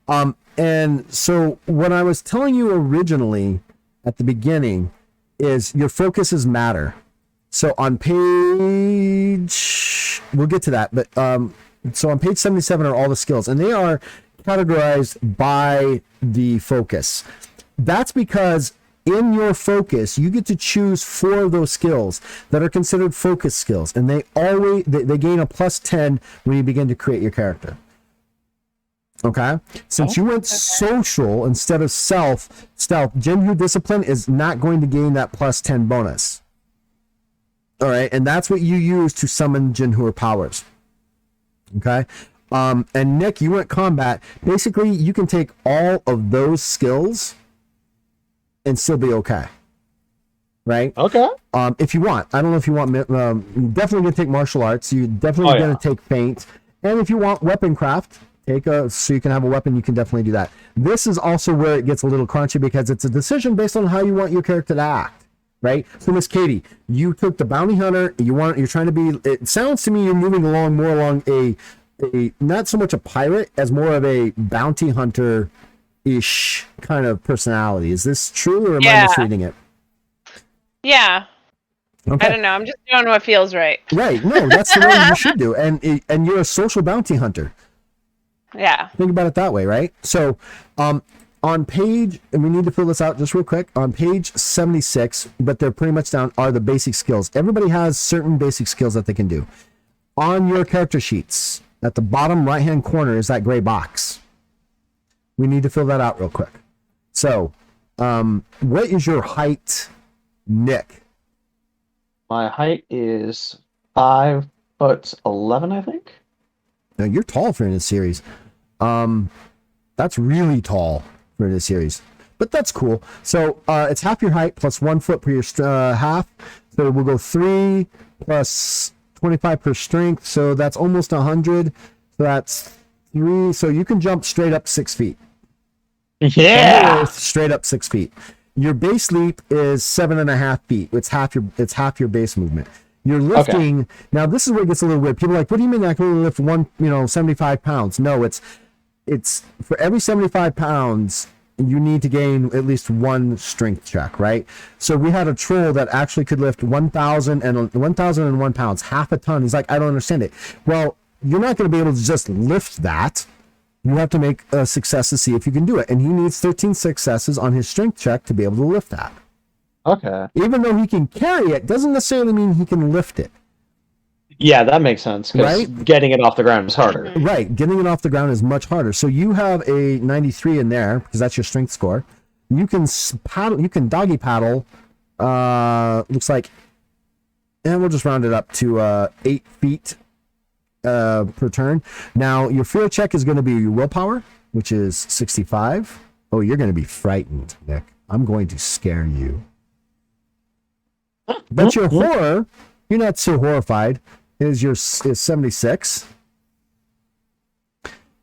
[SPEAKER 1] And so what I was telling you originally at the beginning is your focuses matter. So on page, we'll get to that, but so on page 77 are all the skills, and they are categorized by the focus. That's because in your focus, you get to choose 4 of those skills that are considered focus skills, and they gain a plus 10 when you begin to create your character. Okay? Since you went social instead of stealth, Jinhu Discipline is not going to gain that plus 10 bonus. All right? And that's what you use to summon Jinhu powers. Okay? And Nick, you went combat. Basically, you can take all of those skills and still be okay. Right?
[SPEAKER 3] Okay.
[SPEAKER 1] If you want. I don't know if you want, you're definitely going to take martial arts. You're definitely going to take feint. And if you want weapon craft, so you can have a weapon, you can definitely do that. This is also where it gets a little crunchy because it's a decision based on how you want your character to act, right? So Miss Katie, you took the bounty hunter. You're trying to be. It sounds to me you're moving more along a not so much a pirate as more of a bounty hunter ish kind of personality. Is this true, or am I misreading it?
[SPEAKER 2] Yeah.
[SPEAKER 1] Okay.
[SPEAKER 2] I don't know. I'm just doing what feels right.
[SPEAKER 1] Right. No, that's the way you should do. And you're a social bounty hunter.
[SPEAKER 2] Yeah.
[SPEAKER 1] Think about it that way, right? So, on page, and we need to fill this out just real quick, on page 76, but they're pretty much down, are the basic skills. Everybody has certain basic skills that they can do. On your character sheets, at the bottom right-hand corner is that gray box. We need to fill that out real quick. So, what is your height, Nick?
[SPEAKER 3] My height is 5'11", I think.
[SPEAKER 1] Now, you're tall for this series. That's really tall for this series, but that's cool. So it's half your height plus 1 foot per your half. So we'll go 3 plus 25 per strength. So that's almost 100. So that's 3. So you can jump straight up 6 feet.
[SPEAKER 3] Yeah.
[SPEAKER 1] Straight up 6 feet. Your base leap is 7.5 feet. It's half your base movement. You're lifting. Okay. Now this is where it gets a little weird. People are like, what do you mean I can only lift 75 pounds? No, it's for every 75 pounds, you need to gain at least 1 strength check, right? So we had a troll that actually could lift 1,001 pounds, half a ton. He's like, I don't understand it. Well, you're not going to be able to just lift that. You have to make a success to see if you can do it. And he needs 13 successes on his strength check to be able to lift that.
[SPEAKER 3] Okay.
[SPEAKER 1] Even though he can carry it, doesn't necessarily mean he can lift it.
[SPEAKER 3] Yeah, that makes sense.
[SPEAKER 1] Right?
[SPEAKER 3] Getting it off the ground is harder.
[SPEAKER 1] Right. Getting it off the ground is much harder. So you have a 93 in there because that's your strength score. You can paddle. You can doggy paddle. Looks like, and we'll just round it up to 8 feet per turn. Now your fear check is going to be your willpower, which is 65. Oh, you're going to be frightened, Nick. I'm going to scare you. But your horror, you're not so horrified, is 76.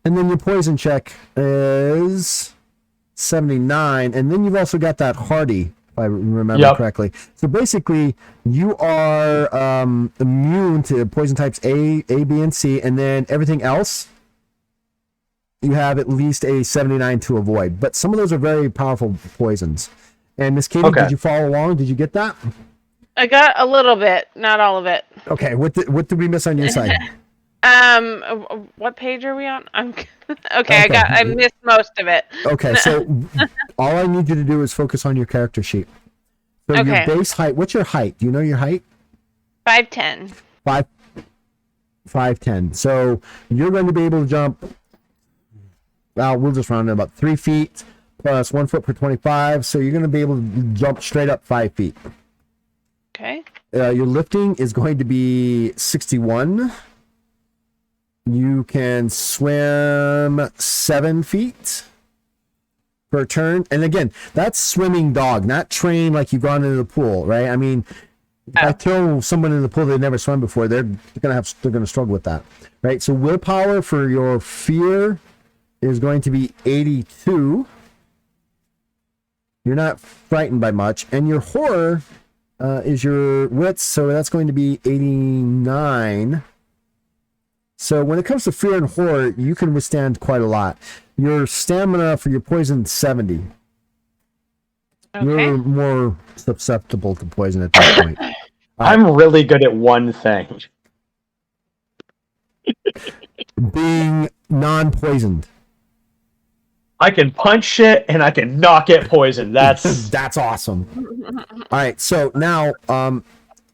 [SPEAKER 1] And then your poison check is 79. And then you've also got that hardy, if I remember correctly. So basically, you are immune to poison types A, B, and C. And then everything else, you have at least a 79 to avoid. But some of those are very powerful poisons. And Miss Katie, did you follow along? Did you get that?
[SPEAKER 2] I got a little bit, not all of it.
[SPEAKER 1] Okay, what did we miss on your side?
[SPEAKER 2] What page are we on? Okay. I missed most of it.
[SPEAKER 1] Okay, so all I need you to do is focus on your character sheet. So your base height, what's your height? Do you know your height?
[SPEAKER 2] 5'10".
[SPEAKER 1] 5'10". So you're going to be able to jump, well, we'll just round it about 3 feet plus 1 foot per 25. So you're going to be able to jump straight up 5 feet.
[SPEAKER 2] Okay.
[SPEAKER 1] Your lifting is going to be 61. You can swim 7 feet per turn. And again, that's swimming dog, not train like you've gone into the pool, right? I mean, if I throw someone in the pool they've never swum before, they're gonna struggle with that, right? So willpower for your fear is going to be 82. You're not frightened by much, and your horror is your wits, so that's going to be 89. So when it comes to fear and horror, you can withstand quite a lot. Your stamina for your poison 70. Okay. You're more susceptible to poison at that point.
[SPEAKER 3] I'm really good at one thing.
[SPEAKER 1] Being non-poisoned.
[SPEAKER 3] I can punch shit and I can not get poisoned.
[SPEAKER 1] That's awesome. All right, so now,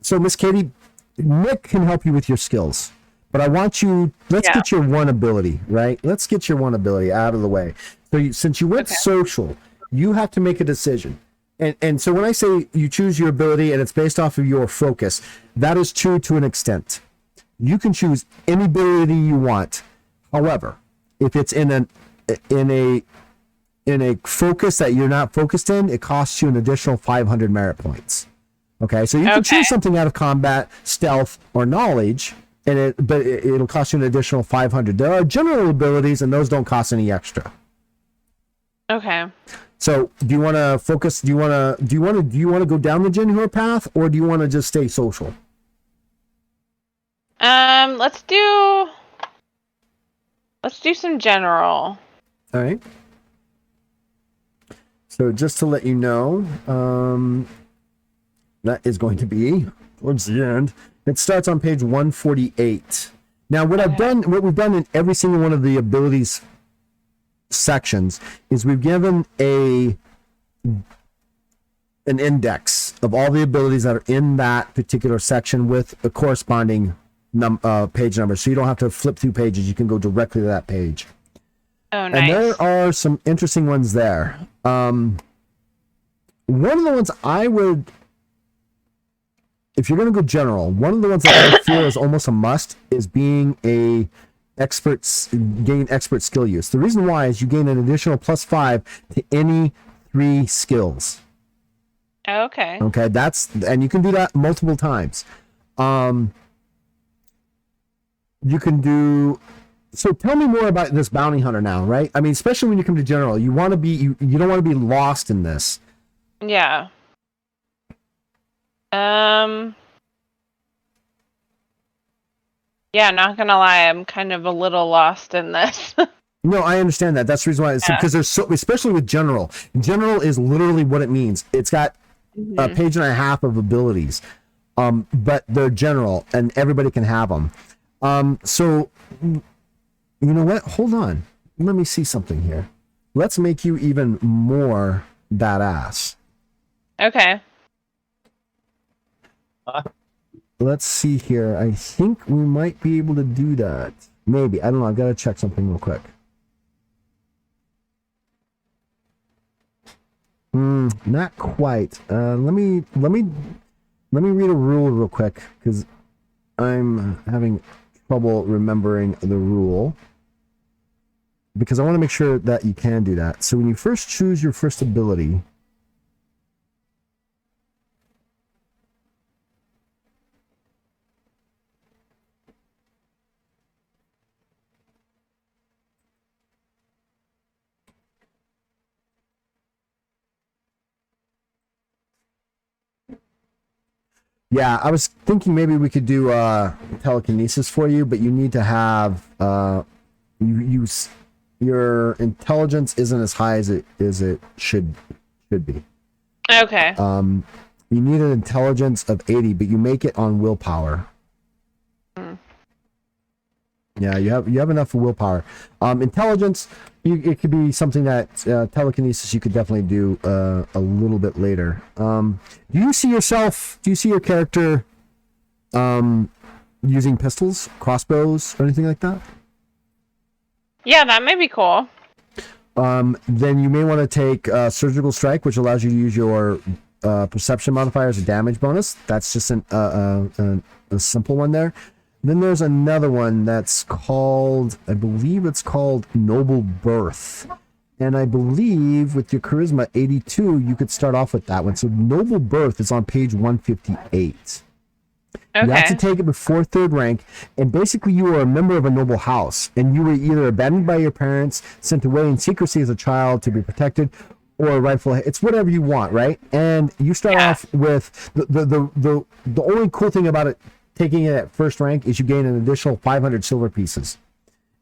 [SPEAKER 1] so Miss Katie, Nick can help you with your skills, but I want you. Let's get your one ability, right? Let's get your one ability out of the way. So since you went social, you have to make a decision. And so when I say you choose your ability and it's based off of your focus, that is true to an extent. You can choose any ability you want. However, if it's in a focus that you're not focused in, it costs you an additional 500 merit points. Okay, so you can choose something out of combat, stealth, or knowledge, but it'll cost you an additional 500. There are general abilities, and those don't cost any extra.
[SPEAKER 2] Okay.
[SPEAKER 1] So, do you want to focus? Do you want to go down the Jinhur path, or do you want to just stay social?
[SPEAKER 2] Let's do some general.
[SPEAKER 1] All right. So, just to let you know, that is going to be towards the end. It starts on page 148. Now, what we've done in every single one of the abilities sections is we've given an index of all the abilities that are in that particular section with a corresponding page number, so you don't have to flip through pages. You can go directly to that page.
[SPEAKER 2] Oh, nice.
[SPEAKER 1] And there are some interesting ones there. One of the ones I would, if you're going to go general, one of the ones that I feel is almost a must is being gain expert skill use. The reason why is you gain an additional +5 to any 3 skills.
[SPEAKER 2] Okay.
[SPEAKER 1] Okay, and you can do that multiple times. You can do. So tell me more about this bounty hunter now, right? I mean, especially when you come to general, you want to be you don't want to be lost in this.
[SPEAKER 2] Yeah. Yeah, not gonna lie, I'm kind of a little lost in this.
[SPEAKER 1] No, I understand that. That's the reason why. Because there's so, especially with general. General is literally what it means. It's got a page and a half of abilities, but they're general, and everybody can have them. So, you know what? Hold on. Let me see something here. Let's make you even more badass.
[SPEAKER 2] Okay.
[SPEAKER 1] Let's see here. I think we might be able to do that. Maybe. I don't know. I've got to check something real quick. Not quite. Let me read a rule real quick because I'm having trouble remembering the rule. Because I want to make sure that you can do that. So when you first choose your first ability, yeah, I was thinking maybe we could do telekinesis for you, but you need to have your intelligence isn't as high as it should be.
[SPEAKER 2] Okay.
[SPEAKER 1] You need an intelligence of 80, but you make it on willpower. Yeah, you have enough willpower. Intelligence, it could be something that telekinesis you could definitely do a little bit later. Do you see your character using pistols, crossbows, or anything like that?
[SPEAKER 2] Yeah, that may be cool.
[SPEAKER 1] Then you may want to take surgical strike, which allows you to use your perception modifier as a damage bonus. That's just a simple one there. Then there's another one that's called, I believe it's called Noble Birth. And I believe with your charisma 82, you could start off with that one. So Noble Birth is on page 158.
[SPEAKER 2] Okay.
[SPEAKER 1] You have to take it before 3rd rank, and basically you are a member of a noble house, and you were either abandoned by your parents, sent away in secrecy as a child to be protected, or rightful. It's whatever you want, right? And you start off with the only cool thing about it, taking it at 1st rank, is you gain an additional 500 silver pieces.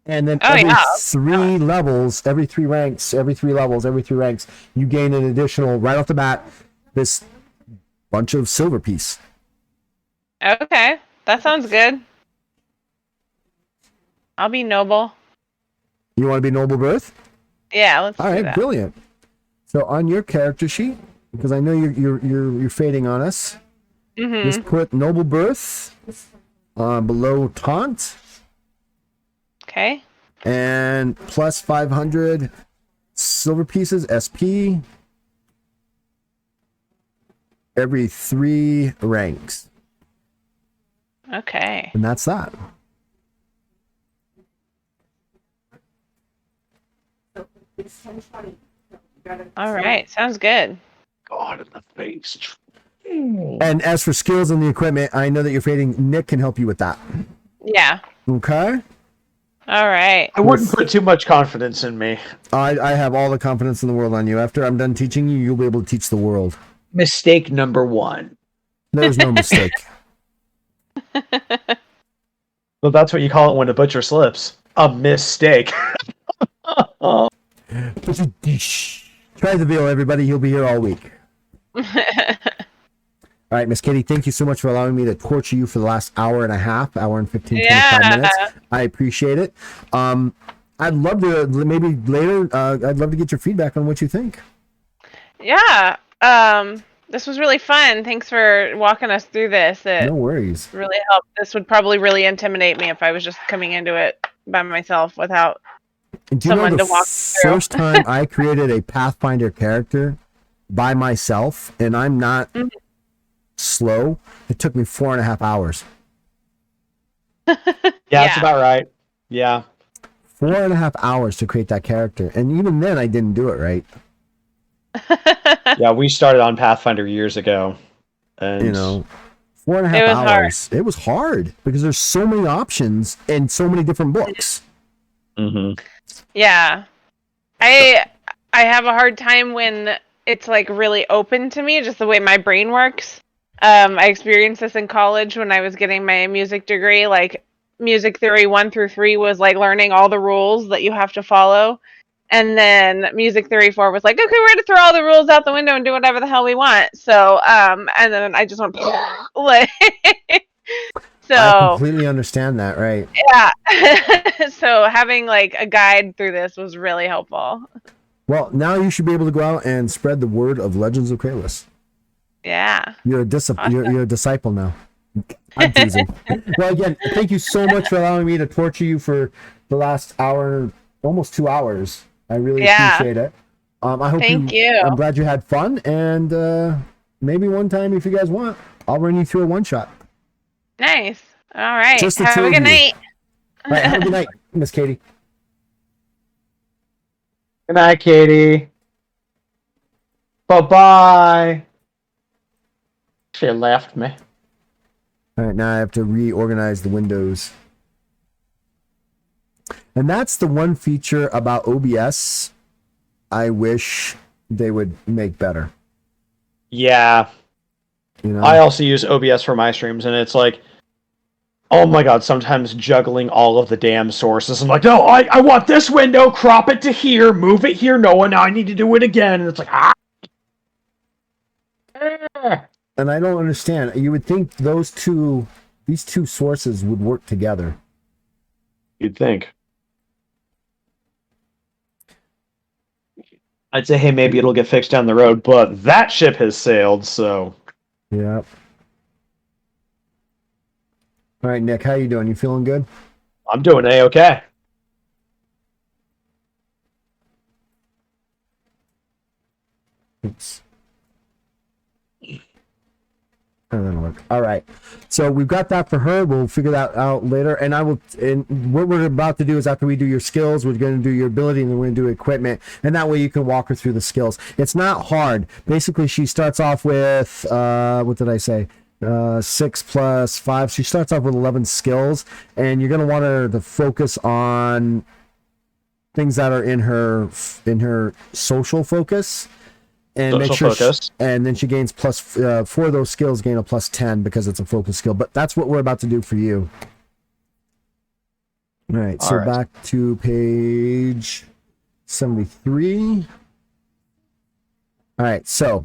[SPEAKER 1] And then every 3 levels, every 3 ranks, every 3 levels, every 3 ranks, you gain an additional, right off the bat, this bunch of silver piece.
[SPEAKER 2] Okay, that sounds good. I'll be noble.
[SPEAKER 1] You want to be Noble Birth?
[SPEAKER 2] Yeah, let's do that.
[SPEAKER 1] All right, brilliant. So on your character sheet, because I know you're fading on us, just put Noble Birth below Taunt.
[SPEAKER 2] Okay.
[SPEAKER 1] And plus 500 silver pieces, SP, every 3 ranks.
[SPEAKER 2] Okay.
[SPEAKER 1] And that's that.
[SPEAKER 2] All right, sounds good.
[SPEAKER 3] God in the face.
[SPEAKER 1] And as for skills and the equipment, I know that you're fading. Nick can help you with that.
[SPEAKER 2] Yeah.
[SPEAKER 1] Okay.
[SPEAKER 2] All right.
[SPEAKER 3] I wouldn't put too much confidence in me.
[SPEAKER 1] I have all the confidence in the world on you. After I'm done teaching you, you'll be able to teach the world.
[SPEAKER 3] Mistake number 1.
[SPEAKER 1] There's no mistake.
[SPEAKER 3] Well, that's what you call it when a butcher slips. A mistake.
[SPEAKER 1] Try the veal, everybody. He'll be here all week. All right, Miss Katie, thank you so much for allowing me to torture you for the last hour and a half, hour and 15, 25 minutes. I appreciate it. I'd love to, maybe later, I'd love to get your feedback on what you think.
[SPEAKER 2] Yeah. This was really fun. Thanks for walking us through this.
[SPEAKER 1] No worries.
[SPEAKER 2] Really helped. This would probably really intimidate me if I was just coming into it by myself without someone to walk through.
[SPEAKER 1] First time I created a Pathfinder character by myself, and I'm not slow, it took me 4.5 hours.
[SPEAKER 3] Yeah, that's about right. Yeah.
[SPEAKER 1] 4.5 hours to create that character, and even then I didn't do it right.
[SPEAKER 3] Yeah, we started on Pathfinder years ago, and
[SPEAKER 1] 4.5 hours. It was hard because there's so many options and so many different books.
[SPEAKER 3] Mm-hmm.
[SPEAKER 2] Yeah, I have a hard time when it's like really open to me, just the way my brain works. I experienced this in college when I was getting my music degree. Like, music theory 1 through 3 was like learning all the rules that you have to follow. And then music theory 4 was like, okay, we're going to throw all the rules out the window and do whatever the hell we want. So, and then I just went, like, so.
[SPEAKER 1] I completely understand that, right?
[SPEAKER 2] Yeah. So having like a guide through this was really helpful.
[SPEAKER 1] Well, now you should be able to go out and spread the word of Legends of Kralis.
[SPEAKER 2] Yeah.
[SPEAKER 1] You're a disciple now. I'm teasing. Well, again, thank you so much for allowing me to torture you for the last hour, almost 2 hours. I really appreciate it. I hope
[SPEAKER 2] Thank you.
[SPEAKER 1] I'm glad you had fun, and maybe one time, if you guys want, I'll run you through a one-shot.
[SPEAKER 2] Nice. All right.
[SPEAKER 1] Just the
[SPEAKER 2] have
[SPEAKER 1] two
[SPEAKER 2] a
[SPEAKER 1] of
[SPEAKER 2] good
[SPEAKER 1] you.
[SPEAKER 2] night.
[SPEAKER 1] All right, have a good night, Miss Katie.
[SPEAKER 3] Good night, Katie. Bye-bye. She left me.
[SPEAKER 1] All right, now I have to reorganize the windows. And that's the one feature about OBS I wish they would make better.
[SPEAKER 3] Yeah. I also use OBS for my streams, and it's like, oh my god, sometimes juggling all of the damn sources. I'm like, no, I want this window, crop it to here, move it here, no, and now I need to do it again. And it's like,
[SPEAKER 1] And I don't understand. You would think these two sources would work together.
[SPEAKER 3] You'd think. I'd say, hey, maybe it'll get fixed down the road, but that ship has sailed, so.
[SPEAKER 1] Yeah. All right, Nick, how you doing? You feeling good?
[SPEAKER 3] I'm doing A-okay.
[SPEAKER 1] Oops. All right. So we've got that for her. We'll figure that out later. And what we're about to do is, after we do your skills, we're going to do your ability, and then we're going to do equipment. And that way you can walk her through the skills. It's not hard. Basically, she starts off with, what did I say? 6 plus 5. She starts off with 11 skills, and you're going to want her to focus on things that are in her social focus. And make sure and then she gains plus for those skills, gain a plus 10 because it's a focus skill. But that's what we're about to do for you. All right, so back to page 73. All right, so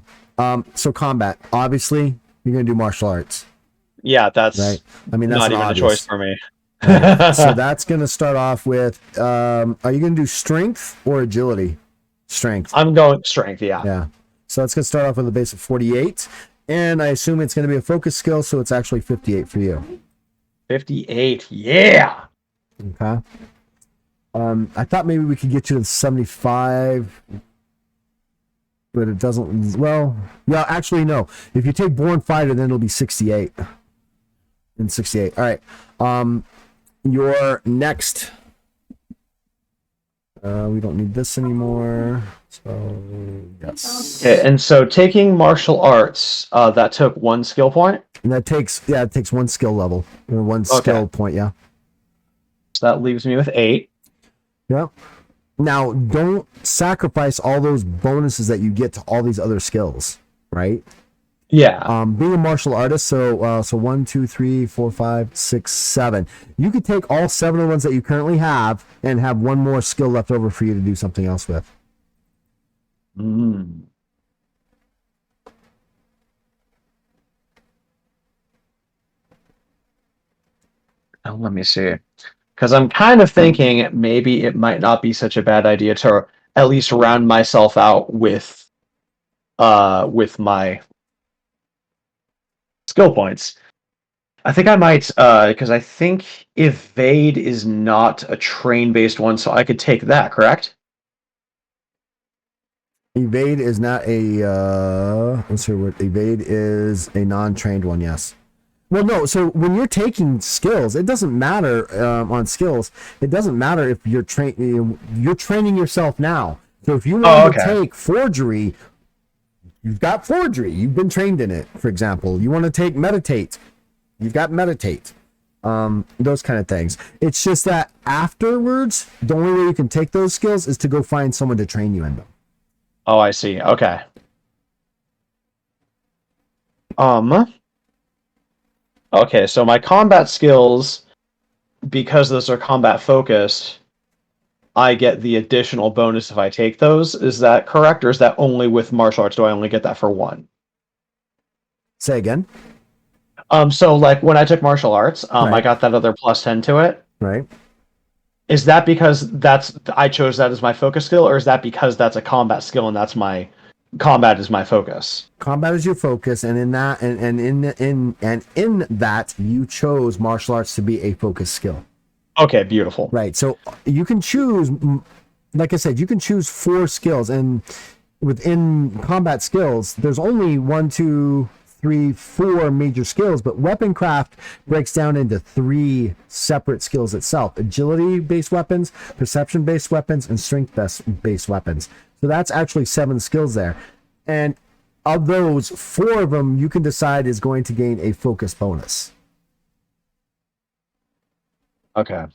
[SPEAKER 1] combat. Obviously, you're gonna do martial arts.
[SPEAKER 3] Yeah, that's
[SPEAKER 1] right. I mean, that's
[SPEAKER 3] not even
[SPEAKER 1] obvious.
[SPEAKER 3] a choice for me.
[SPEAKER 1] Right. So that's gonna start off with. Are you gonna do strength or agility? Strength.
[SPEAKER 3] I'm going strength. Yeah.
[SPEAKER 1] Yeah. So it's going to start off with a base of 48, and I assume it's going to be a focus skill, so it's actually 58 for you.
[SPEAKER 3] 58, yeah.
[SPEAKER 1] Okay. I thought maybe we could get you to 75, but it doesn't. Well, yeah, actually no. If you take Born Fighter, then it'll be 68. And 68. All right. Your next We don't need this anymore. So yes.
[SPEAKER 3] Okay, and so taking martial arts, that took 1 skill point.
[SPEAKER 1] And that takes it takes 1 skill level or 1 skill point. Yeah.
[SPEAKER 3] So that leaves me with 8.
[SPEAKER 1] Yep. Now don't sacrifice all those bonuses that you get to all these other skills, right?
[SPEAKER 3] Yeah.
[SPEAKER 1] Being a martial artist, so 1, 2, 3, 4, 5, 6, 7. You could take all 7 of the ones that you currently have and have 1 more skill left over for you to do something else with.
[SPEAKER 3] Mm. Oh, let me see. Because I'm kind of thinking maybe it might not be such a bad idea to at least round myself out with my skill points. I think I might, because I think evade is not a train-based one, so I could take that, correct?
[SPEAKER 1] Evade is not a let's see what evade is a non-trained one, yes. Well, no, so when you're taking skills, it doesn't matter on skills. It doesn't matter if you're training yourself now. So if you want to take forgery, you've got forgery. You've been trained in it, for example. You want to take meditate. You've got meditate. Those kind of things. It's just that afterwards, the only way you can take those skills is to go find someone to train you in them.
[SPEAKER 3] Oh, I see. Okay. Okay, so my combat skills, because those are combat focused, I get the additional bonus if I take those. Is that correct, or is that only with martial arts? Do I only get that for 1?
[SPEAKER 1] Say again.
[SPEAKER 3] So like when I took martial arts,
[SPEAKER 1] Right.
[SPEAKER 3] I got that other +10 to it.
[SPEAKER 1] Right.
[SPEAKER 3] Is that because I chose that as my focus skill, or is that because that's a combat skill and that's my combat is my focus?
[SPEAKER 1] Combat is your focus, and in that in that you chose martial arts to be a focus skill.
[SPEAKER 3] Okay, beautiful.
[SPEAKER 1] Right. So you can choose, like I said, you can choose 4 skills, and within combat skills, there's only 1, 2, 3, 4 major skills, but weapon craft breaks down into 3 separate skills itself: agility-based weapons, perception-based weapons, and strength-based weapons. So that's actually 7 skills there. And of those, 4 of them you can decide is going to gain a focus bonus.
[SPEAKER 3] Okay.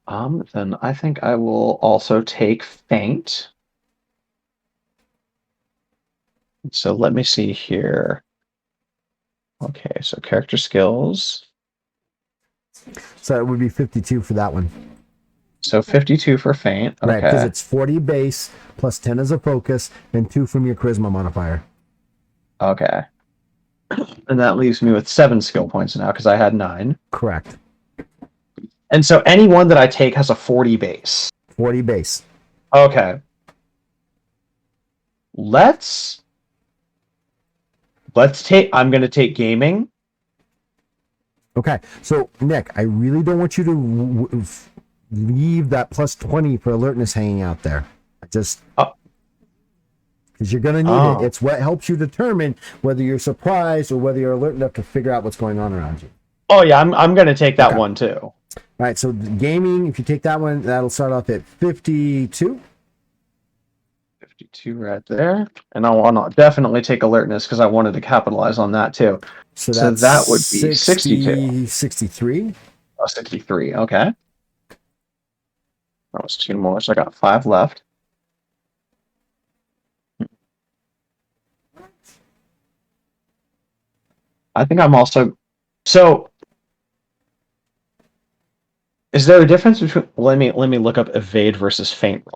[SPEAKER 3] Then I think I will also take feint. So let me see here. Okay, so character skills.
[SPEAKER 1] So it would be 52 for that one.
[SPEAKER 3] So 52 for feint. Okay.
[SPEAKER 1] Right, because it's 40 base plus 10 as a focus and 2 from your charisma modifier.
[SPEAKER 3] Okay. And that leaves me with 7 skill points now because I had 9.
[SPEAKER 1] Correct.
[SPEAKER 3] And so any one that I take has a 40 base.
[SPEAKER 1] 40 base.
[SPEAKER 3] Okay. Let's take, I'm going to take gaming.
[SPEAKER 1] Okay, so Nick, I really don't want you to leave that plus 20 for alertness hanging out there. Just because you're going to need it. It's what helps you determine whether you're surprised or whether you're alert enough to figure out what's going on around you.
[SPEAKER 3] Oh yeah, I'm going to take that one too.
[SPEAKER 1] All right, so gaming, if you take that one, that'll start off at 52.
[SPEAKER 3] 52 right there. And I want to definitely take alertness because I wanted to capitalize on that too.
[SPEAKER 1] So
[SPEAKER 3] that would be 62.
[SPEAKER 1] 63.
[SPEAKER 3] Oh, 63, okay. That was 2 more, so I got 5 left. I think I'm also... So, is there a difference between... Let me look up evade versus feint.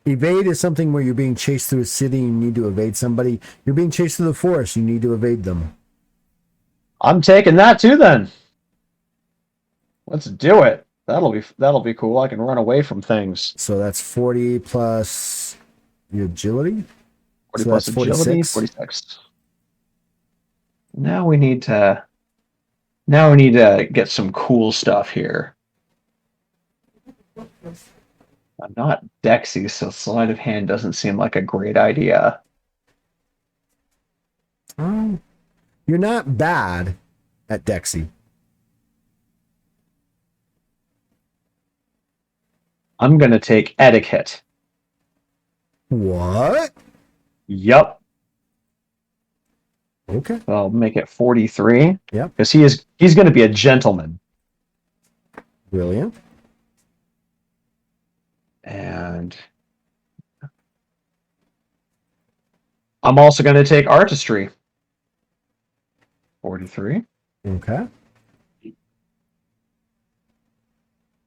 [SPEAKER 1] Evade is something where you're being chased through a city and you need to evade somebody. You're being chased through the forest, you need to evade them.
[SPEAKER 3] I'm taking that too then. Let's do it. That'll be cool. I can run away from things.
[SPEAKER 1] So that's 40 plus your agility.
[SPEAKER 3] 40 plus agility, 46. Now we need to get some cool stuff here. I'm not Dexy, so sleight of hand doesn't seem like a great idea.
[SPEAKER 1] You're not bad at Dexy.
[SPEAKER 3] I'm going to take etiquette.
[SPEAKER 1] What?
[SPEAKER 3] Yup.
[SPEAKER 1] Okay.
[SPEAKER 3] So I'll make it 43.
[SPEAKER 1] Yep.
[SPEAKER 3] Because he's going to be a gentleman.
[SPEAKER 1] Brilliant.
[SPEAKER 3] And I'm also going to take artistry. 43.
[SPEAKER 1] Okay.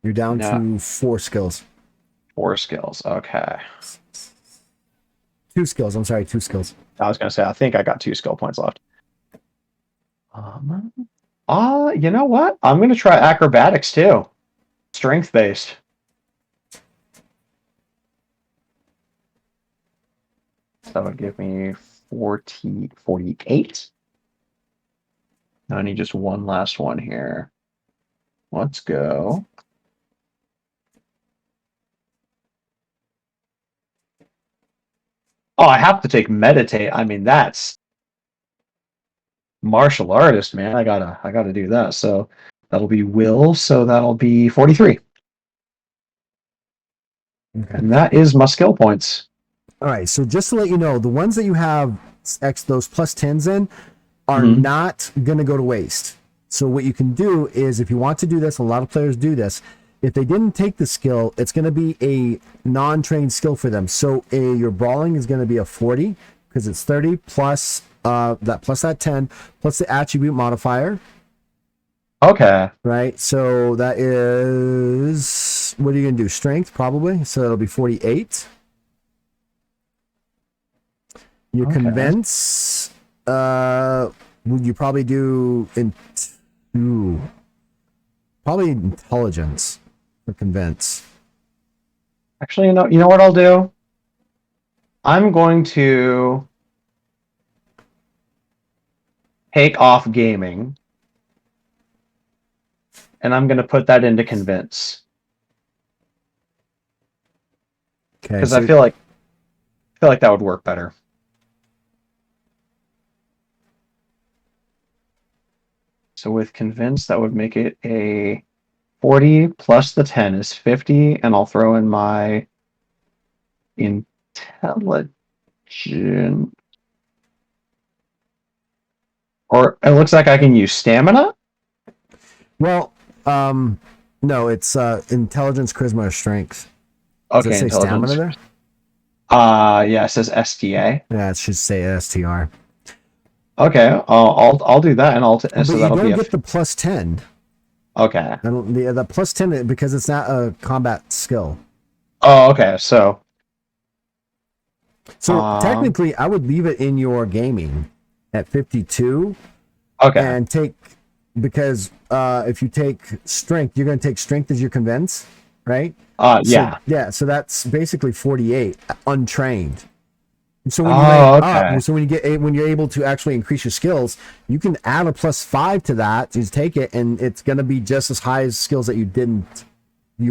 [SPEAKER 1] You're down to 4 skills.
[SPEAKER 3] 4 skills. Okay.
[SPEAKER 1] 2 skills. I'm sorry, 2 skills.
[SPEAKER 3] I was going to say, I think I got 2 skill points left. You know what? I'm going to try acrobatics too. Strength based. So that would give me 48. Now I need just one last one here. Let's go. Oh, I have to take meditate. I mean, that's martial artist, man. I gotta do that. So that'll be will. So that'll be 43.
[SPEAKER 1] Okay.
[SPEAKER 3] And that is my skill points.
[SPEAKER 1] All right. So just to let you know, the ones that you have those plus 10s in are not going to go to waste. So what you can do is, if you want to do this, a lot of players do this. If they didn't take the skill, it's going to be a non-trained skill for them. So your brawling is going to be a 40 because it's 30 plus that 10 plus the attribute modifier.
[SPEAKER 3] Okay.
[SPEAKER 1] Right. So that is, what are you going to do? Strength probably. So that'll be 48. You convince. You probably do probably intelligence for convince.
[SPEAKER 3] Actually, you know what I'll do? I'm going to take off gaming, and I'm going to put that into convince.
[SPEAKER 1] Okay.
[SPEAKER 3] Because I feel like that would work better. So with convince, that would make it a 40 plus the 10 is 50, and I'll throw in my intelligence. Or it looks like I can use stamina?
[SPEAKER 1] Well, no, it's intelligence, charisma, or strength. Does
[SPEAKER 3] Okay,
[SPEAKER 1] it say
[SPEAKER 3] intelligence.
[SPEAKER 1] stamina there?
[SPEAKER 3] Yeah, it says STA.
[SPEAKER 1] Yeah, it should say STR.
[SPEAKER 3] Okay, I'll do that, and
[SPEAKER 1] But
[SPEAKER 3] so
[SPEAKER 1] you
[SPEAKER 3] that'll
[SPEAKER 1] don't
[SPEAKER 3] be
[SPEAKER 1] get the plus 10.
[SPEAKER 3] Okay.
[SPEAKER 1] The plus 10 because it's not a combat skill.
[SPEAKER 3] Oh, okay. So
[SPEAKER 1] technically, I would leave it in your gaming at 52.
[SPEAKER 3] Okay.
[SPEAKER 1] And because if you take strength, you're going to take strength as your convince, right?
[SPEAKER 3] Yeah.
[SPEAKER 1] So that's basically 48 untrained. So when when you're able to actually increase your skills, you can add a plus 5 to that to take it, and it's going to be just as high as skills that you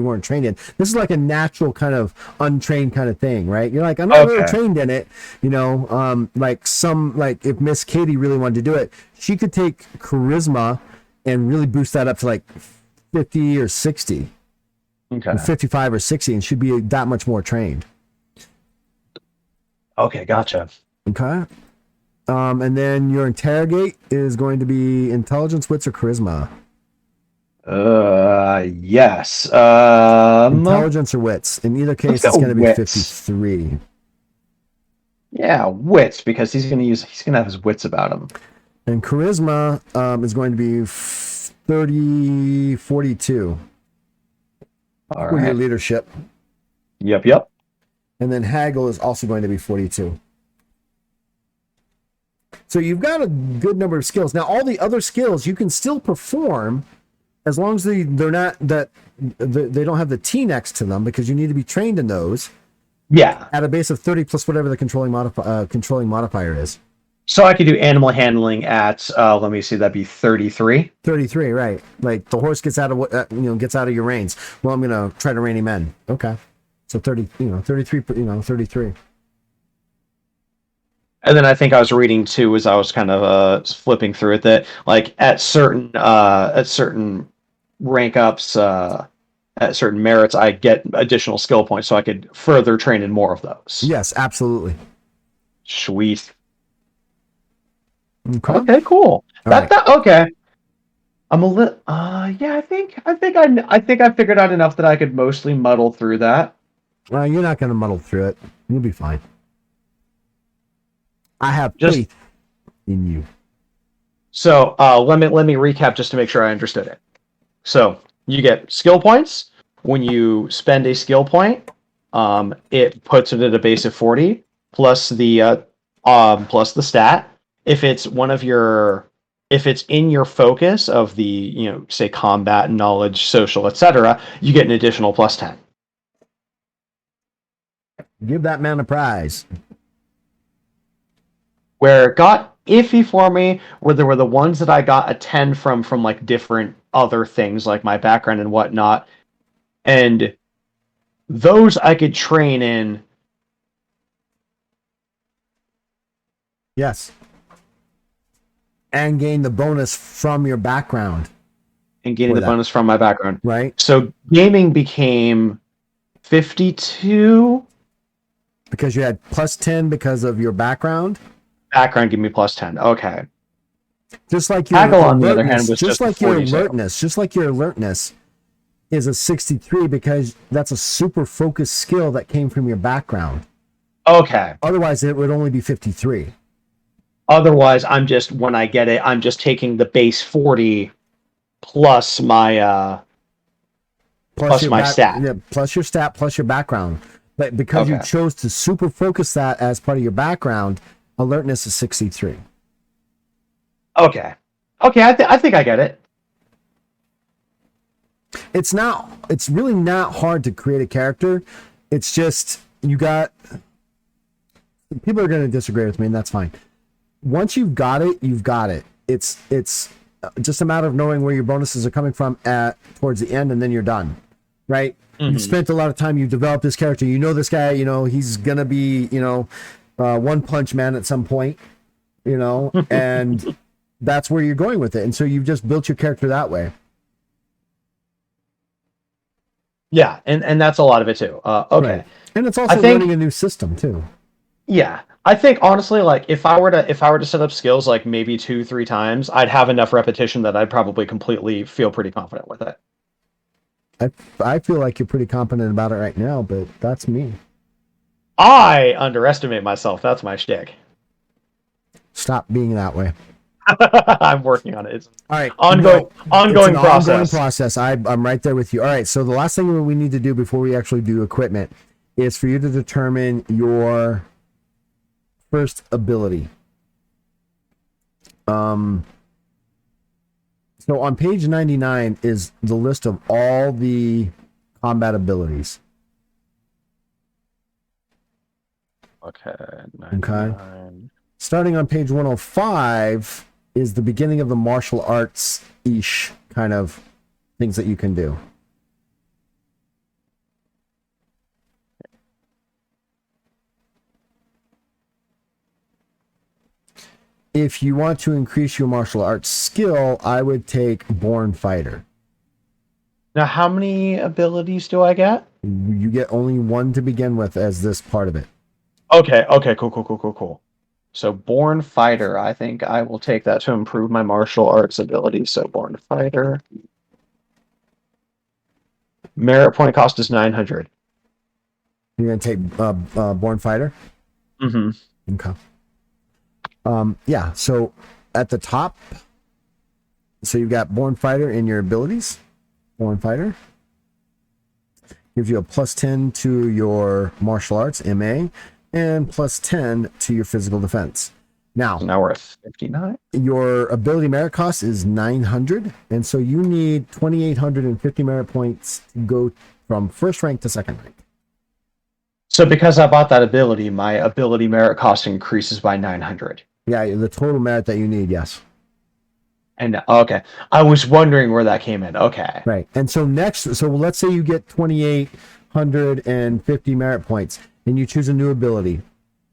[SPEAKER 1] weren't trained in. This is like a natural kind of untrained kind of thing, right? You're like, I'm not really trained in it, like if Miss Katie really wanted to do it, she could take charisma and really boost that up to like 50 or 60, 55 or 60, and she'd be that much more trained.
[SPEAKER 3] Okay, gotcha.
[SPEAKER 1] Okay. And then your interrogate is going to be intelligence, wits, or charisma.
[SPEAKER 3] Yes.
[SPEAKER 1] Intelligence or wits. In either case, it's going to be wits. 53.
[SPEAKER 3] Yeah, wits, because he's gonna have his wits about him.
[SPEAKER 1] And charisma is going to be 42.
[SPEAKER 3] All
[SPEAKER 1] for
[SPEAKER 3] right.
[SPEAKER 1] your leadership.
[SPEAKER 3] Yep.
[SPEAKER 1] And then haggle is also going to be 42. So you've got a good number of skills. Now, all the other skills you can still perform as long as they don't have the T next to them, because you need to be trained in those.
[SPEAKER 3] Yeah.
[SPEAKER 1] At a base of 30 plus whatever the controlling modifier is.
[SPEAKER 3] So I could do animal handling at let me see, that'd be 33.
[SPEAKER 1] 33, right? Like the horse gets out of gets out of your reins. Well, I'm gonna try to rein him in. Okay, so 33.
[SPEAKER 3] And then I think I was reading too, as I was kind of flipping through it, that like at certain rank ups, at certain merits, I get additional skill points, so I could further train in more of those.
[SPEAKER 1] Yes, absolutely.
[SPEAKER 3] Sweet.
[SPEAKER 1] Okay.
[SPEAKER 3] Okay, cool.
[SPEAKER 1] All right.
[SPEAKER 3] Okay. I'm a little. Yeah. I think I figured out enough that I could mostly muddle through that.
[SPEAKER 1] Well, you're not going to muddle through it. You'll be fine. I have
[SPEAKER 3] Just
[SPEAKER 1] faith in you.
[SPEAKER 3] so let me recap just to make sure I understood it. So you get skill points when you spend a skill point. It puts it at a base of 40 plus the stat. If it's if it's in your focus of the say combat, knowledge, social, etc., you get an additional plus 10.
[SPEAKER 1] Give that man a prize.
[SPEAKER 3] Where it got iffy for me where there were the ones that I got a 10 from like different other things like my background and whatnot, and those I could train in.
[SPEAKER 1] Yes. And gain the bonus from your background.
[SPEAKER 3] And gaining the bonus from my background.
[SPEAKER 1] Right.
[SPEAKER 3] So gaming became 52.
[SPEAKER 1] Because you had plus 10 because of your background.
[SPEAKER 3] Background give me plus 10. Okay.
[SPEAKER 1] Just like your
[SPEAKER 3] Tackle, on the other hand, was
[SPEAKER 1] just like
[SPEAKER 3] 40,
[SPEAKER 1] your alertness, just like your alertness is a 63 because that's a super focused skill that came from your background.
[SPEAKER 3] Okay.
[SPEAKER 1] Otherwise, it would only be 53.
[SPEAKER 3] Otherwise, when I get it, I'm just taking the base 40 plus my plus my stat.
[SPEAKER 1] Yeah, plus your stat, plus your background. But because you chose to super focus that as part of your background, alertness is 63.
[SPEAKER 3] Okay. I think I get it.
[SPEAKER 1] It's really not hard to create a character. It's just people are going to disagree with me, and that's fine. Once you've got it, you've got it. It's just a matter of knowing where your bonuses are coming from towards the end, and then you're done, right? Mm-hmm. You've spent a lot of time. You've developed this character. You know this guy. He's gonna be One Punch Man at some point, and that's where you're going with it. And so you've just built your character that way.
[SPEAKER 3] Yeah, and that's a lot of it too. Okay,
[SPEAKER 1] right. And it's also learning a new system too.
[SPEAKER 3] Yeah, I think honestly, like if I were to set up skills like maybe 2-3 times, I'd have enough repetition that I'd probably completely feel pretty confident with it.
[SPEAKER 1] I feel like you're pretty confident about it right now, but that's me.
[SPEAKER 3] I underestimate myself. That's my shtick.
[SPEAKER 1] Stop being that way.
[SPEAKER 3] I'm working on it. It's
[SPEAKER 1] all right.
[SPEAKER 3] Ongoing process.
[SPEAKER 1] Ongoing process. I'm right there with you. All right. So the last thing we need to do before we actually do equipment is for you to determine your first ability. So on page 99 is the list of all the combat abilities.
[SPEAKER 3] Okay.
[SPEAKER 1] 99. Okay. Starting on page 105 is the beginning of the martial arts-ish kind of things that you can do. If you want to increase your martial arts skill, I would take Born Fighter.
[SPEAKER 3] Now, how many abilities do I get?
[SPEAKER 1] You get only one to begin with as this part of it.
[SPEAKER 3] Okay, cool. So Born Fighter, I think I will take that to improve my martial arts ability. So Born Fighter. Merit point cost is 900.
[SPEAKER 1] You're going to take Born Fighter?
[SPEAKER 3] Mm-hmm.
[SPEAKER 1] Okay. Yeah, so at the top, so you've got Born Fighter in your abilities. Born Fighter gives you a plus 10 to your martial arts, MA, and plus 10 to your physical defense. Now
[SPEAKER 3] we're at 59.
[SPEAKER 1] Your ability merit cost is 900, and so you need 2,850 merit points to go from first rank to second rank.
[SPEAKER 3] So because I bought that ability, my ability merit cost increases by 900.
[SPEAKER 1] Yeah, the total merit that you need, yes.
[SPEAKER 3] And okay, I was wondering where that came in. Okay.
[SPEAKER 1] Right. And so let's say you get 2,850 merit points and you choose a new ability.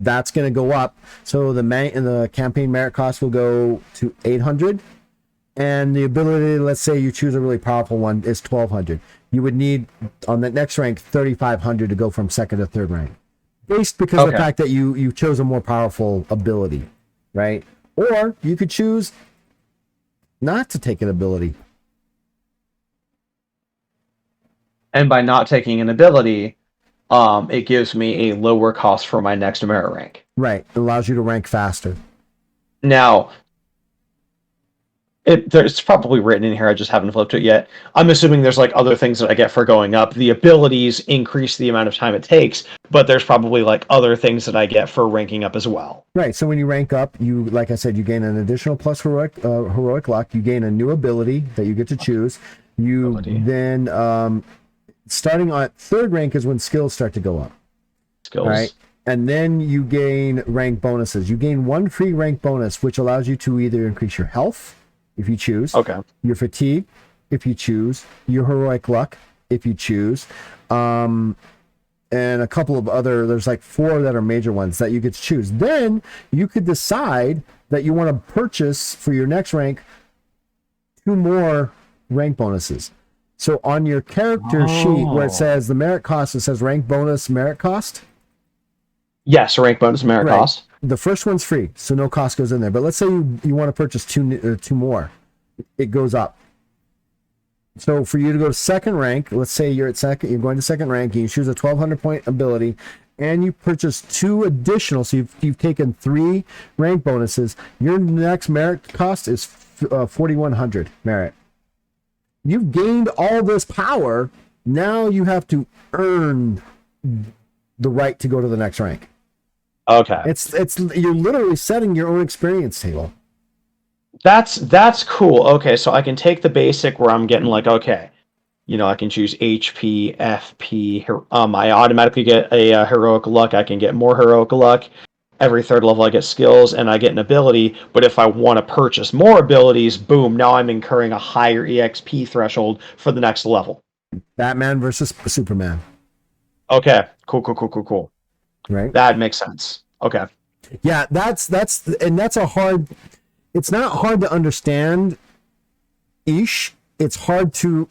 [SPEAKER 1] That's going to go up. So the campaign merit cost will go to 800, and the ability, let's say you choose a really powerful one, is 1200. You would need on the next rank 3500 to go from second to third rank, based because of the fact that you chose a more powerful ability, right? Or you could choose not to take an ability.
[SPEAKER 3] And by not taking an ability, it gives me a lower cost for my next merit rank.
[SPEAKER 1] Right. It allows you to rank faster.
[SPEAKER 3] Now, it's probably written in here. I just haven't flipped it yet. I'm assuming there's like other things that I get for going up. The abilities increase the amount of time it takes, but there's probably like other things that I get for ranking up as well.
[SPEAKER 1] Right. So when you rank up, you, like I said, you gain an additional plus heroic luck. You gain a new ability that you get to choose. You then starting at third rank is when skills start to go up.
[SPEAKER 3] Skills.
[SPEAKER 1] Right. And then you gain rank bonuses. You gain one free rank bonus, which allows you to either increase your health, if you choose.
[SPEAKER 3] Okay.
[SPEAKER 1] Your fatigue, if you choose. Your heroic luck, if you choose. And a couple of other, there's like 4 that are major ones that you get to choose. Then you could decide that you want to purchase for your next rank 2 more rank bonuses. So on your character sheet where it says the merit cost, it says rank bonus merit cost.
[SPEAKER 3] Yes, rank bonus merit cost.
[SPEAKER 1] The first one's free, so no cost goes in there. But let's say you want to purchase 2 more. It goes up. So for you to go to second rank, let's say you're going to second rank, and you choose a 1200 point ability, and you purchase 2 additional, so you've taken 3 rank bonuses, your next merit cost is 4100 merit. You've gained all this power, now you have to earn the right to go to the next rank.
[SPEAKER 3] Okay.
[SPEAKER 1] It's you're literally setting your own experience table.
[SPEAKER 3] That's cool. Okay, so I can take the basic where I'm getting like, okay, I can choose HP, FP. I automatically get a heroic luck. I can get more heroic luck. Every third level I get skills and I get an ability. But if I want to purchase more abilities, boom, now I'm incurring a higher EXP threshold for the next level. Batman
[SPEAKER 1] versus Superman.
[SPEAKER 3] Okay, cool.
[SPEAKER 1] Right.
[SPEAKER 3] That makes sense. Okay.
[SPEAKER 1] Yeah, that's a hard. It's not hard to understand. It's hard to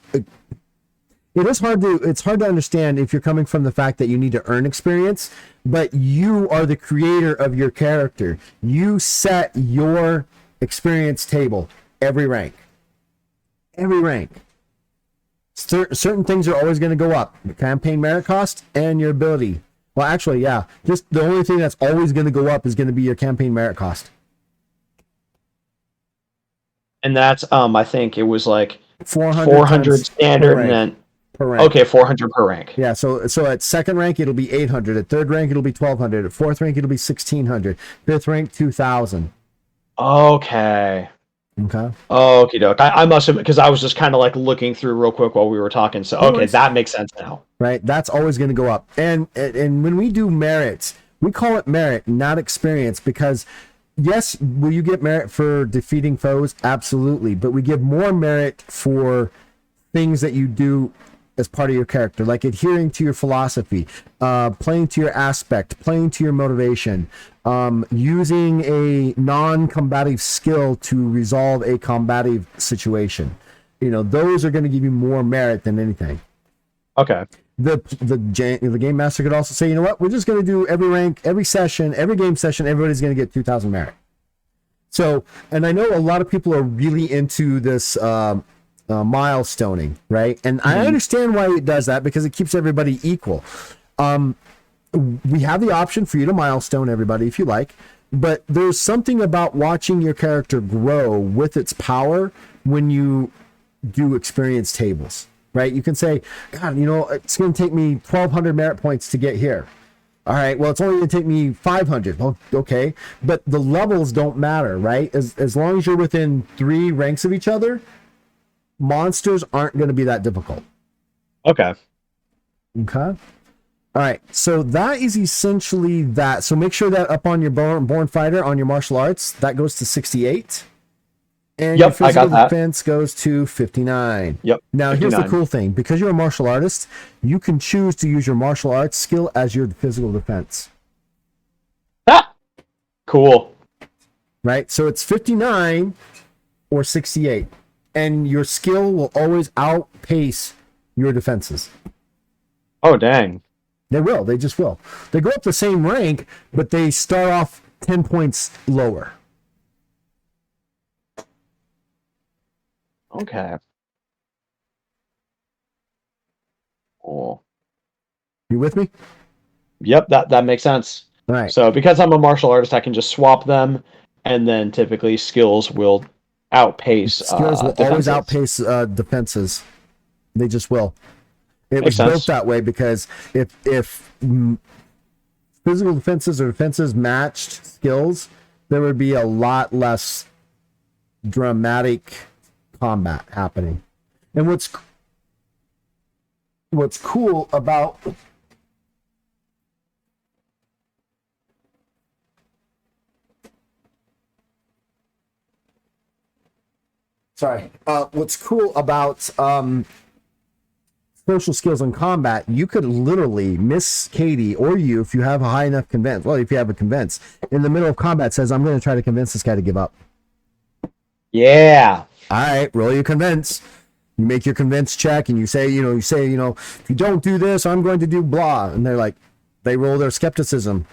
[SPEAKER 1] understand if you're coming from the fact that you need to earn experience, but you are the creator of your character. You set your experience table every rank. Certain things are always going to go up. The campaign merit cost and your ability. Well, actually, yeah. Just the only thing that's always going to go up is going to be your campaign merit cost.
[SPEAKER 3] And that's I think it was like
[SPEAKER 1] 400
[SPEAKER 3] standard and then
[SPEAKER 1] per rank.
[SPEAKER 3] Okay, 400 per rank.
[SPEAKER 1] Yeah, so at second rank it'll be 800, at third rank it'll be 1200, at fourth rank it'll be 1600, fifth rank 2000.
[SPEAKER 3] Okay. Okie doke. I must have, because I was just kind of like looking through real quick while we were talking. So okay, that makes sense now.
[SPEAKER 1] Right, that's always going to go up. And when we do merits, we call it merit, not experience, because yes, will you get merit for defeating foes? Absolutely, but we give more merit for things that you do as part of your character, like adhering to your philosophy, playing to your aspect, playing to your motivation, using a non-combative skill to resolve a combative situation. Those are going to give you more merit than anything.
[SPEAKER 3] Okay.
[SPEAKER 1] The game master could also say, you know what, we're just going to do every rank, every session, every game session, everybody's going to get 2,000 merit. So, and I know a lot of people are really into this milestoning, right? And I understand why it does that, because it keeps everybody equal. We have the option for you to milestone everybody if you like, but there's something about watching your character grow with its power when you do experience tables, right? You can say, God, it's going to take me 1,200 merit points to get here. All right, well, it's only going to take me 500. Well, okay, but the levels don't matter, right? As long as you're within 3 ranks of each other, monsters aren't going to be that difficult.
[SPEAKER 3] Okay.
[SPEAKER 1] All right, so that is essentially that. So make sure that up on your Born Fighter, on your martial arts, that goes to 68. And your physical defense goes to 59.
[SPEAKER 3] Yep.
[SPEAKER 1] Now,
[SPEAKER 3] 59.
[SPEAKER 1] Here's the cool thing. Because you're a martial artist, you can choose to use your martial arts skill as your physical defense.
[SPEAKER 3] Ah! Cool.
[SPEAKER 1] Right? So it's 59, or 68. And your skill will always outpace your defenses.
[SPEAKER 3] Oh, dang.
[SPEAKER 1] They will. They just will. They go up the same rank, but they start off 10 points lower.
[SPEAKER 3] Okay. Cool.
[SPEAKER 1] You with me?
[SPEAKER 3] Yep, that makes sense.
[SPEAKER 1] All right.
[SPEAKER 3] So because I'm a martial artist, I can just swap them, and then typically skills will outpace
[SPEAKER 1] Skills will always outpace defenses. They just will. It was built that way because if physical defenses or defenses matched skills, there would be a lot less dramatic combat happening. And what's cool about what's cool about social skills in combat, you could literally Miss Katie or you, if you have a high enough convince, well, if you have a convince in the middle of combat, says, I'm going to try to convince this guy to give up.
[SPEAKER 3] Yeah.
[SPEAKER 1] All right, roll your convince. You make your convince check, and you say, if you don't do this, I'm going to do blah. And they're like, they roll their skepticism.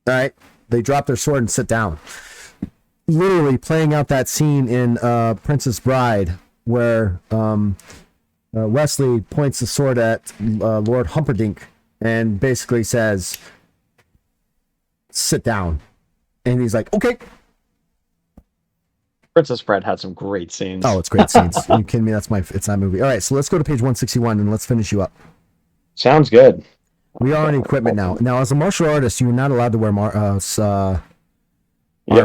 [SPEAKER 1] All right, they drop their sword and sit down. Literally playing out that scene in Princess Bride where Wesley points the sword at Lord Humperdinck and basically says, sit down. And he's like, okay.
[SPEAKER 3] Princess Bride had some great scenes.
[SPEAKER 1] Oh, it's great scenes. Are you kidding me? It's that movie. All right, so let's go to page 161 and let's finish you up.
[SPEAKER 3] Sounds good.
[SPEAKER 1] We are on equipment now. Now, as a martial artist, you're not allowed to wear armor.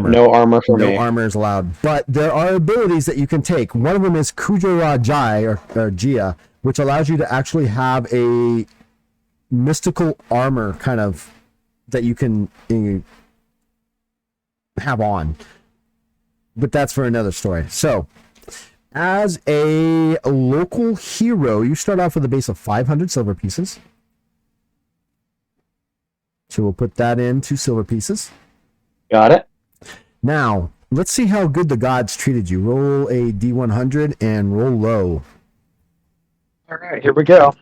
[SPEAKER 3] No armor for me.
[SPEAKER 1] No armor is allowed. But there are abilities that you can take. One of them is Kujara Jai, or Jia, which allows you to actually have a mystical armor kind of that you can have on. But that's for another story. So, as a local hero, you start off with a base of 500 silver pieces. So we'll put that into silver pieces.
[SPEAKER 3] Got it.
[SPEAKER 1] Now, let's see how good the gods treated you. Roll a D100 and roll low.
[SPEAKER 3] All right, here we go.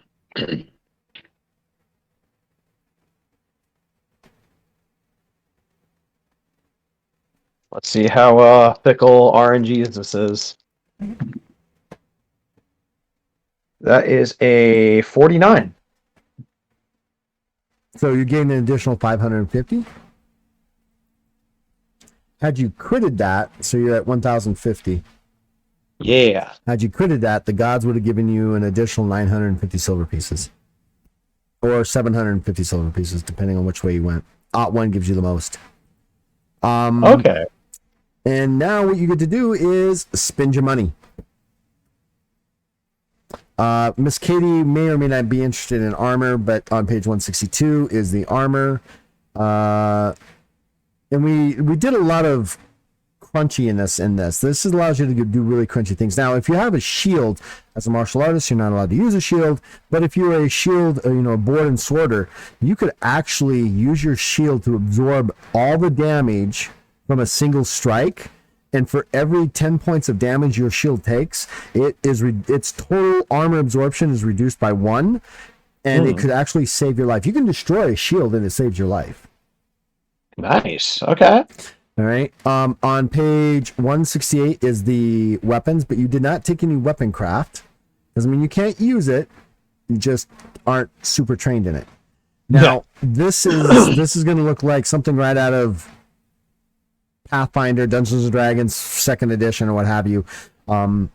[SPEAKER 3] Let's see how fickle RNG this is. That is a 49.
[SPEAKER 1] So you gain an additional 550. Had you critted that, so you're at 1,050.
[SPEAKER 3] Yeah.
[SPEAKER 1] Had you critted that, the gods would have given you an additional 950 silver pieces. Or 750 silver pieces, depending on which way you went. One gives you the most.
[SPEAKER 3] Okay.
[SPEAKER 1] And now what you get to do is spend your money. Miss Katie may or may not be interested in armor, but on page 162 is the armor. And we did a lot of crunchy in this. This allows you to do really crunchy things. Now, if you have a shield as a martial artist, you're not allowed to use a shield. But if you're a shield, a board and sworder, you could actually use your shield to absorb all the damage from a single strike. And for every 10 points of damage your shield takes, its total armor absorption is reduced by 1, and it could actually save your life. You can destroy a shield and it saves your life.
[SPEAKER 3] Nice. Okay.
[SPEAKER 1] All right. On page 168 is the weapons, but you did not take any weapon craft. Doesn't mean you can't use it. You just aren't super trained in it. Now, this is going to look like something right out of Pathfinder, Dungeons and Dragons, 2nd edition, or what have you, or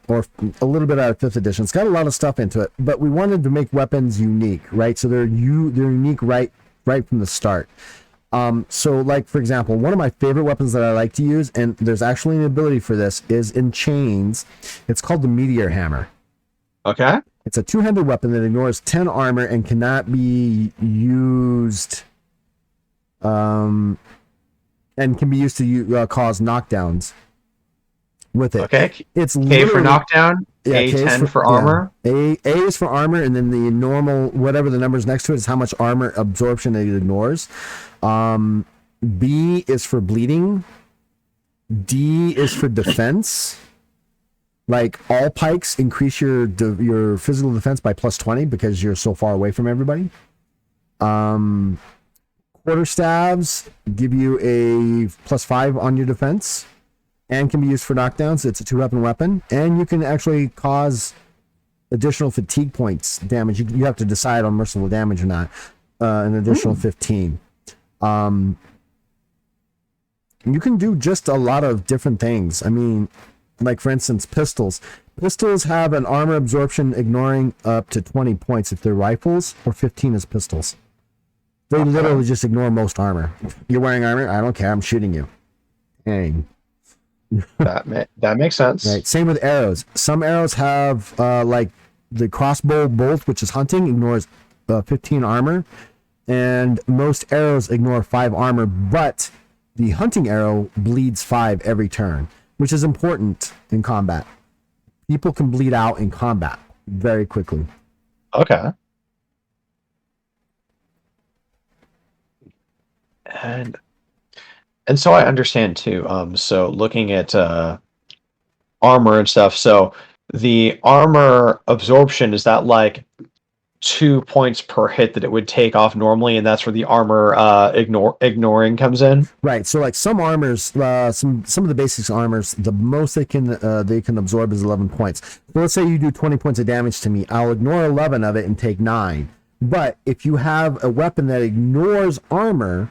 [SPEAKER 1] a little bit out of 5th edition. It's got a lot of stuff into it, but we wanted to make weapons unique, right? So they're unique right from the start. So, like, for example, one of my favorite weapons that I like to use, and there's actually an ability for this, is in chains. It's called the Meteor Hammer.
[SPEAKER 3] Okay.
[SPEAKER 1] It's a 2-handed weapon that ignores 10 armor and cannot be used, and can be used to cause knockdowns with it.
[SPEAKER 3] Okay.
[SPEAKER 1] It's
[SPEAKER 3] K for knockdown, A10 for armor.
[SPEAKER 1] A is for armor, and then the normal, whatever the numbers next to it, is how much armor absorption it ignores. B is for bleeding. D is for defense. Like all pikes increase your physical defense by +20 because you're so far away from everybody. Quarterstaves give you a +5 on your defense and can be used for knockdowns. It's a 2-weapon weapon, and you can actually cause additional fatigue points damage. You have to decide on merciful damage or not. An additional 15. You can do just a lot of different things. I mean, like for instance, pistols. Pistols have an armor absorption ignoring up to 20 points if they're rifles, or 15 as pistols. They literally just ignore most armor. You're wearing armor? I don't care. I'm shooting you. Dang.
[SPEAKER 3] That makes sense.
[SPEAKER 1] Right. Same with arrows. Some arrows have like the crossbow bolt, which is hunting, ignores 15 armor, and most arrows ignore 5 armor, but the hunting arrow bleeds 5 every turn, which is important in combat. People can bleed out in combat very quickly.
[SPEAKER 3] Okay. And so I understand too. So looking at armor and stuff. So the armor absorption, is that like 2 points per hit that it would take off normally, and that's where the armor ignoring comes in?
[SPEAKER 1] Right. So like some armors, some of the basics armors, the most they can absorb is 11 points. So let's say you do 20 points of damage to me, I'll ignore 11 of it and take 9. But if you have a weapon that ignores armor,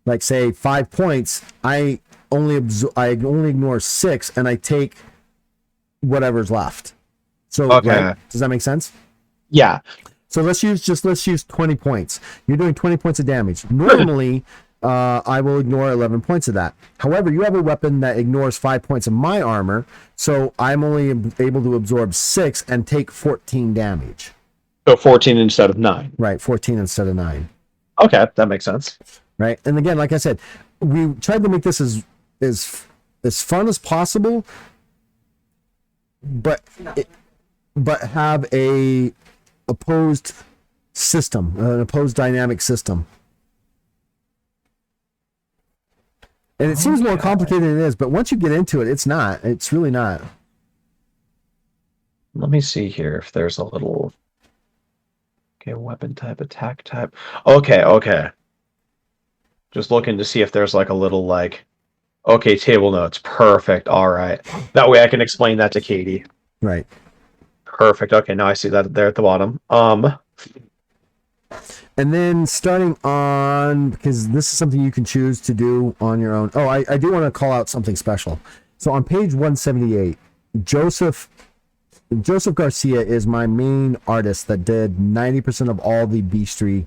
[SPEAKER 1] like say 5 points, I only ignore 6 and I take whatever's left. So
[SPEAKER 3] Okay.
[SPEAKER 1] right? Does that make sense?
[SPEAKER 3] Yeah.
[SPEAKER 1] So let's use 20 points. You're doing 20 points of damage. Normally, I will ignore 11 points of that. However, you have a weapon that ignores 5 points of my armor, so I'm only able to absorb 6 and take 14 damage.
[SPEAKER 3] So 14 instead of 9.
[SPEAKER 1] Right, 14 instead of 9.
[SPEAKER 3] Okay, that makes sense.
[SPEAKER 1] Right, and again, like I said, we tried to make this as fun as possible, but have a opposed system, an opposed dynamic system. And it seems more complicated than it is, but once you get into it, it's not. It's really not.
[SPEAKER 3] Let me see here if there's a little... Okay, weapon type, attack type. Okay. Just looking to see if there's like a little like... Okay, table notes. Perfect. All right. That way I can explain that to Katie.
[SPEAKER 1] Right.
[SPEAKER 3] Perfect. Okay, now I see that there at the bottom.
[SPEAKER 1] And then starting on, because this is something you can choose to do on your own. Oh, I do want to call out something special. So on page 178, Joseph Garcia is my main artist that did 90% of all the bestiary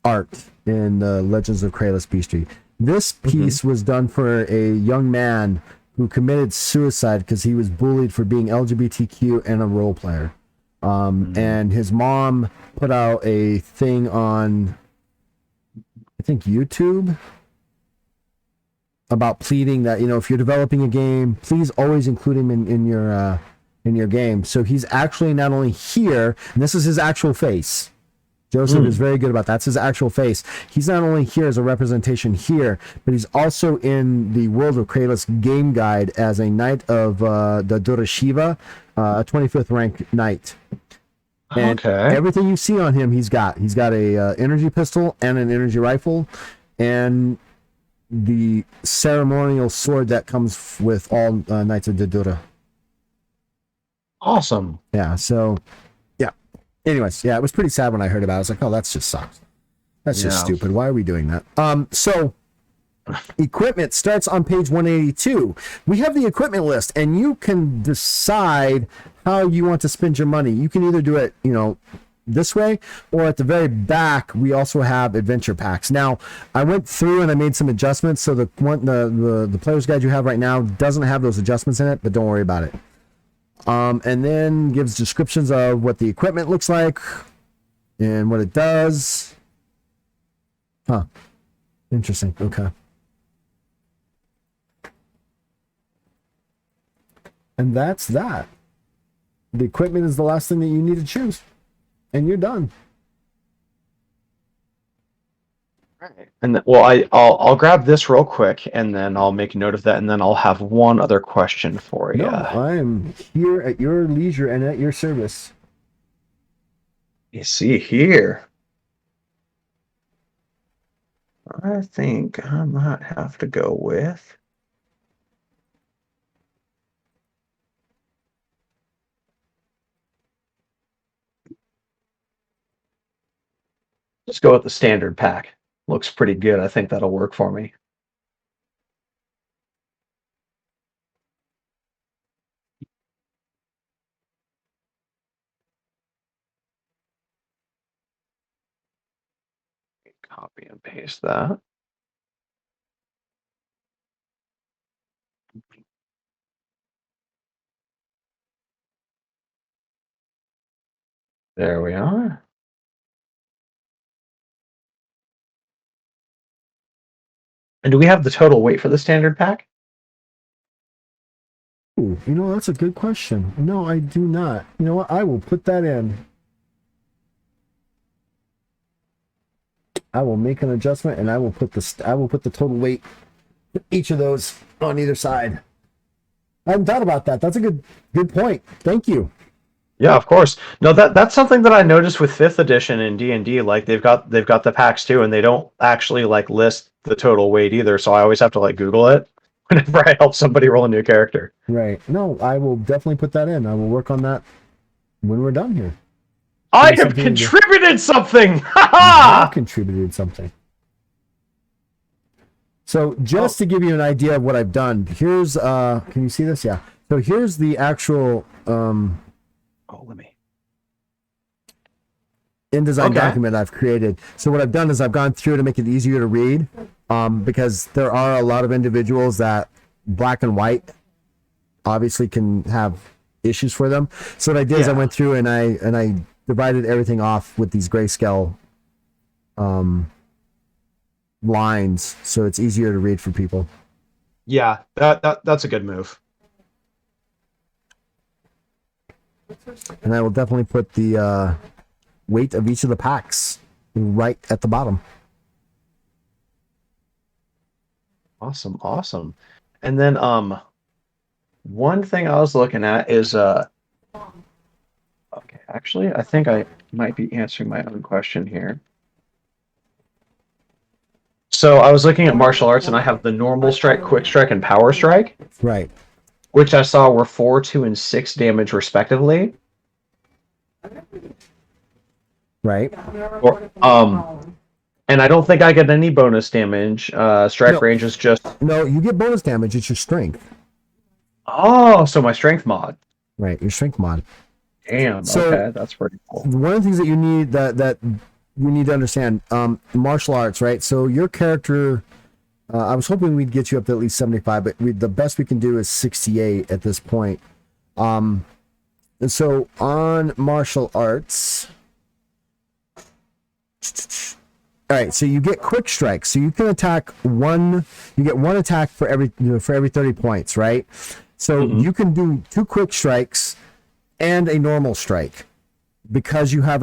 [SPEAKER 1] art in the Legends of Kralis bestiary. This piece was done for a young man who committed suicide because he was bullied for being LGBTQ and a role player. And his mom put out a thing on, I think, YouTube about pleading that, if you're developing a game, please always include him in your game. So he's actually not only here, and this is his actual face. Joseph is very good about that. That's his actual face. He's not only here as a representation here, but he's also in the World of Kralis game guide as a knight of the Durashiva, a 25th rank knight. And everything you see on him, he's got. He's got a energy pistol and an energy rifle, and the ceremonial sword that comes with all knights of Dodura.
[SPEAKER 3] Awesome.
[SPEAKER 1] Yeah. So. Anyways, yeah, it was pretty sad when I heard about it. I was like, oh, that just sucks. That's just stupid. Why are we doing that? So equipment starts on page 182. We have the equipment list, and you can decide how you want to spend your money. You can either do it, this way, or at the very back, we also have adventure packs. Now, I went through and I made some adjustments. So the player's guide you have right now doesn't have those adjustments in it, but don't worry about it. And then gives descriptions of what the equipment looks like and what it does. Huh. Interesting. Okay. And that's that. The equipment is the last thing that you need to choose. And you're done.
[SPEAKER 3] Right. And well, I'll grab this real quick, and then I'll make a note of that, and then I'll have one other question for you.
[SPEAKER 1] No, I'm here at your leisure and at your service.
[SPEAKER 3] You see here. I think I might have to go with. Just go with the standard pack. Looks pretty good. I think that'll work for me. Copy and paste that. There we are. And do we have the total weight for the standard pack?
[SPEAKER 1] Ooh, that's a good question. No, I do not. You know what? I will put that in. I will make an adjustment, and I will put the total weight for each of those on either side. I hadn't thought about that. That's a good point. Thank you.
[SPEAKER 3] Yeah, of course. No, that's something that I noticed with 5th edition in D&D. Like they've got the packs too, and they don't actually like list the total weight either. So I always have to like Google it whenever I help somebody roll a new character.
[SPEAKER 1] Right. No, I will definitely put that in. I will work on that when we're done here.
[SPEAKER 3] I have contributed something.
[SPEAKER 1] I have contributed something. So just to give you an idea of what I've done, here's can you see this? Yeah. So here's the actual
[SPEAKER 3] let me.
[SPEAKER 1] InDesign document I've created. So what I've done is I've gone through to make it easier to read, because there are a lot of individuals that black and white obviously can have issues for them. So what I did is I went through and I divided everything off with these grayscale lines, so it's easier to read for people.
[SPEAKER 3] Yeah, that's a good move.
[SPEAKER 1] And I will definitely put the weight of each of the packs right at the bottom.
[SPEAKER 3] Awesome. And then one thing I was looking at is okay, actually I think I might be answering my own question here. So I was looking at martial arts, and I have the normal strike, quick strike, and power strike.
[SPEAKER 1] Right.
[SPEAKER 3] Which I saw were 4, 2, and 6 damage respectively.
[SPEAKER 1] Right.
[SPEAKER 3] And I don't think I get any bonus damage. Strike range is just...
[SPEAKER 1] No, you get bonus damage. It's your strength.
[SPEAKER 3] Oh, so my strength mod.
[SPEAKER 1] Right, your strength mod.
[SPEAKER 3] Damn, so, okay, that's pretty cool.
[SPEAKER 1] One of the things that you need that you need to understand, martial arts, right? So your character, I was hoping we'd get you up to at least 75, but the best we can do is 68 at this point. And so on martial arts, all right, so you get quick strikes. So you can attack you get one attack for every 30 points, right? So you can do 2 quick strikes and a normal strike, because you have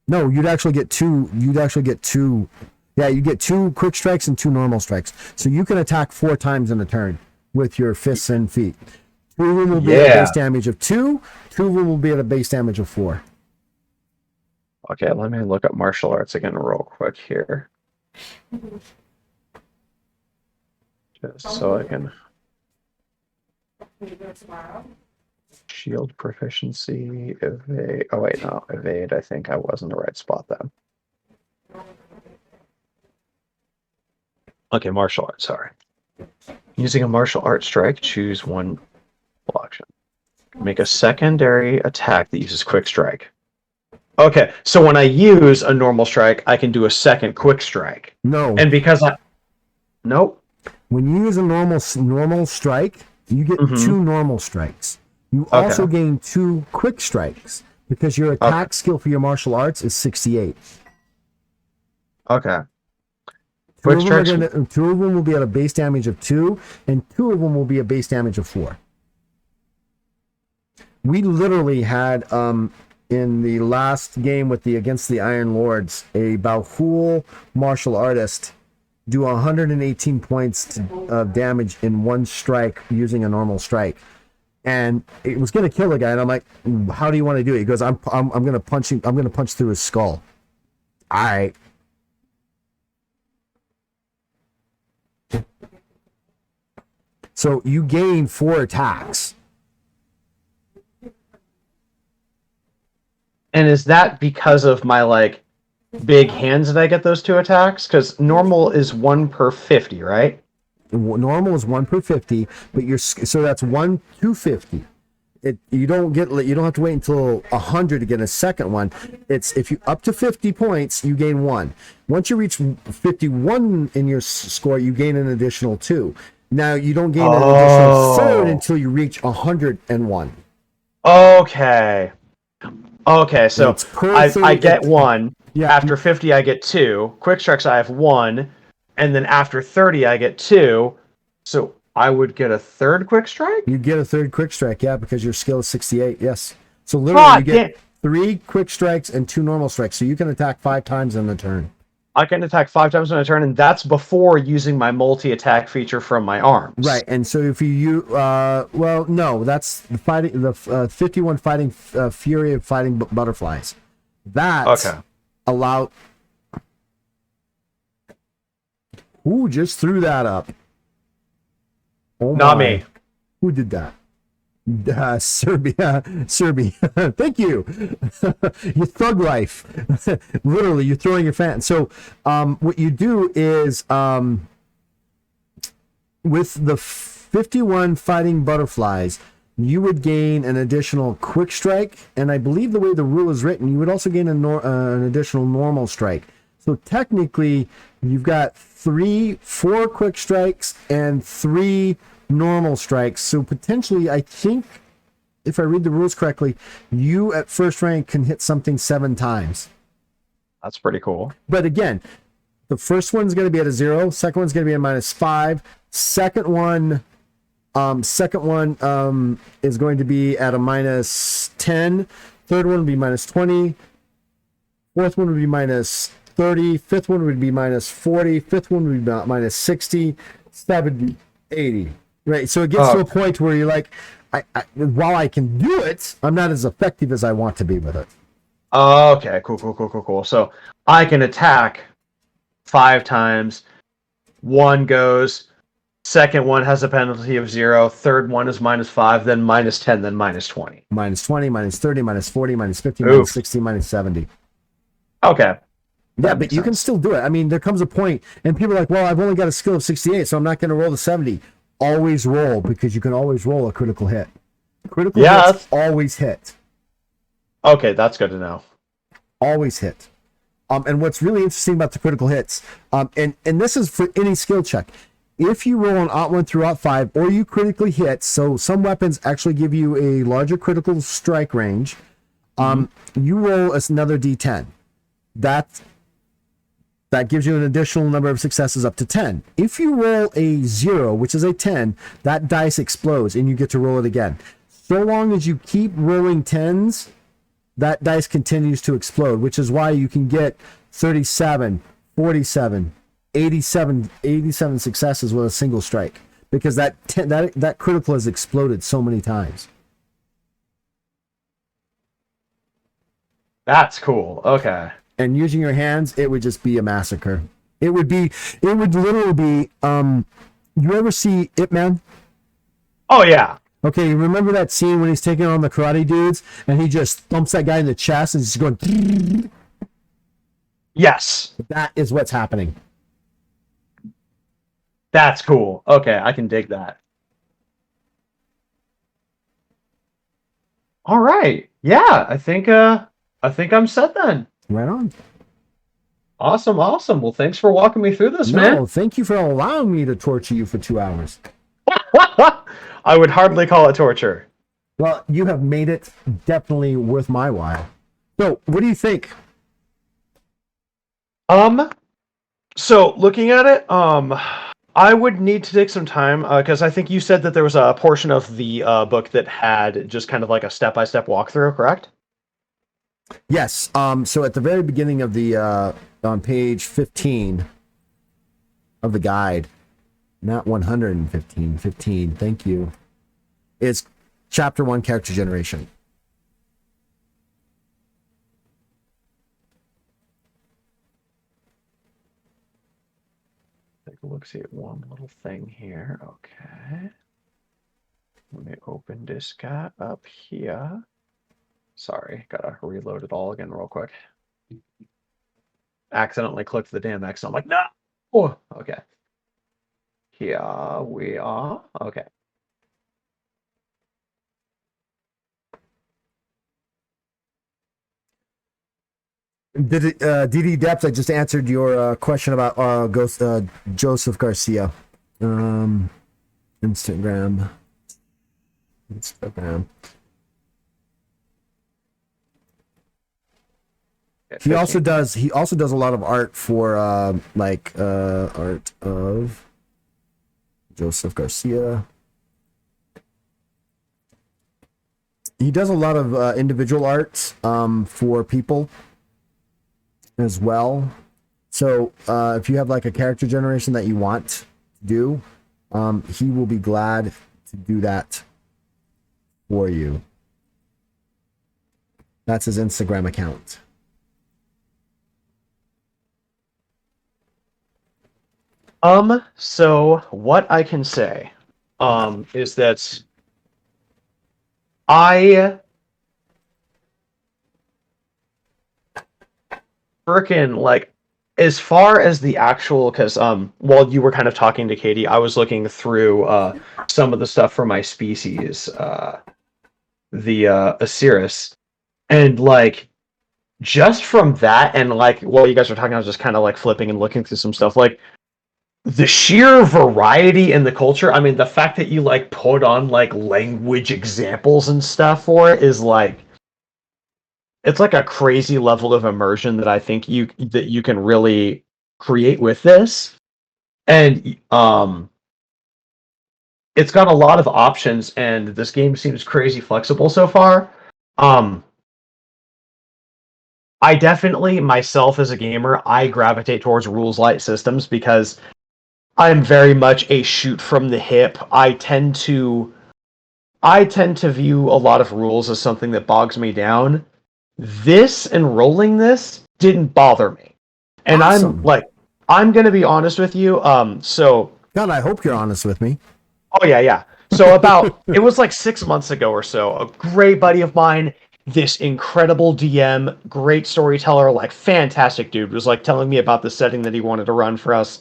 [SPEAKER 1] no, you'd actually get two. Yeah, you get 2 quick strikes and 2 normal strikes. So you can attack 4 times in a turn with your fists and feet. 2 of them will be at a base damage of 2. 2 of them will be at a base damage of 4.
[SPEAKER 3] Okay, let me look up martial arts again real quick here. Just so I can... Shield proficiency, evade... Oh wait, no, evade, I think I was in the right spot then. Okay, martial arts, sorry. Using a martial art strike, choose one action. Make a secondary attack that uses quick strike. Okay, so when I use a normal strike, I can do a second quick strike.
[SPEAKER 1] No.
[SPEAKER 3] And because I... Nope.
[SPEAKER 1] When you use a normal strike, you get 2 normal strikes. You also gain 2 quick strikes, because your attack skill for your martial arts is 68.
[SPEAKER 3] Okay.
[SPEAKER 1] 2 of them will be at a base damage of 2, and 2 of them will be a base damage of 4. We literally had in the last game against the Iron Lords, a Baohul martial artist do 118 points of damage in one strike using a normal strike, and it was going to kill the guy. And I'm like, "How do you want to do it?" He goes, "I'm going to punch him. I'm going to punch through his skull." All right. So you gain 4 attacks.
[SPEAKER 3] And is that because of my like big hands that I get those 2 attacks? Because normal is 1 per 50, right?
[SPEAKER 1] Normal is 1 per 50, but so that's 1 to 50. You don't have to wait until 100 to get a second one. It's if you up to 50 points, you gain 1. Once you reach 51 in your score, you gain an additional 2. Now you don't gain an additional 3rd until you reach 101.
[SPEAKER 3] Okay. So I get 1.
[SPEAKER 1] Yeah.
[SPEAKER 3] After 50, I get 2. Quick strikes, I have 1, and then after 30, I get 2. So I would get a 3rd quick strike.
[SPEAKER 1] You get a 3rd quick strike, yeah, because your skill is 68. Yes. So literally, you get 3 quick strikes and 2 normal strikes. So you can attack 5 times in the turn.
[SPEAKER 3] I can attack 5 times in a turn, and that's before using my multi-attack feature from my arms.
[SPEAKER 1] Right, and so if you no, that's the 51 fighting fury of fighting butterflies. That allow. Who just threw that up? Oh
[SPEAKER 3] Not
[SPEAKER 1] my.
[SPEAKER 3] me.
[SPEAKER 1] Who did that? Serbia. Thank you. Your thug life. Literally, you're throwing your fan. So, what you do is, with the 51 fighting butterflies, you would gain an additional quick strike, and I believe the way the rule is written, you would also gain an additional normal strike. So technically, you've got 4 quick strikes and 3 normal strikes. So potentially, I think, if I read the rules correctly, you at first rank can hit something 7 times.
[SPEAKER 3] That's pretty cool.
[SPEAKER 1] But again, the first one's going to be at a 0. Second one's going to be a -5. Second one is going to be at a -10. Third one would be -20. Fourth one would be -30. Fifth one would be -40. Fifth one would be -60. 70, 80. Right. So it gets to a point where you're like, while I can do it, I'm not as effective as I want to be with it.
[SPEAKER 3] Okay, cool. So I can attack 5 times. 1 goes. Second one has a penalty of 0. Third one is -5, then -10, then -20.
[SPEAKER 1] -20, -30, -40, -50,
[SPEAKER 3] Oof.
[SPEAKER 1] -60, -70.
[SPEAKER 3] Okay.
[SPEAKER 1] Yeah, but you can still do it. I mean, there comes a point, and people are like, well, I've only got a skill of 68, so I'm not going to roll the 70. Always roll, because you can always roll a critical hit. Critical hits always hit.
[SPEAKER 3] Okay, that's good to know.
[SPEAKER 1] Always hit. And what's really interesting about the critical hits, and this is for any skill check, if you roll an OT1 through OT5, or you critically hit, so some weapons actually give you a larger critical strike range, you roll another D10. That gives you an additional number of successes up to 10. If you roll a 0, which is a 10, that dice explodes and you get to roll it again. So long as you keep rolling 10s, that dice continues to explode, which is why you can get 37, 47, 87 successes with a single strike, because that critical has exploded so many times.
[SPEAKER 3] That's cool. Okay.
[SPEAKER 1] And using your hands, it would just be a massacre. It would literally be, you ever see Ip Man?
[SPEAKER 3] Oh, yeah.
[SPEAKER 1] Okay, you remember that scene when he's taking on the karate dudes, and he just thumps that guy in the chest, and he's just going...
[SPEAKER 3] Yes.
[SPEAKER 1] That is what's happening.
[SPEAKER 3] That's cool. Okay, I can dig that. All right. Yeah, I think I'm set then.
[SPEAKER 1] Right on.
[SPEAKER 3] Awesome. Well, thanks for walking me through this, man.
[SPEAKER 1] No, thank you for allowing me to torture you for 2 hours.
[SPEAKER 3] I would hardly call it torture.
[SPEAKER 1] Well, you have made it definitely worth my while. So, what do you think?
[SPEAKER 3] So looking at it, I would need to take some time, because I think you said that there was a portion of the book that had just kind of like a step-by-step walkthrough, correct?
[SPEAKER 1] Yes. So at the very beginning of the on page 15 of the guide, not 115, 15. Thank you. It's chapter 1, character generation.
[SPEAKER 3] Take a look, see at one little thing here. Okay. Let me open this guy up here. Sorry, gotta reload it all again real quick. Accidentally clicked the damn X. I'm like, no! Oh, okay. Here we are. Okay.
[SPEAKER 1] DD Depth, I just answered your question about Joseph Garcia. Instagram. He also does a lot of art for art of Joseph Garcia. He does a lot of individual arts for people as well. So if you have like a character generation that you want to do, he will be glad to do that for you. That's his Instagram account.
[SPEAKER 3] So what I can say, is that I freaking like, as far as the actual, because while you were kind of talking to Katie, I was looking through some of the stuff for my species, the Osiris, and like just from that, and like while you guys were talking, I was just kind of like flipping and looking through some stuff, like the sheer variety in the culture. I mean, the fact that you like put on like language examples and stuff for it is like, it's like a crazy level of immersion that I think you can really create with this. And it's got a lot of options, and this game seems crazy flexible so far. I definitely, myself as a gamer, I gravitate towards rules light systems because I'm very much a shoot from the hip. I tend to view a lot of rules as something that bogs me down. This and rolling this didn't bother me. And
[SPEAKER 1] Awesome.
[SPEAKER 3] I'm going to be honest with you. So
[SPEAKER 1] God, I hope you're honest with me.
[SPEAKER 3] Oh yeah. So it was like 6 months ago or so, a great buddy of mine, this incredible DM, great storyteller, like fantastic dude, was like telling me about the setting that he wanted to run for us.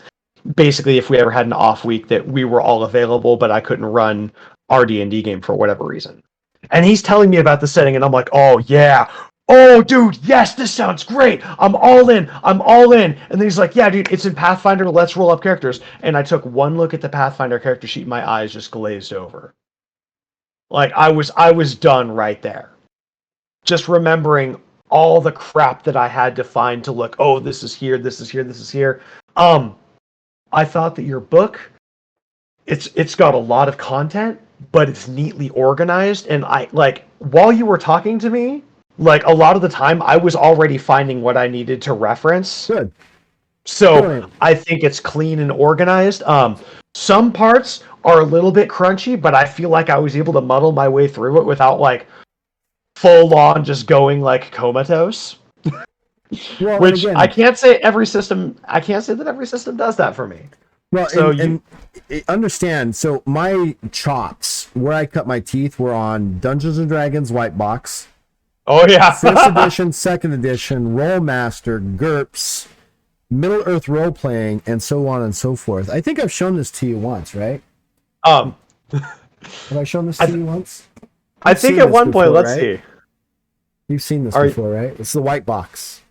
[SPEAKER 3] Basically, if we ever had an off week that we were all available, but I couldn't run our D&D game for whatever reason. And he's telling me about the setting, and I'm like, oh yeah, oh dude, yes, this sounds great. I'm all in. And then he's like, yeah, dude, it's in Pathfinder. Let's roll up characters. And I took one look at the Pathfinder character sheet, my eyes just glazed over. Like I was done right there. Just remembering all the crap that I had to find to look, oh, this is here, this is here, this is here. I thought that your book, it's got a lot of content, but it's neatly organized. And I like, while you were talking to me, like a lot of the time I was already finding what I needed to reference.
[SPEAKER 1] Good.
[SPEAKER 3] So
[SPEAKER 1] Brilliant.
[SPEAKER 3] I think it's clean and organized. Some parts are a little bit crunchy, but I feel like I was able to muddle my way through it without like full on just going like comatose.
[SPEAKER 1] Well,
[SPEAKER 3] Which
[SPEAKER 1] again,
[SPEAKER 3] I can't say that every system does that for me.
[SPEAKER 1] well,
[SPEAKER 3] So
[SPEAKER 1] and understand. So my chops, where I cut my teeth, were on Dungeons and Dragons White Box,
[SPEAKER 3] Oh yeah.
[SPEAKER 1] First Edition, Second Edition, Rollmaster, GURPS, Middle Earth Role Playing, and so on and so forth. I think I've shown this to you once, right?
[SPEAKER 3] Have
[SPEAKER 1] Have I shown this to you once?
[SPEAKER 3] I think at one point, let's
[SPEAKER 1] right?
[SPEAKER 3] see.
[SPEAKER 1] You've seen this before, right? It's the White Box.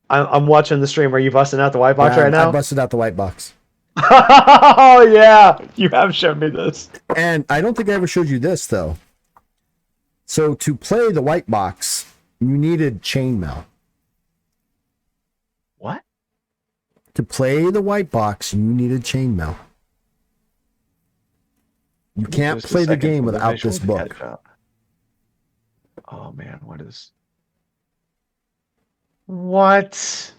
[SPEAKER 3] I'm watching the stream. Are you busting out the white box right now?
[SPEAKER 1] I busted out the White Box.
[SPEAKER 3] Oh yeah, you have shown me this.
[SPEAKER 1] And I don't think I ever showed you this though. So to play the White Box, you needed chainmail.
[SPEAKER 3] What?
[SPEAKER 1] To play the White Box, you needed chainmail. You can't
[SPEAKER 3] Just a
[SPEAKER 1] play the
[SPEAKER 3] second
[SPEAKER 1] game
[SPEAKER 3] for the
[SPEAKER 1] without
[SPEAKER 3] visual
[SPEAKER 1] this
[SPEAKER 3] to
[SPEAKER 1] book.
[SPEAKER 3] catch up. Oh man, what is? What?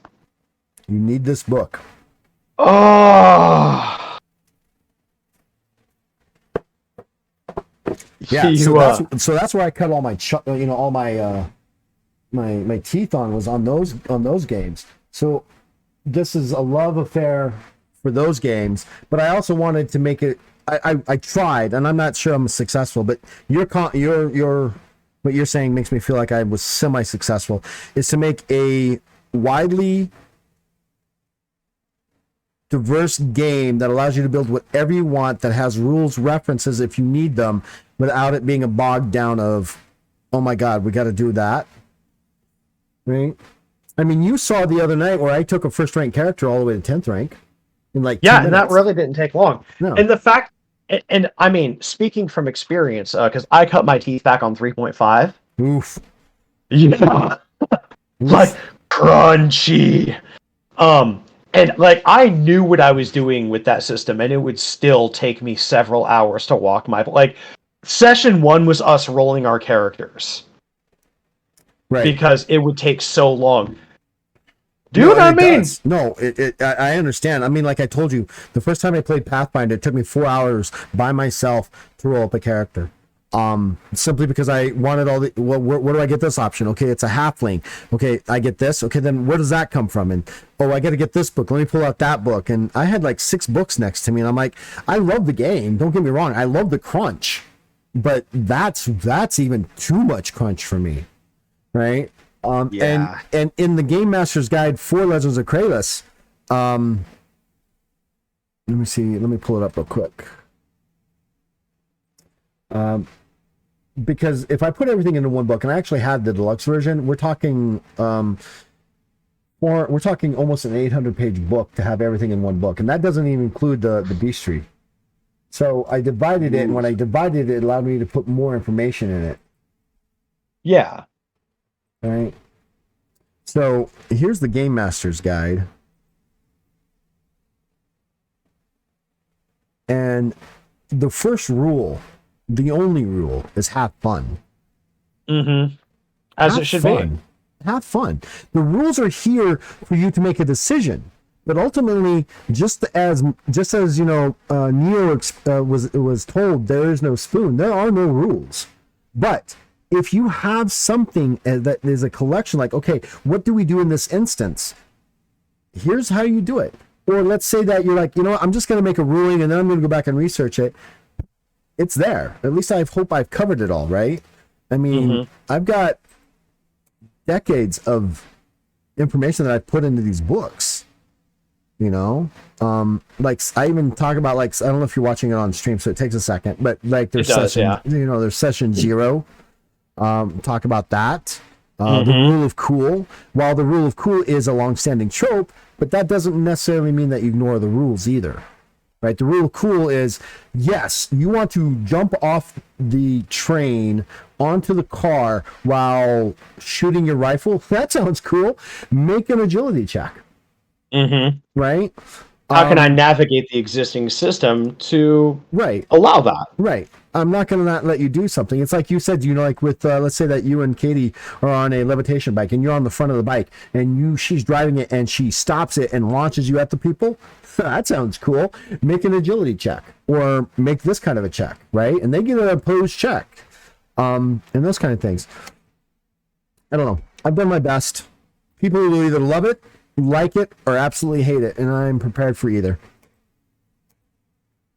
[SPEAKER 1] You need this book.
[SPEAKER 3] Oh.
[SPEAKER 1] Yeah,
[SPEAKER 3] You,
[SPEAKER 1] so that's where I cut all my all my my teeth was on those games. So this is a love affair for those games, but I also wanted to make it. I tried, and I'm not sure I'm successful. But your what you're saying makes me feel like I was semi-successful. Is to make a widely diverse game that allows you to build whatever you want, that has rules, references if you need them, without it being a bogged down of, oh my god, we got to do that. Right? I mean, you saw the other night where I took a first rank character all the way to 10th rank in like 2
[SPEAKER 3] yeah,
[SPEAKER 1] minutes.
[SPEAKER 3] and that really didn't take long.
[SPEAKER 1] No.
[SPEAKER 3] And the fact, and I mean, speaking from experience, because I cut my teeth back on 3.5.
[SPEAKER 1] Oof.
[SPEAKER 3] Yeah. Like crunchy. And like I knew what I was doing with that system, and it would still take me several hours to walk my like. Session 1 was us rolling our characters,
[SPEAKER 1] Right.
[SPEAKER 3] because it would take so long. Do you know what I mean?
[SPEAKER 1] Does. No, I understand. I mean, like I told you, the first time I played Pathfinder, it took me 4 hours by myself to roll up a character. Simply because I wanted all the, well, where do I get this option? Okay, it's a halfling. Okay, I get this. Okay, then where does that come from? And oh, I got to get this book. Let me pull out that book. And I had like 6 books next to me, and I'm like, I love the game. Don't get me wrong. I love the crunch, but that's even too much crunch for me, right?
[SPEAKER 3] Yeah.
[SPEAKER 1] And in the Game Master's Guide for Legends of Kralis, let me see. Let me pull it up real quick. Because if I put everything into one book, and I actually had the deluxe version, we're talking almost an 800-page book to have everything in one book, and that doesn't even include the bestiary. So I divided it, and when I divided it, it allowed me to put more information in it.
[SPEAKER 3] Yeah.
[SPEAKER 1] All right. So here's the Game Master's Guide, and the first rule. The only rule is have fun.
[SPEAKER 3] Mm-hmm. As
[SPEAKER 1] Have
[SPEAKER 3] it should
[SPEAKER 1] fun.
[SPEAKER 3] be.
[SPEAKER 1] Have fun. The rules are here for you to make a decision, but ultimately, just as you know, Neo was told there is no spoon. There are no rules. But if you have something that is a collection, like, okay, what do we do in this instance? Here's how you do it. Or let's say that you're like, you know what, I'm just going to make a ruling, and then I'm going to go back and research it. It's there. At least I hope I've covered it all, right? I mean, I've got decades of information that I put into these books. You know, like I even talk about, like, I don't know if you're watching it on stream, so it takes a second, but like there's there's session 0. Talk about that. The rule of cool. While the rule of cool is a long-standing trope, but that doesn't necessarily mean that you ignore the rules either. Right, the rule of cool is, yes, you want to jump off the train onto the car while shooting your rifle. That sounds cool. Make an agility check. Right?
[SPEAKER 3] How can I navigate the existing system to allow that?
[SPEAKER 1] Right. I'm not going to not let you do something. It's like you said, you know, like with, let's say that you and Katie are on a levitation bike and you're on the front of the bike and she's driving it and she stops it and launches you at the people. That sounds cool. Make an agility check or make this kind of a check, right? And they get an opposed check, and those kind of things. I don't know. I've done my best. People will either love it, like it, or absolutely hate it, and I'm prepared for either.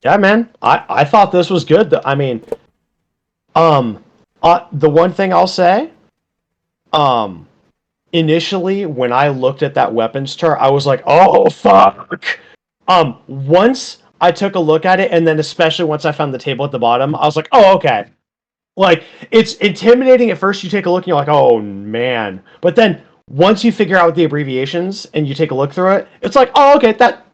[SPEAKER 3] Yeah, man. I thought this was good. I mean, the one thing I'll say, initially when I looked at that weapons chart, I was like, oh fuck. Once I took a look at it, and then especially once I found the table at the bottom, I was like, oh, okay. Like, it's intimidating at first. You take a look and you're like, oh man. But then once you figure out the abbreviations and you take a look through it, it's like, oh, okay, that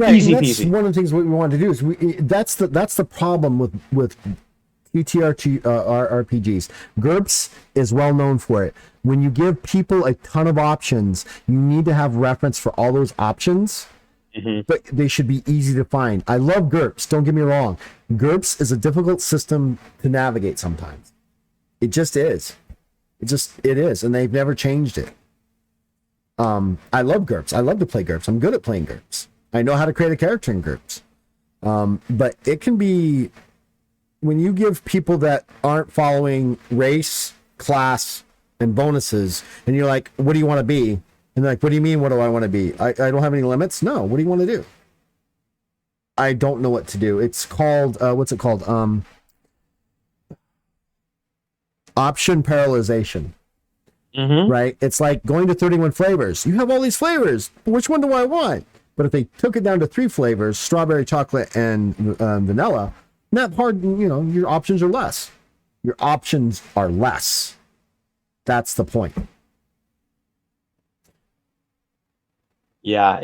[SPEAKER 3] easy
[SPEAKER 1] that's
[SPEAKER 3] peasy.
[SPEAKER 1] one of the things we want to do is that's the problem with TTRPGs. GURPS is well known for it. When you give people a ton of options, you need to have reference for all those options. But they should be easy to find. I love GURPS, don't get me wrong. GURPS is a difficult system to navigate sometimes. It just is. It is, and they've never changed it. I love GURPS. I love to play GURPS. I'm good at playing GURPS. I know how to create a character in GURPS. But it can be, when you give people that aren't following race, class, and bonuses, and you're like, what do you want to be? And they're like, what do you mean, what do I want to be? I don't have any limits? No, what do you want to do? I don't know what to do. It's called, what's it called? Option parallelization.
[SPEAKER 3] Mm-hmm.
[SPEAKER 1] Right? It's like going to 31 flavors. You have all these flavors. Which one do I want? But if they took it down to 3 flavors, strawberry, chocolate, and vanilla, not hard, your options are less. Your options are less. That's the point.
[SPEAKER 3] Yeah,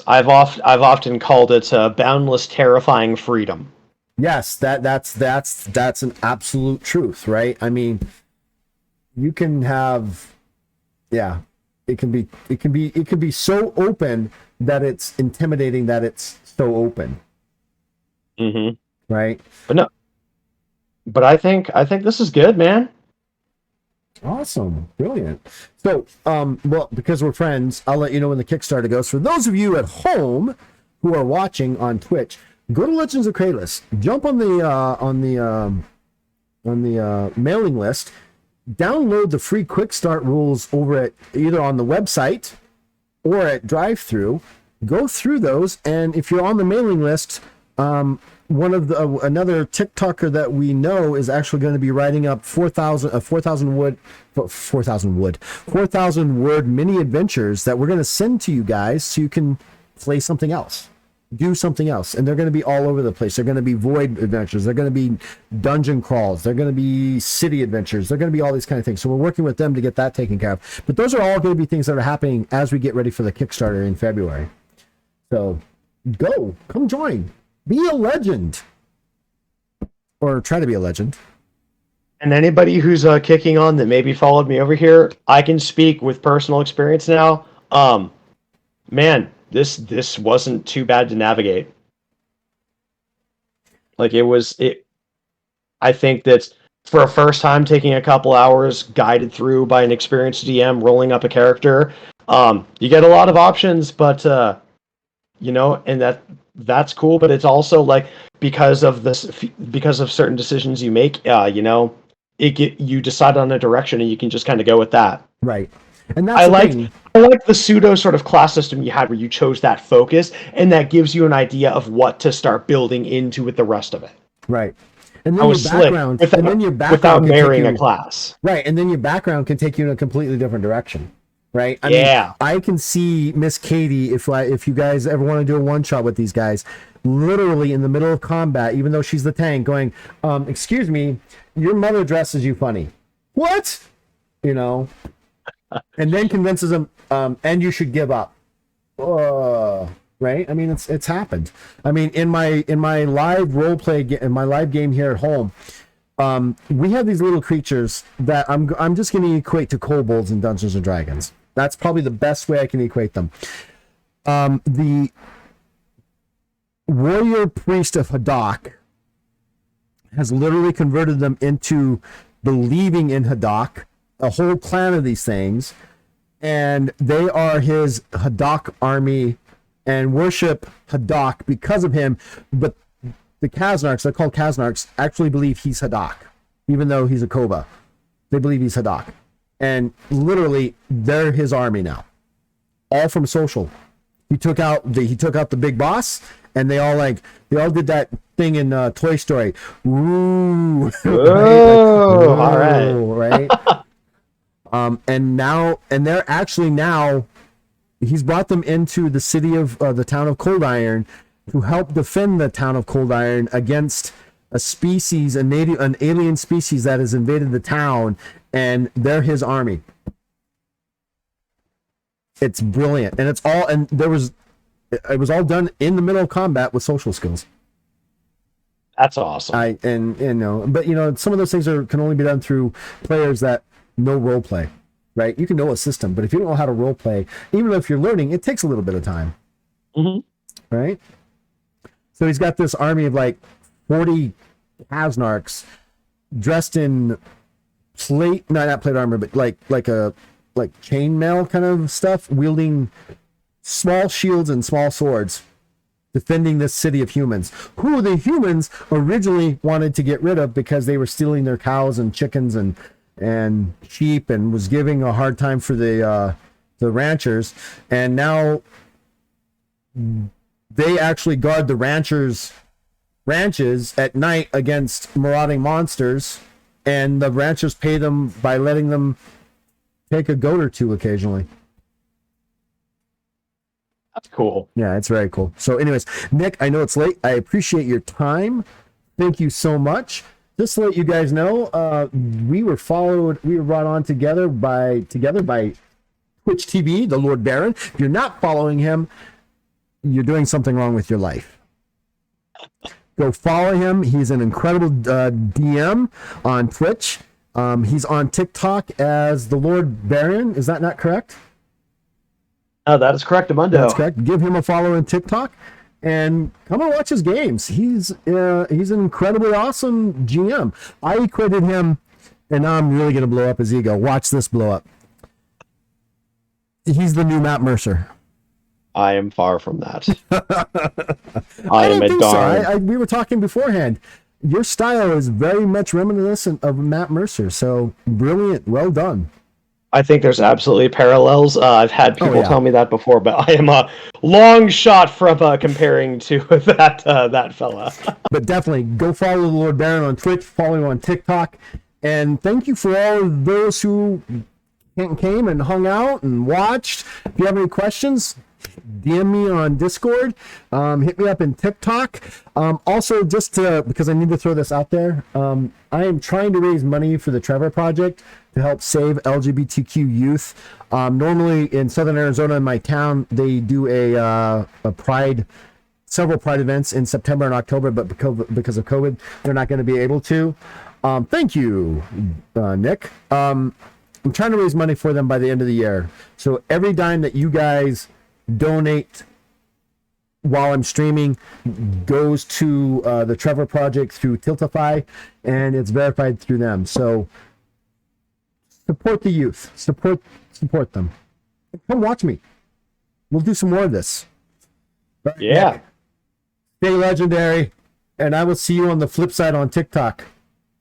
[SPEAKER 3] I've often called it boundless, terrifying freedom.
[SPEAKER 1] Yes, that's an absolute truth, right? I mean, you can have, yeah, it can be so open that it's intimidating, that it's so open.
[SPEAKER 3] Mm-hmm.
[SPEAKER 1] Right?
[SPEAKER 3] But I think this is good, man.
[SPEAKER 1] Awesome. Brilliant. So, well, because we're friends, I'll let you know when the Kickstarter goes. For those of you at home who are watching on Twitch, go to Legends of Kralis, jump on the mailing list, download the free quick start rules over at either on the website or at drive-through. Go through those, and if you're on the mailing list, another TikToker that we know is actually going to be writing up 4,000 word mini adventures that we're going to send to you guys so you can play something else, do something else. And they're going to be all over the place. They're going to be void adventures. They're going to be dungeon crawls. They're going to be city adventures. They're going to be all these kind of things. So we're working with them to get that taken care of. But those are all going to be things that are happening as we get ready for the Kickstarter in February. So come join. Be a legend, or try to be a legend.
[SPEAKER 3] And anybody who's kicking on that maybe followed me over here, I can speak with personal experience now. Man, this wasn't too bad to navigate. Like I think that for a first time taking a couple hours, guided through by an experienced DM, rolling up a character, you get a lot of options, but and that's cool, but it's also like because of certain decisions you make, you decide on a direction and you can just kind of go with that.
[SPEAKER 1] Right. And that's
[SPEAKER 3] I like the pseudo sort of class system you had where you chose that focus, and that gives you an idea of what to start building into with the rest of it.
[SPEAKER 1] Right. And then your background
[SPEAKER 3] without marrying a class.
[SPEAKER 1] Right. And then your background can take you in a completely different direction. Right. I mean, I can see Miss Katie, if you guys ever want to do a one shot with these guys, literally in the middle of combat, even though she's the tank, going, excuse me, your mother dresses you funny. What? And then convinces them, and you should give up. Right? I mean, it's happened. I mean, in my live role play, in my live game here at home, we have these little creatures that I'm just going to equate to kobolds in Dungeons and Dragons. That's probably the best way I can equate them. The warrior priest of Haddock has literally converted them into believing in Haddock, a whole clan of these things, and they are his Haddock army and worship Haddock because of him. But the Kaznarks, they're called Kaznarks, actually believe he's Haddock, even though he's a Kova. They believe he's Haddock. And literally, they're his army now. All from social. He took out the big boss, and they all did that thing in Toy Story. Ooh.
[SPEAKER 3] Oh, all right.
[SPEAKER 1] Right? And they're actually now, he's brought them into the city of the town of Cold Iron to help defend the town of Cold Iron against an alien species that has invaded the town, and they're his army. It's brilliant, and it was all done in the middle of combat with social skills.
[SPEAKER 3] That's awesome.
[SPEAKER 1] But some of those things can only be done through players that know role play, right? You can know a system, but if you don't know how to role play, even if you're learning, it takes a little bit of time.
[SPEAKER 3] Mm-hmm.
[SPEAKER 1] Right? So he's got this army of like 40 Kaznarks dressed in not plate armor, but like like chainmail kind of stuff, wielding small shields and small swords, defending this city of humans, who the humans originally wanted to get rid of because they were stealing their cows and chickens and sheep, and was giving a hard time for the ranchers. And now they actually guard the ranchers' ranches at night against marauding monsters, and the ranchers pay them by letting them take a goat or two occasionally.
[SPEAKER 3] That's cool.
[SPEAKER 1] Yeah, it's very cool. So anyways, Nick, I know it's late. I appreciate your time. Thank you so much. Just to let you guys know, we were brought on together by Twitch TV, the Lord Baron. If you're not following him, you're doing something wrong with your life. Go follow him. He's an incredible DM on Twitch. He's on TikTok as the Lord Baron. Is that not correct?
[SPEAKER 3] That is correct, Amundo.
[SPEAKER 1] That's correct. Give him a follow on TikTok and come and watch his games. He's an incredibly awesome GM. I equated him, and now I'm really going to blow up his ego. Watch this blow up. He's the new Matt Mercer.
[SPEAKER 3] I am far from that.
[SPEAKER 1] I
[SPEAKER 3] am
[SPEAKER 1] don't
[SPEAKER 3] a
[SPEAKER 1] think
[SPEAKER 3] darn.
[SPEAKER 1] so. We were talking beforehand. Your style is very much reminiscent of Matt Mercer. So brilliant. Well done.
[SPEAKER 3] I think there's absolutely parallels. I've had people
[SPEAKER 1] yeah.
[SPEAKER 3] tell me that before, but I am a long shot from comparing to that fella.
[SPEAKER 1] But definitely go follow the Lord Baron on Twitch, follow him on TikTok, and thank you for all of those who came and hung out and watched. If you have any questions, DM me on Discord, hit me up in TikTok. Also, because I need to throw this out there, I am trying to raise money for the Trevor Project to help save LGBTQ youth. Normally in Southern Arizona, in my town, they do several Pride events in September and October, but because of COVID, they're not going to be able to. Thank you, Nick. I'm trying to raise money for them by the end of the year. So every dime that you guys donate while I'm streaming goes to the Trevor Project through Tiltify, and it's verified through them. So support the youth. Support them. Come watch me. We'll do some more of this.
[SPEAKER 3] Yeah.
[SPEAKER 1] Stay legendary, and I will see you on the flip side on TikTok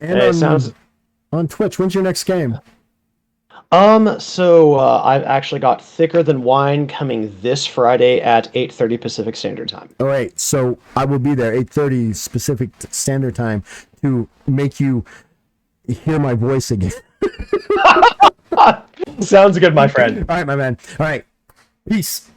[SPEAKER 1] and on Twitch. When's your next game?
[SPEAKER 3] So I've actually got Thicker Than Wine coming this Friday at 8:30 Pacific Standard Time.
[SPEAKER 1] All right, so I will be there 8:30 Pacific Standard Time to make you hear my voice again.
[SPEAKER 3] Sounds good, my friend.
[SPEAKER 1] All right, my man. All right, peace.